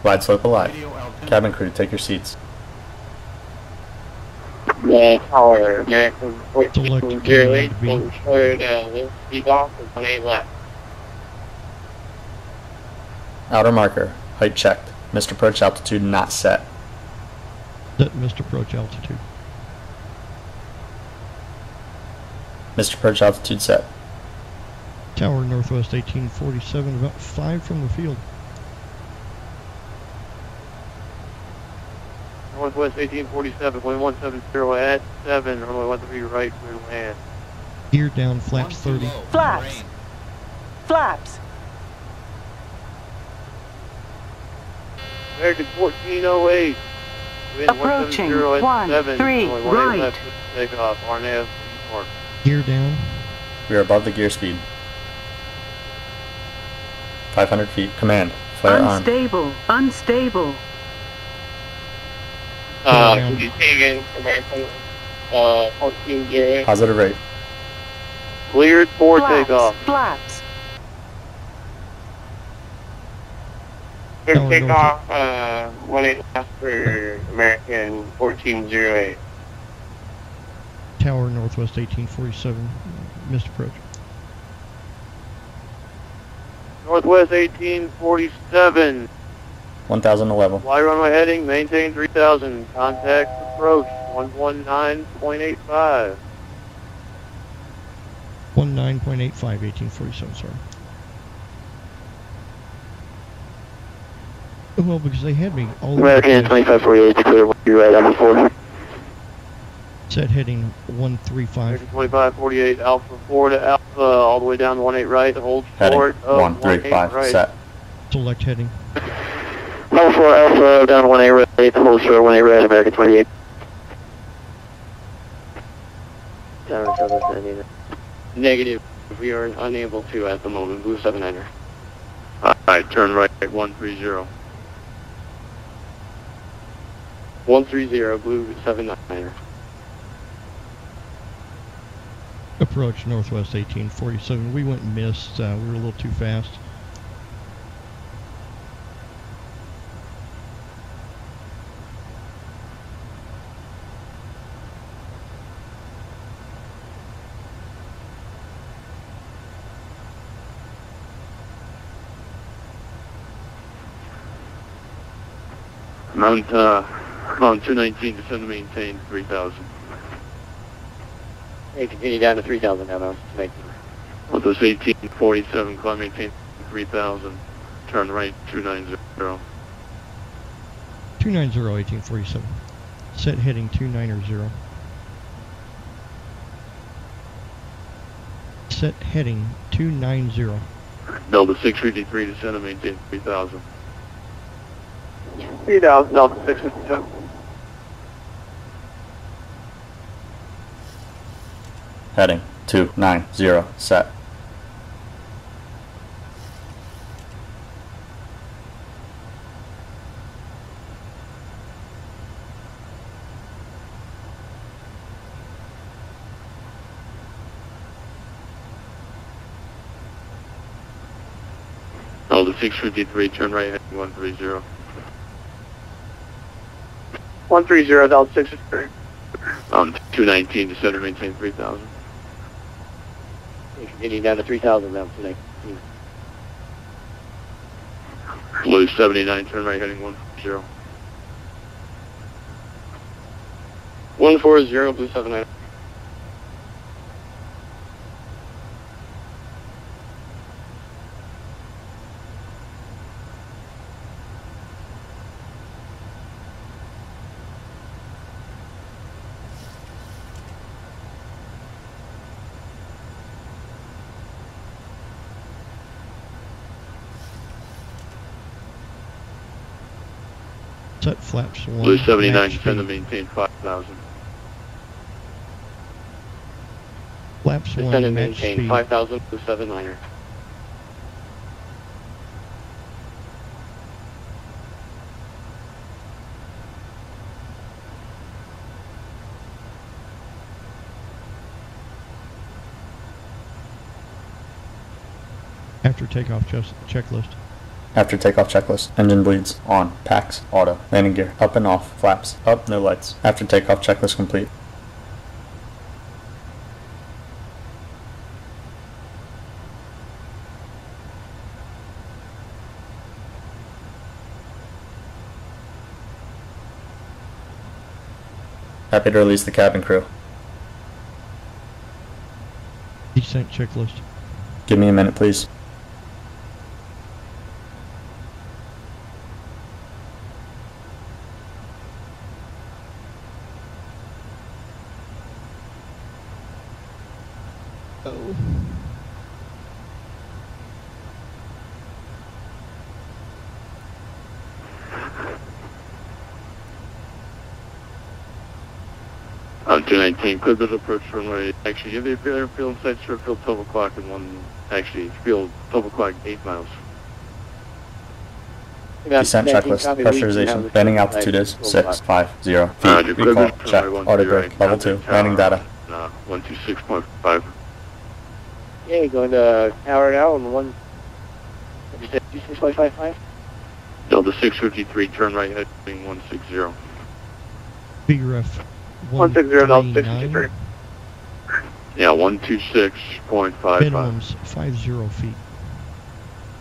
Glide slope alive. Cabin crew, take your seats. Yeah, power. Yeah, Select command B. Be off and 18 left. Outer marker. Height checked. Missed approach altitude not set. Set missed approach altitude. Missed approach altitude set. Tower northwest 1847, about 5 from the field. Northwest 1847, 1170 at 7, runway 13 right, clear to land. Gear down, flaps 30. Flaps. Flaps. American 1408. Wind Approaching 170 13 only 18 right. left. Takeoff. RNAV. Or Gear down. We are above the gear speed. 500 feet. Command. Flare on. Unstable. Unstable. Could you say again? American 1408. Positive rate. Cleared for Flaps. takeoff. Flaps. Tower Takeoff. 18 left for American 1408. Tower Northwest 1847. Missed approach. Northwest 1847. 1011. Fly runway heading, maintain 3000. Contact approach 119.85. 19.85, 1847, sorry. Well, because they had me all over American the place. 2548 to clear 1 right Alpha 4. Set heading 135. American 2548 Alpha 4 to Alpha, all the way down to 18 right, hold Heading short of 135. 18 right. Set. Select heading. Alpha 4 Alpha down to 18 right, hold short 18 right, American 28. Negative. We are unable to at the moment. Blue 79er. Alright, turn right 130. 130, blue 79er. Approach Northwest 1847. We went and missed. We were a little too fast. Mount 219, descend to maintain 3000. Hey, continue down to 3000 now, Mount 219. With this 1847, climb maintain 3000. Turn right 290. 290, 1847. Set heading 290. Set heading 290. Delta 653, descend to maintain 3000. 3000, Delta 652. Heading 290. Set. Delta 653, turn right heading 130. 130, Delta 653. 219, descend to maintain 3000. Continue down to 3000 now, 219. Blue 79, turn right heading 140. 140, blue 79. Set flaps 1. Blue 79, max descend to speed. maintain 5000. Flaps 1. Descend and max maintain speed. 5000, blue 79er. After takeoff checklist. After takeoff checklist. Engine bleeds. On. Packs. Auto. Landing gear. Up and off. Flaps. Up. No lights. After takeoff checklist complete. Happy to release the cabin crew. Descent checklist. Give me a minute, please. Oh. 219, clear visual approach runway. Actually, if you're airfield inside short field 12 o'clock and field 12 o'clock 8 miles. Descent checklist, pressurization, landing altitude is 650 feet, recall, check, auto brake, level 2, landing data. 126.5. Okay, going to tower now and 126.55. Delta 653, turn right heading 160. BRF 160, Delta 653. Yeah, 126.55. Minimums 50 feet.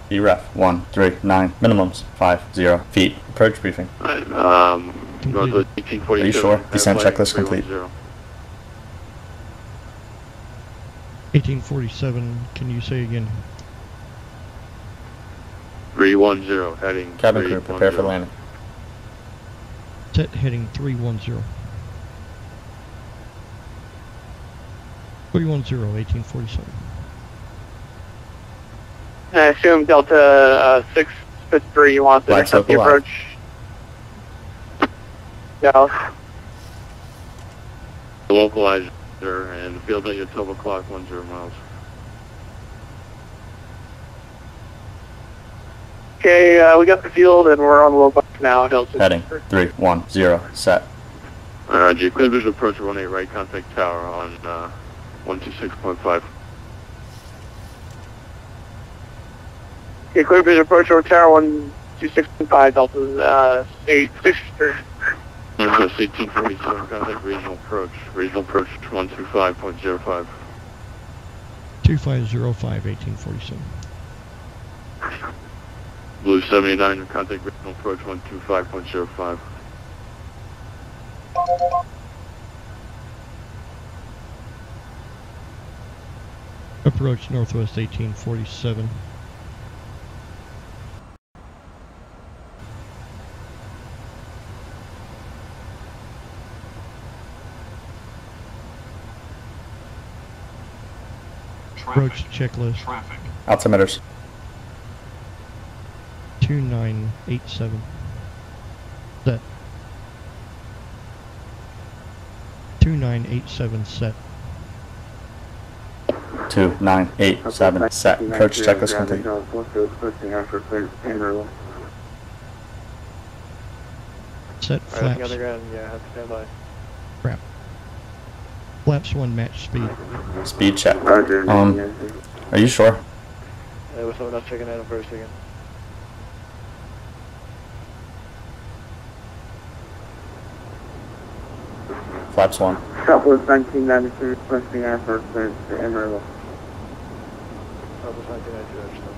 BREF 139, minimums 50 feet. Approach briefing. Alright, going to 1847. Are you sure? Descent checklist complete. 1847, can you say again? 310, heading. Cabin crew, prepare for landing. Set heading 310. 310, 1847. I assume Delta 653 wants to accept the approach. Dallas. Localizer and field at 12 o'clock, 10 miles. Okay, we got the field and we're on the low bus now. Delta Heading 310, set. G, clear visual approach 18 right, contact tower on 126.5. Okay, clear visual approach over tower 126.5, Delta 863. 1847, contact regional approach 125.05. 2505, 1847. Blue 79, contact regional approach 125.05. Approach northwest 1847. Approach checklist. Traffic. Altimeters. 2987. Set. 2987 set. 2987 set. Approach checklist complete. Set flaps. Crap. Flaps 1 match speed. Speed check. Are you sure? Was someone else checking out first again? Flaps 1. Southwest 1993 requesting airport to Amarillo. Southwest 1992,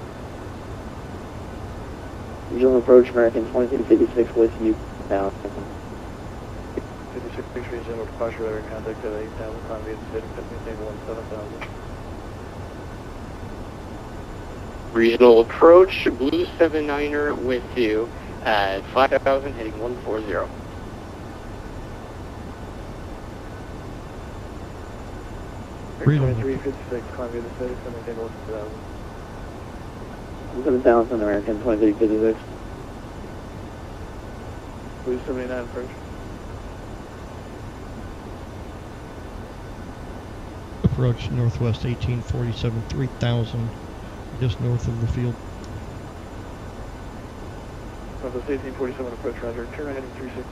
Visual approach American 2256 with you now. 56 degrees general departure radar contact at 8,000 climb via the city, maintain 17,000. Regional approach, Blue 79er with you at 5,000 heading 140. Regional 2356 climb via the city, maintain 17,000. 7,000 American 2356. Blue 79 approach. Approach northwest 1847, 3000, just north of the field. Northwest 1847 approach, roger. Turn right heading 360.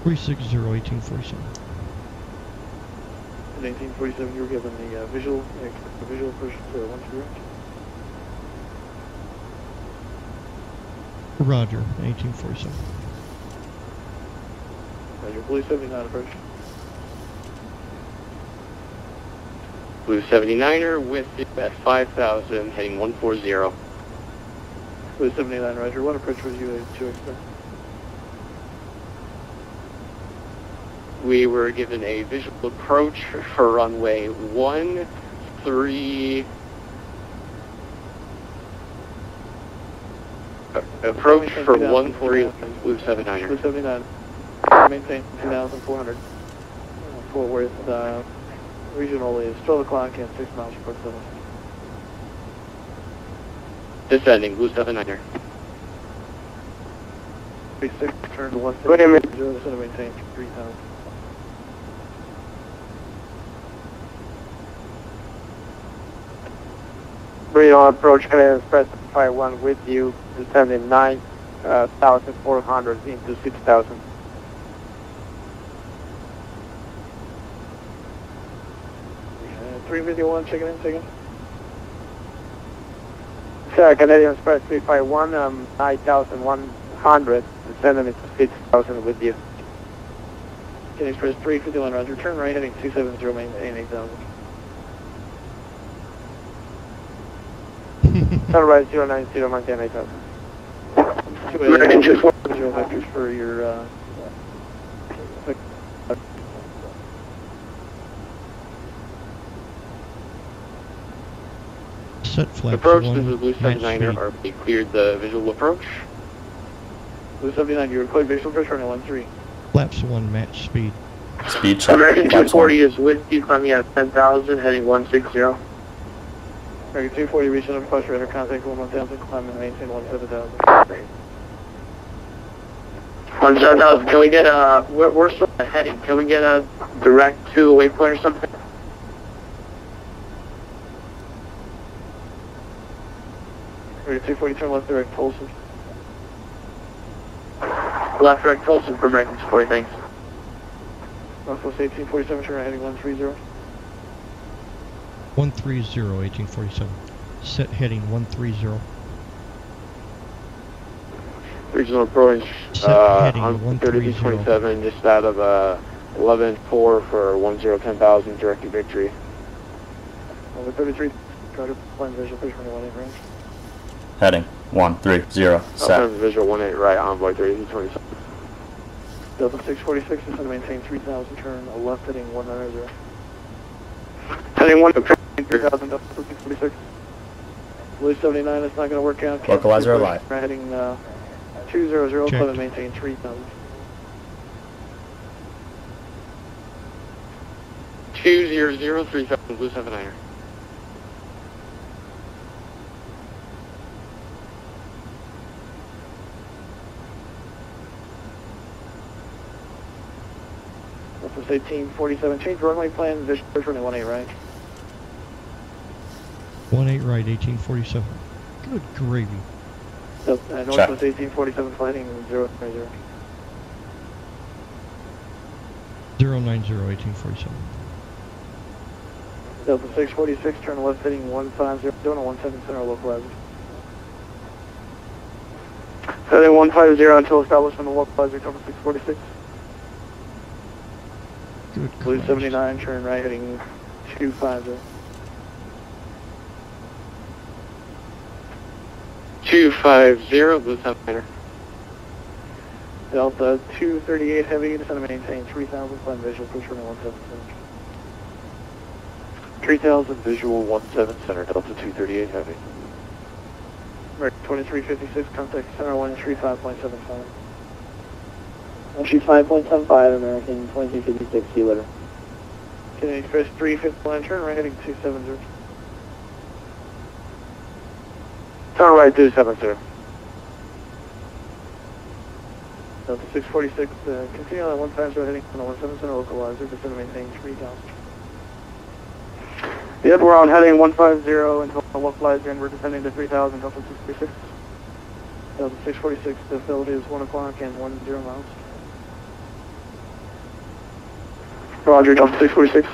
360, 1847. In 1847, you were given the visual approach to 120. Roger, 1847. Roger, Blue 79 approach. Blue 79er with you at 5,000 heading 140. Blue 79, roger. What approach was you to expect? We were given a visual approach for runway 13. Approach for 13 Blue 79er. Blue 79. Maintain 2,400. Fort Worth, regional is 12 o'clock and 6 miles per center. Descending, Blue 79er. 36, turn to 160. Wait a minute. 0 to maintain 3,000. 3 on approach, Canadian Express 51 with you, descending 9,400 into 6,000. Three video one, checking in, checking. Sir, Canadian Express 351, 9,100, descending into 6,000 with you. Canadian Express 351, roger, turn right, heading 270, maintain 8,000. Turn right 090, maintain 8,000. American 240 vectors for your, Set flaps approach, one, this is Blue match 79er, speed. RP cleared the visual approach. Blue 79, you required visual approach, running 13. Flaps 1, match speed. Speed check. American Flaps 240 is with you, climbing at 10,000, heading 160. American 240, reaching up, plus radar contact 11,000, climbing and maintain 17,000. 17,000, can we get we're still heading, can we get a direct to a waypoint or something? American 240, turn left direct, Folsom. Left direct Folsom for American 240, thanks. Northwest 1847, turn right, heading 130. 130, 1847. Set heading 130. Regional approach, Set heading on 130. 3227, just out of 11-4 for 10,000, direct to victory. Over 33, try to plan visual push 18 range. Heading 130. Set. Visual 18 right, envoy 3227. Delta 646 is going to maintain 3,000, turn left heading 190. Heading 130. 3,000, Delta 646. Blue 79, it's not going to work out. Localizer alive. We're heading 200, Checked. club and maintain 3,000. 200, 3,000, Blue 79er. Northwest 1847, change runway plan, visual push running 18 right. 18 right, 1847. Good gravy. Northwest 1847, flighting 090. 090, 1847. Delta 646, turn left heading 150, doing a 17 center localizer. Heading 150 until establishment of localizer, Delta 646. Good Blue Christ. 79, turn right heading 250. 250, Blue 79er. Delta 238 heavy, descend to maintain 3,000, plan visual, push running 17 center. 3,000, visual 17 center, Delta 238 heavy. American 2356, contact center 135.75. 135.75, American 2256, see you later. Canadian Express 351, turn right heading 270. Turn right 270. Delta 646, continue on 150 heading on the 17 center localizer, descend to maintain 3,000. Yep, we're on heading 150 until the localizer and we're descending to 3,000, Delta 646. Delta 646, the field is 1 o'clock and 10 miles. Roger, Delta 646.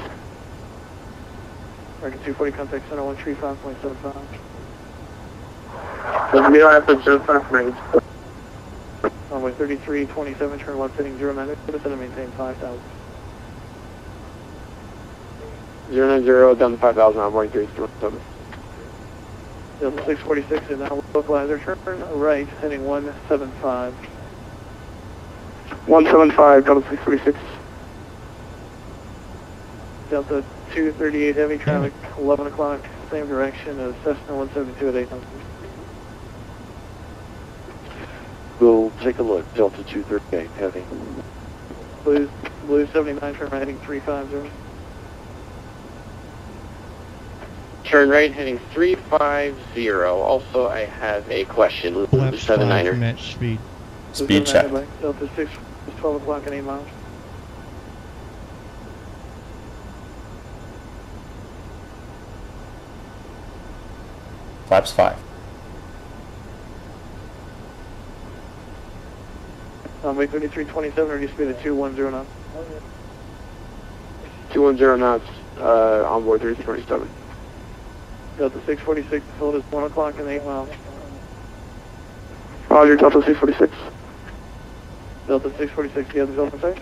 American 240, contact center 135.75. Doesn't be on F75 range. Runway 3327, turn left heading 090, descend to maintain 5,000. 090, down to 5,000, I'm going 327. Delta 646 is now localizer, turn right heading 175. 175, Delta 646. Delta 238 heavy traffic, 11 o'clock, same direction as Cessna 172 at 8,000. We'll take a look, Delta 238 heavy. Blue 79, turn right heading 350. Turn right heading 350. Also, I have a question. Blue Flaps 5, 79er. match speed. Speed check. Delta 6 is 12 o'clock and 8 miles. Flaps 5. Runway 3327, ready speed at 210 knots. 210 knots, onboard 3327. Delta 646, the field is 1 o'clock and 8 miles. Roger, Delta 646. Delta 646, the other Delta side?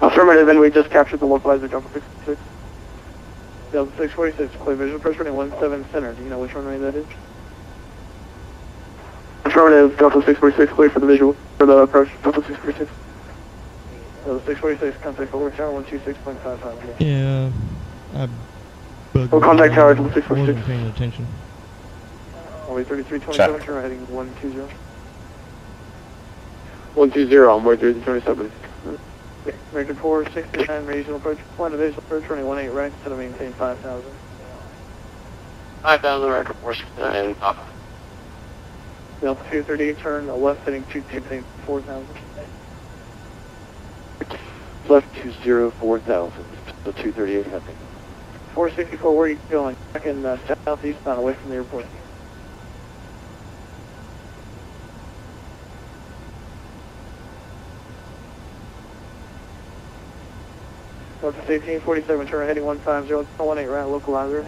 Affirmative, and we just captured the localizer, Delta 646. Delta 646, clear visual approach runway 17 center. Do you know which runway that is? Affirmative, Delta 646, clear for the visual, for the approach, Delta 646. Delta 646, contact over tower 126.55. Yeah, I bugged. We'll contact tower Delta Wasn't 646. paying attention. Runway 3327, turn heading 120. 120, onboard 3327. American 469, regional approach, plan of visual approach runway 18 right, instead of maintain 5,000. 5,000, American 469, up. Delta 238, turn left heading 220, 4,000. Left 20, 4,000. So 238 heading. 464, where are you going? Back in southeastbound, away from the airport. Delta 1847, turn heading 150, 18 right, localizer.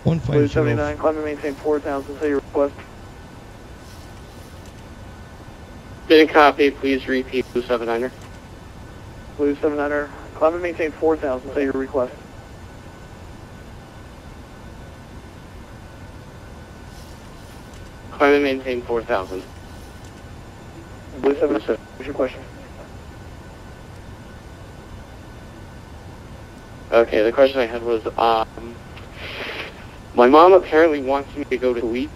Blue 79, climb and maintain 4,000, say your request. Didn't copy, please repeat Blue 79er. Blue 79er, climb and maintain 4,000, say your request. Climb and maintain 4,000. Blue 77, what's your question? Okay, the question I had was, my mom apparently wants me to go to sleep,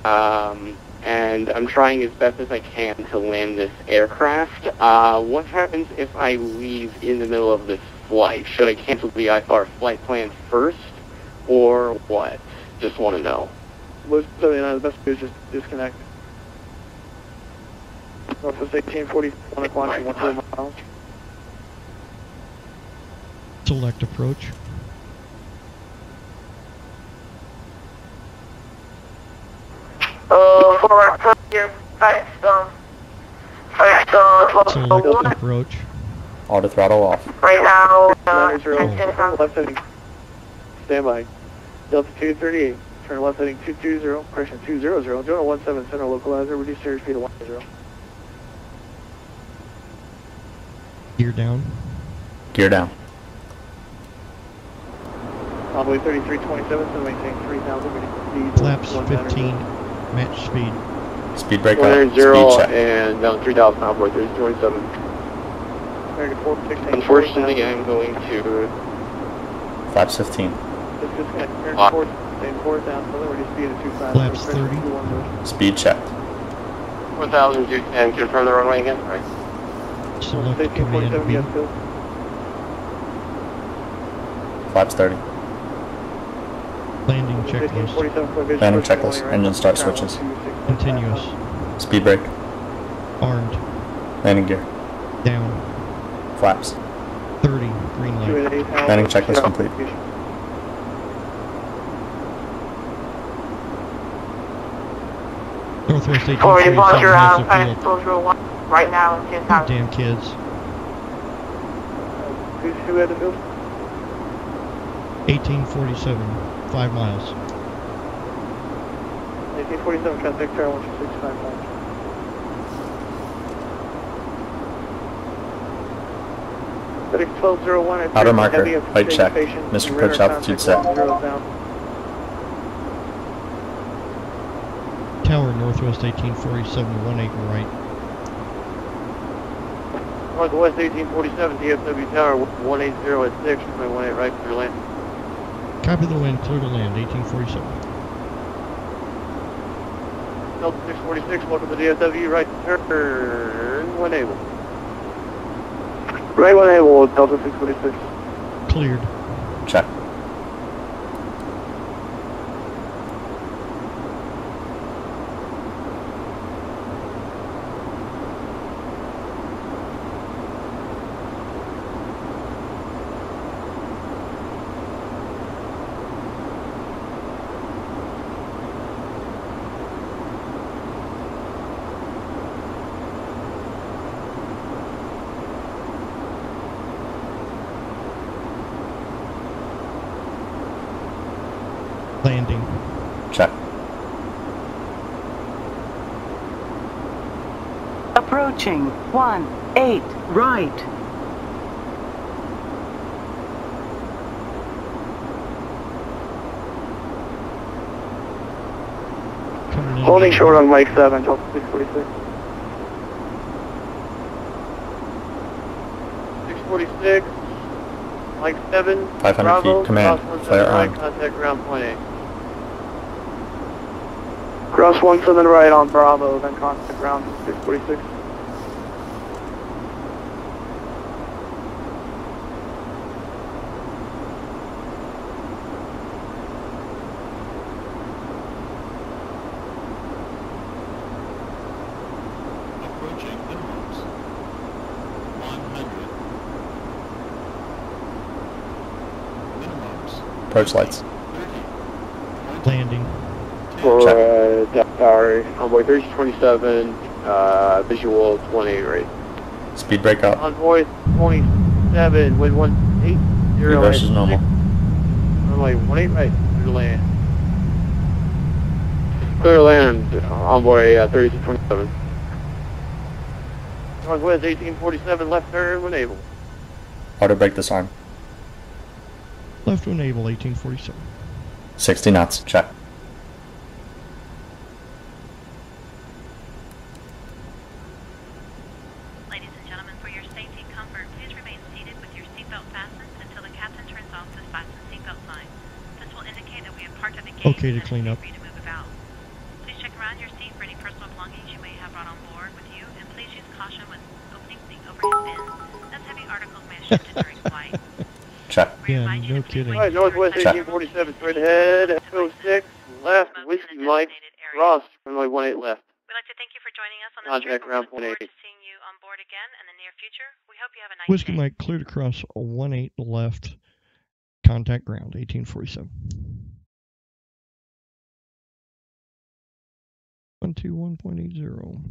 and I'm trying as best as I can to land this aircraft. What happens if I leave in the middle of this flight? Should I cancel the IFR flight plan first, or what? Just want to know. Blue 79, the best to do is just disconnect. Northwest 1840, 1 o'clock and 1 miles. Select approach. Forward approach here, Select approach. Auto throttle off. right now, Left heading. Stand by. Delta 238, turn left heading 220, correction 200, Jonah 17 center localizer, reduce series speed to 10. Gear down. Gear down. Runway 3327, so maintain 3,000, ready for speed. Flaps 15, match speed. Speed brake up. 190 Speed check. and down 3,000, onboard 3327. American 416. Unfortunately, I'm going to... Flaps 15. Just disconnect. American 416, 4,000, ready speed at 25. Flaps 30. Speed checked. 4,000, and confirm the runway again? Right. Select 1847, command B. yes, Bill. Flaps 30. Landing checklist. Landing checklist. Engine start switches. Continuous. Speed brake. Armed. Landing gear. Down. Flaps. 30. Green light. Landing checklist complete. Northwest 1847 forward departure, has the finance field. closure 1, right now in 10,000. Damn kids. Who had the field? 1847. 5 miles. 1847, contact tower 12655. FedEx 1201 Outer marker. Light check. Mr. Approach altitude set. Tower Northwest 1847, 18 right. Northwest 1847, DFW Tower 180 at 6, 18 right for your land. Copy the wind, clear to land, 1847. Delta 646, welcome to DFW, right turn, when able. Right when able, Delta 646. Cleared. Check. Landing. Check. Approaching 18 right. Holding short on Mike 7, Delta 646. 646, Mike 7, 500 Bravo, feet, command, cross flare 17 right, on. contact ground point A. Cross 17 right on Bravo, then contact ground 646. Approaching minimums. 100. Minimums. Approach lights. Landing. For Delta Tower, Envoy 3227, visual 28 right. Speed break up. Envoy 27, wind 180. Reverse is normal. Runway 18 right, clear to land. Clear to land, Envoy 3227. Northwest 1847, left turn when able. Auto brake disarm. Left to enable 1847. 60 knots. Check. Ladies and gentlemen, for your safety and comfort, please remain seated with your seatbelt fastened until the captain turns off the fasten seatbelt sign. This will indicate that we have parked at the gate Okay to clean up. free to move about. Please check around your seat for any personal belongings you may have brought on board with you, and please use caution when opening the overhead bins, as heavy articles may have shifted during flight. Check. Yeah, no kidding. Alright, Northwest 1847, straight ahead, FO6, left, Whiskey Mike, Ross, runway 18 left. We'd like to thank you for joining us on this Contact trip. We ground look point forward 8. to seeing you on board again in the near future. We hope you have a nice Whiskey day. Mike cleared across 18 left. Contact ground 1847. 121.80.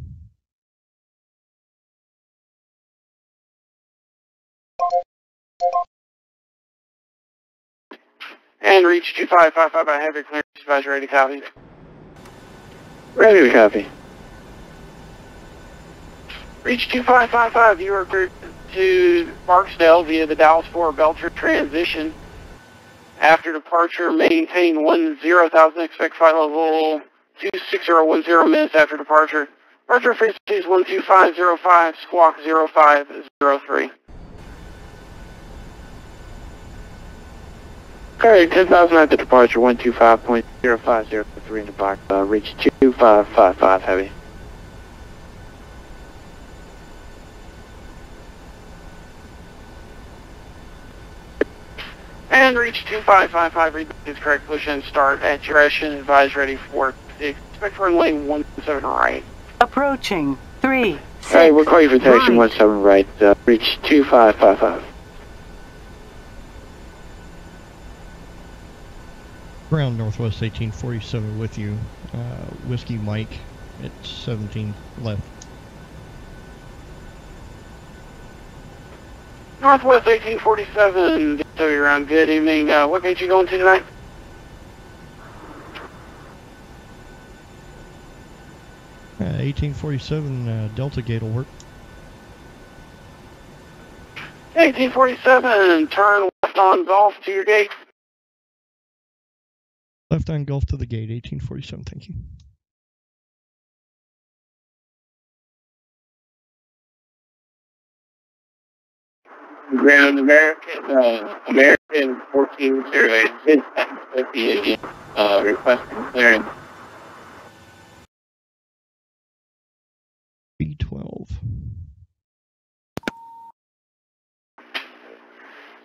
And reach 2555 by heavy clearance, advisor ready to copy. Ready to copy. Reach 2555, you are cleared to Barksdale via the Dallas 4 Belcher transition. After departure, maintain 10,000, expect flight level 26010 minutes after departure. Departure frequency is 12505, squawk 0503. Okay, 10,000 after departure, 125.0503 in the box, reach 2555 heavy. And reach 2555, read is correct, push and start at direction, advise ready for, expect runway 17 right. Approaching 3. Alright, we're calling for taxi right. 17 right, reach 2555. Ground Northwest 1847 with you. Whiskey Mike at 17 left. Northwest 1847, so you're on. Good evening. What gate you going to tonight? Uh, 1847 Delta Gate will work. 1847, turn left on Golf to your gate. Left on Gulf to the gate, 1847, thank you. Ground American 1408, requesting clearance. B12.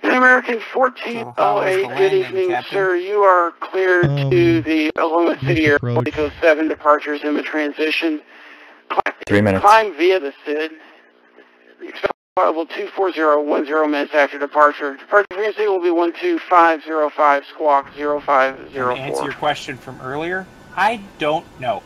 American 1408, good evening, sir. You are cleared to the Oklahoma City Airport. 7 departures in the transition. 3 minutes. Climb via the SID. Level 24010 minutes after departure. Departure frequency will be 12505, squawk 0504. To answer your question from earlier, I don't know.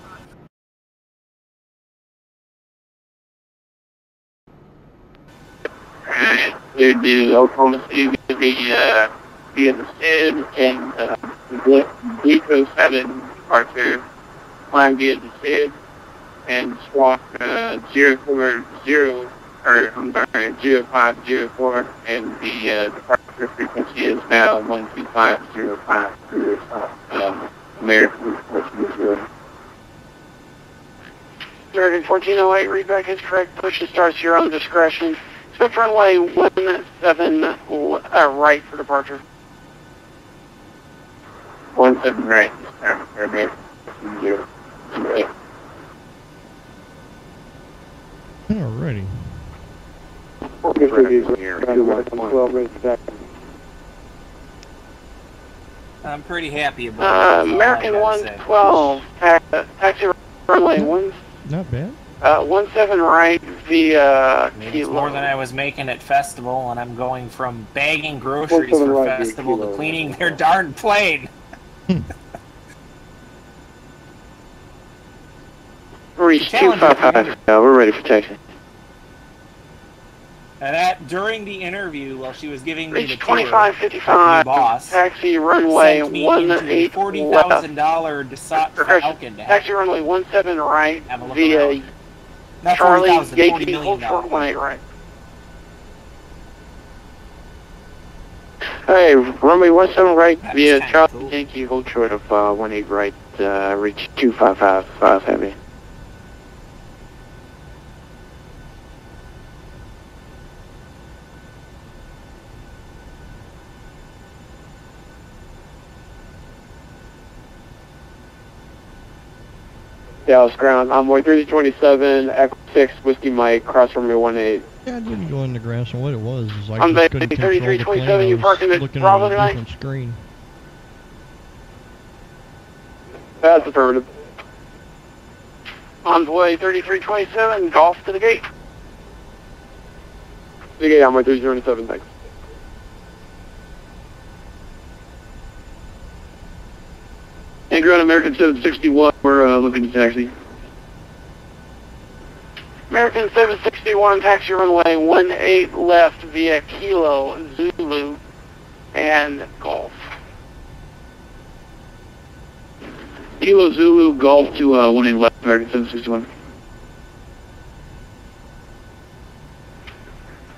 The Oklahoma City via the SID and Deco 7 departure, climb via the SID, and squawk 040, or I'm sorry, 0504, and the departure frequency is now 12505. American 1408, readback is correct. Push and starts your own discretion. Expect runway 17 right for departure. 17 right. Alrighty. I'm pretty happy about it. American 112, taxi runway 1. Not bad. 17 right via It's Kilo. more than I was making at Festival, and I'm going from bagging groceries for Festival to cleaning their darn plane. Reach 255. We're ready for taxi. And that during the interview, while she was giving me the Reach tour, 2555. my boss Taxi runway sent me 18 into a $40,000 Dassault Falcon to have Taxi runway 17 right a look via around. Not Charlie 40,000, $40 Yankee million. hold 18 right. Hey, runway 17 right via Charlie Yankee hold short of 18 right. Reach 2555 heavy. Dallas ground, envoy 3027, Echo 6, Whiskey Mike, cross runway 18. Yeah, I didn't go in the grass, and what it was is I I'm just couldn't control the plane. 3327, you I parking was at looking Bravo at a tonight? different screen. That's affirmative. Envoy 3327, golf to the gate. To the gate, envoy 3027, thanks. Andrew on American 761, we're looking to taxi. American 761, taxi runway 18 left via Kilo, Zulu, and Golf. Kilo, Zulu, Golf to 18 left, American 761.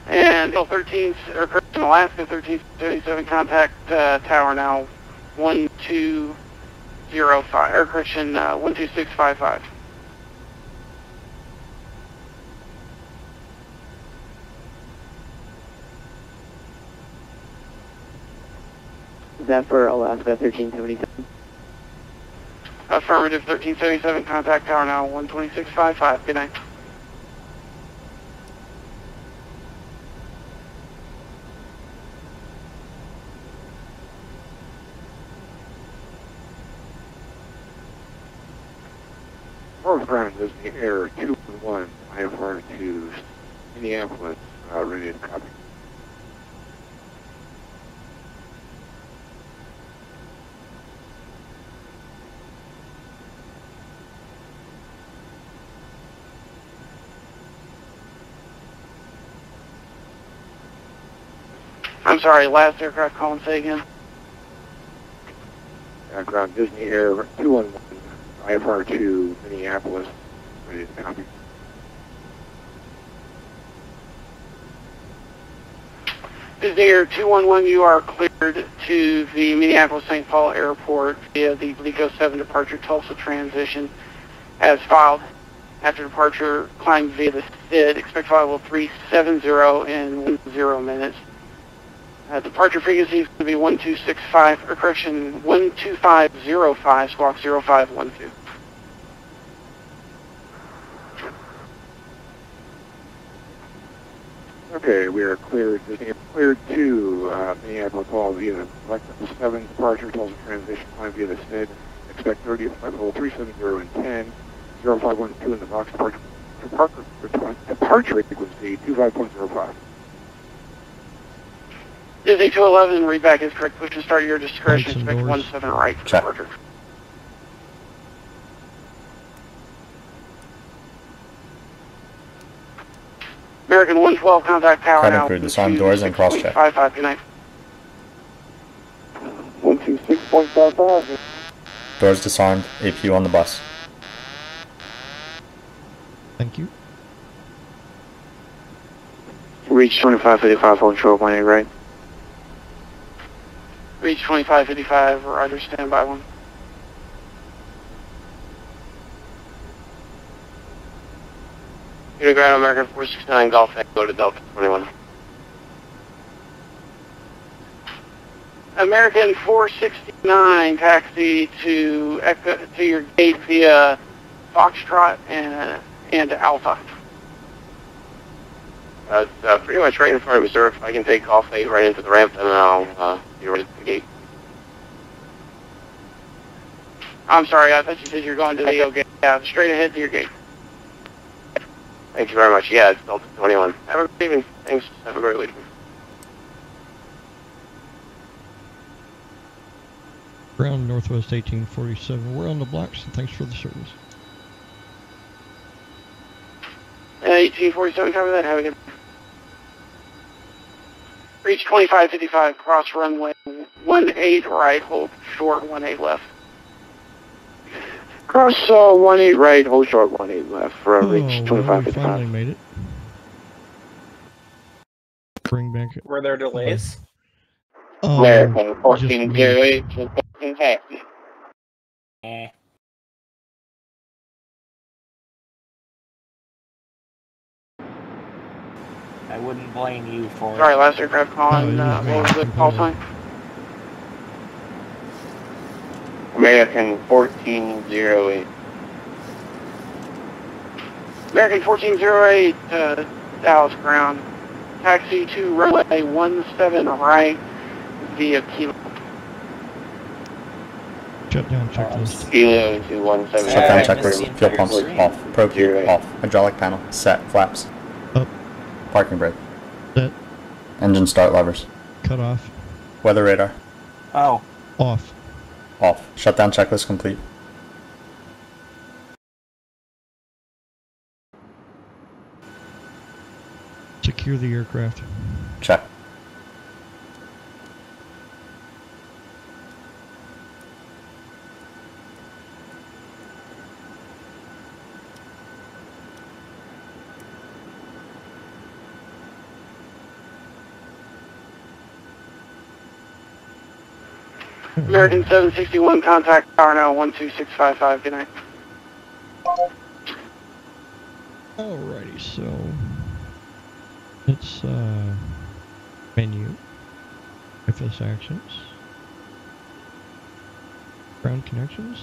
And 13, or Christian Alaska 1377, contact tower now 1205, or Christian 12655. Is that for Alaska 1377? Affirmative 1377, contact tower now 12655. Good night. North ground is the air 211, IFR to Minneapolis, ready to copy. I'm sorry, last aircraft call and say again. Ground Disney Air 211, IFR to Minneapolis, ready to copy. Disney Air 211, you are cleared to the Minneapolis-St. Paul Airport via the Blico 7 departure Tulsa transition as filed. After departure, climb via the SID. Expect flight level 370 in 10 minutes. Departure frequency is going to be 1265, or correction, 12505, squawk 0512. Okay, we are cleared. Cleared to Minneapolis Hall via the Lexus 7 departure, Tulsa transition, climb via the SID. Expect 30 at flight level 370 and 10, 0512 in the box departure frequency 25.05. Disney 211, readback is correct. Push to start your discretion. Expect 17 right for departure. American 112, contact tower Cabin now. crew, disarm doors and cross check. 55, good night. 126. 6.55. Doors disarmed. APU on the bus. Thank you. Reach 2555, hold short 18 right. Reach 2555, roger, standby 1. Unit Ground American 469 Golf Echo to Delta 21. American 469, taxi to Echo, to your gate via Foxtrot and Alpha. Pretty much right in front of me, sir. If I can take Golf 8 right into the ramp, then I'll be ready to the gate. I'm sorry, I thought you said you were going to the gate. Yeah, straight ahead to your gate. Thank you very much. Yeah, it's Delta 21. Have a good evening. Thanks. Have a great week. Ground Northwest 1847. We're on the block, so thanks for the service. 1847, cover that. Have a good. Reach 2555, cross runway 18 right, hold short 18 left. Cross 18 right, hold short 18 left for reach We 2555. finally made it. Bring back. Were there delays? American Just 1408. Eh. I wouldn't blame you for Sorry, it. last aircraft calling, what was the call sign? American 1408. American 1408, Dallas ground. Taxi to runway 17 right via Kilo. Shutdown checklist. Kilo to 17. Shutdown checklist. Fuel pumps off. Probe gear off. Hydraulic panel set. Flaps. Up. Parking brake. Set. Engine start levers. Cut off. Weather radar. Oh. Off. Off. Shutdown checklist complete. Secure the aircraft. Check. American 761, contact tower now 12655, good night. Alrighty, so let's menu, FS actions, ground connections.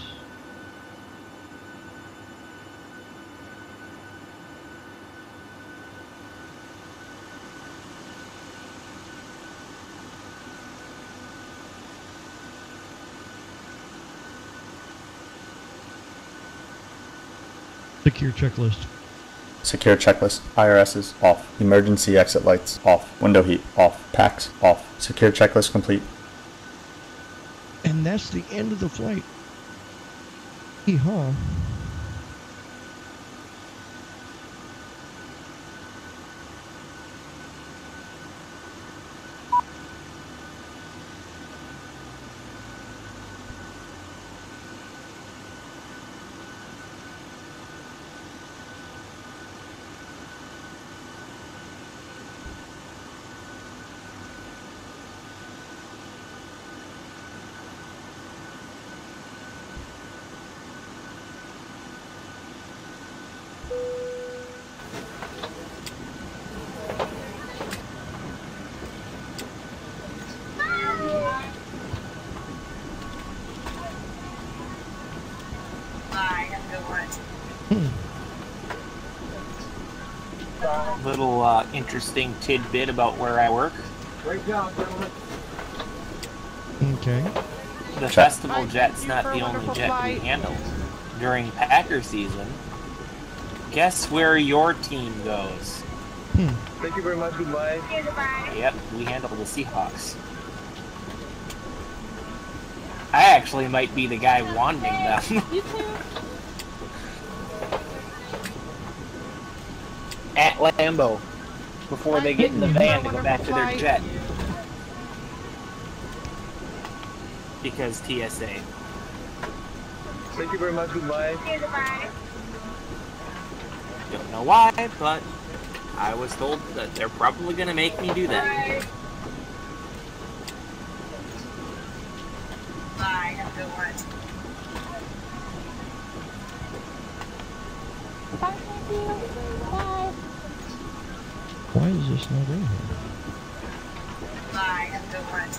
Secure checklist. Secure checklist. IRSs off. Emergency exit lights off. Window heat off. Packs off. Secure checklist complete. And that's the end of the flight. Yeehaw. Little interesting tidbit about where I work. Great job, gentlemen. Okay. The festival jet's not the only jet we handle. During Packer season, guess where your team goes? Thank you very much. Goodbye. Yep, we handle the Seahawks. I actually might be the guy wanding them. At Lambeau, before they get in the van to go back to their jet. because TSA. Thank you very much. Goodbye. Goodbye. Don't know why, but I was told that they're probably gonna make me do that. Bye. Have a good one. Bye. Thank you. Bye. Why is this not in here? Bye. Have a good one.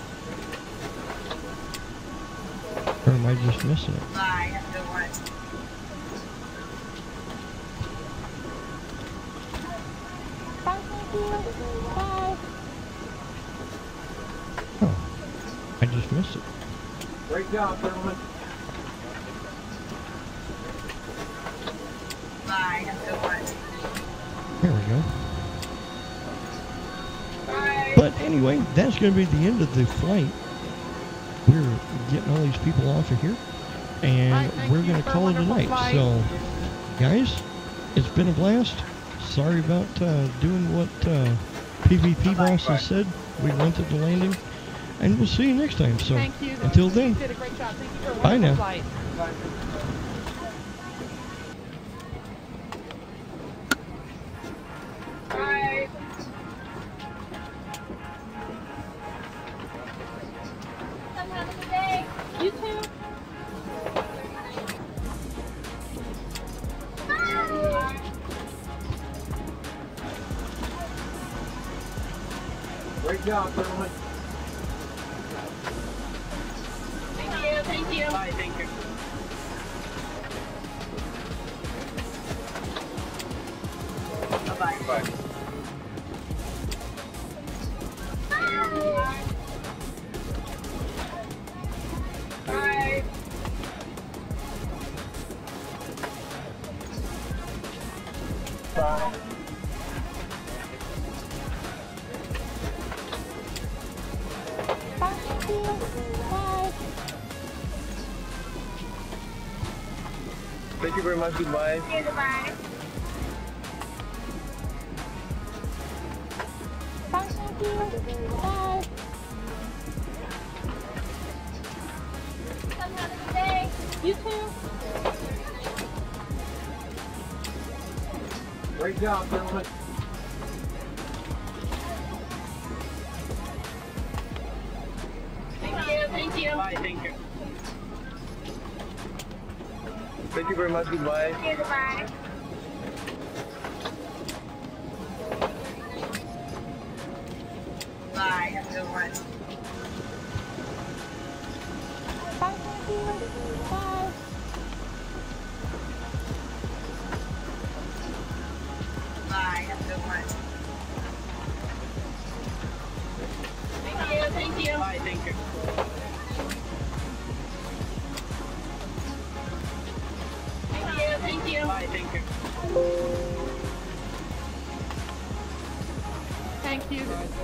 Or am I just missing it? Bye. Have a good one. Bye. Thank you. Bye. Oh, I just missed it. Great job, gentlemen. Bye. Have a good one. There we go. Bye. But anyway, that's going to be the end of the flight. We're getting all these people off of here, and we're going to call it a night. So, guys, it's been a blast. Sorry about doing what PvP boss has said. We went to the landing, and we'll see you next time. So, until then, bye now. Bye. Have a good day. You too. Bye. Great job, gentlemen. Thank you. Thank you. Bye. Thank you. Bye. Bye. Bye. Bye. Bye. Bye. Thank you. Bye. Thank you very much. Goodbye. Goodbye. Bye. Thank you. Bye. Have a good day. You too. Great job, gentlemen. Thank you. Thank you. Bye. Thank you. Thank you very much. Goodbye. Goodbye. Bye. Have a good one. Bye. Thank you. Bye. Bye. Have a good one. Thank you. Thank you. Bye. Thank you. Thank you. Thank you. Bye. Thank you. Thank you.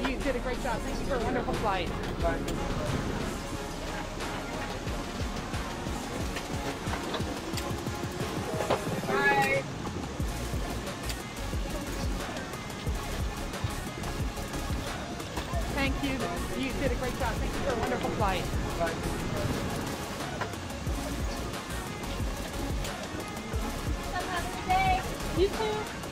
You did a great job. Thank you for a wonderful flight. Bye. Bye. Thank you. You did a great job. Thank you for a wonderful flight. Bye. Have a good day. You too.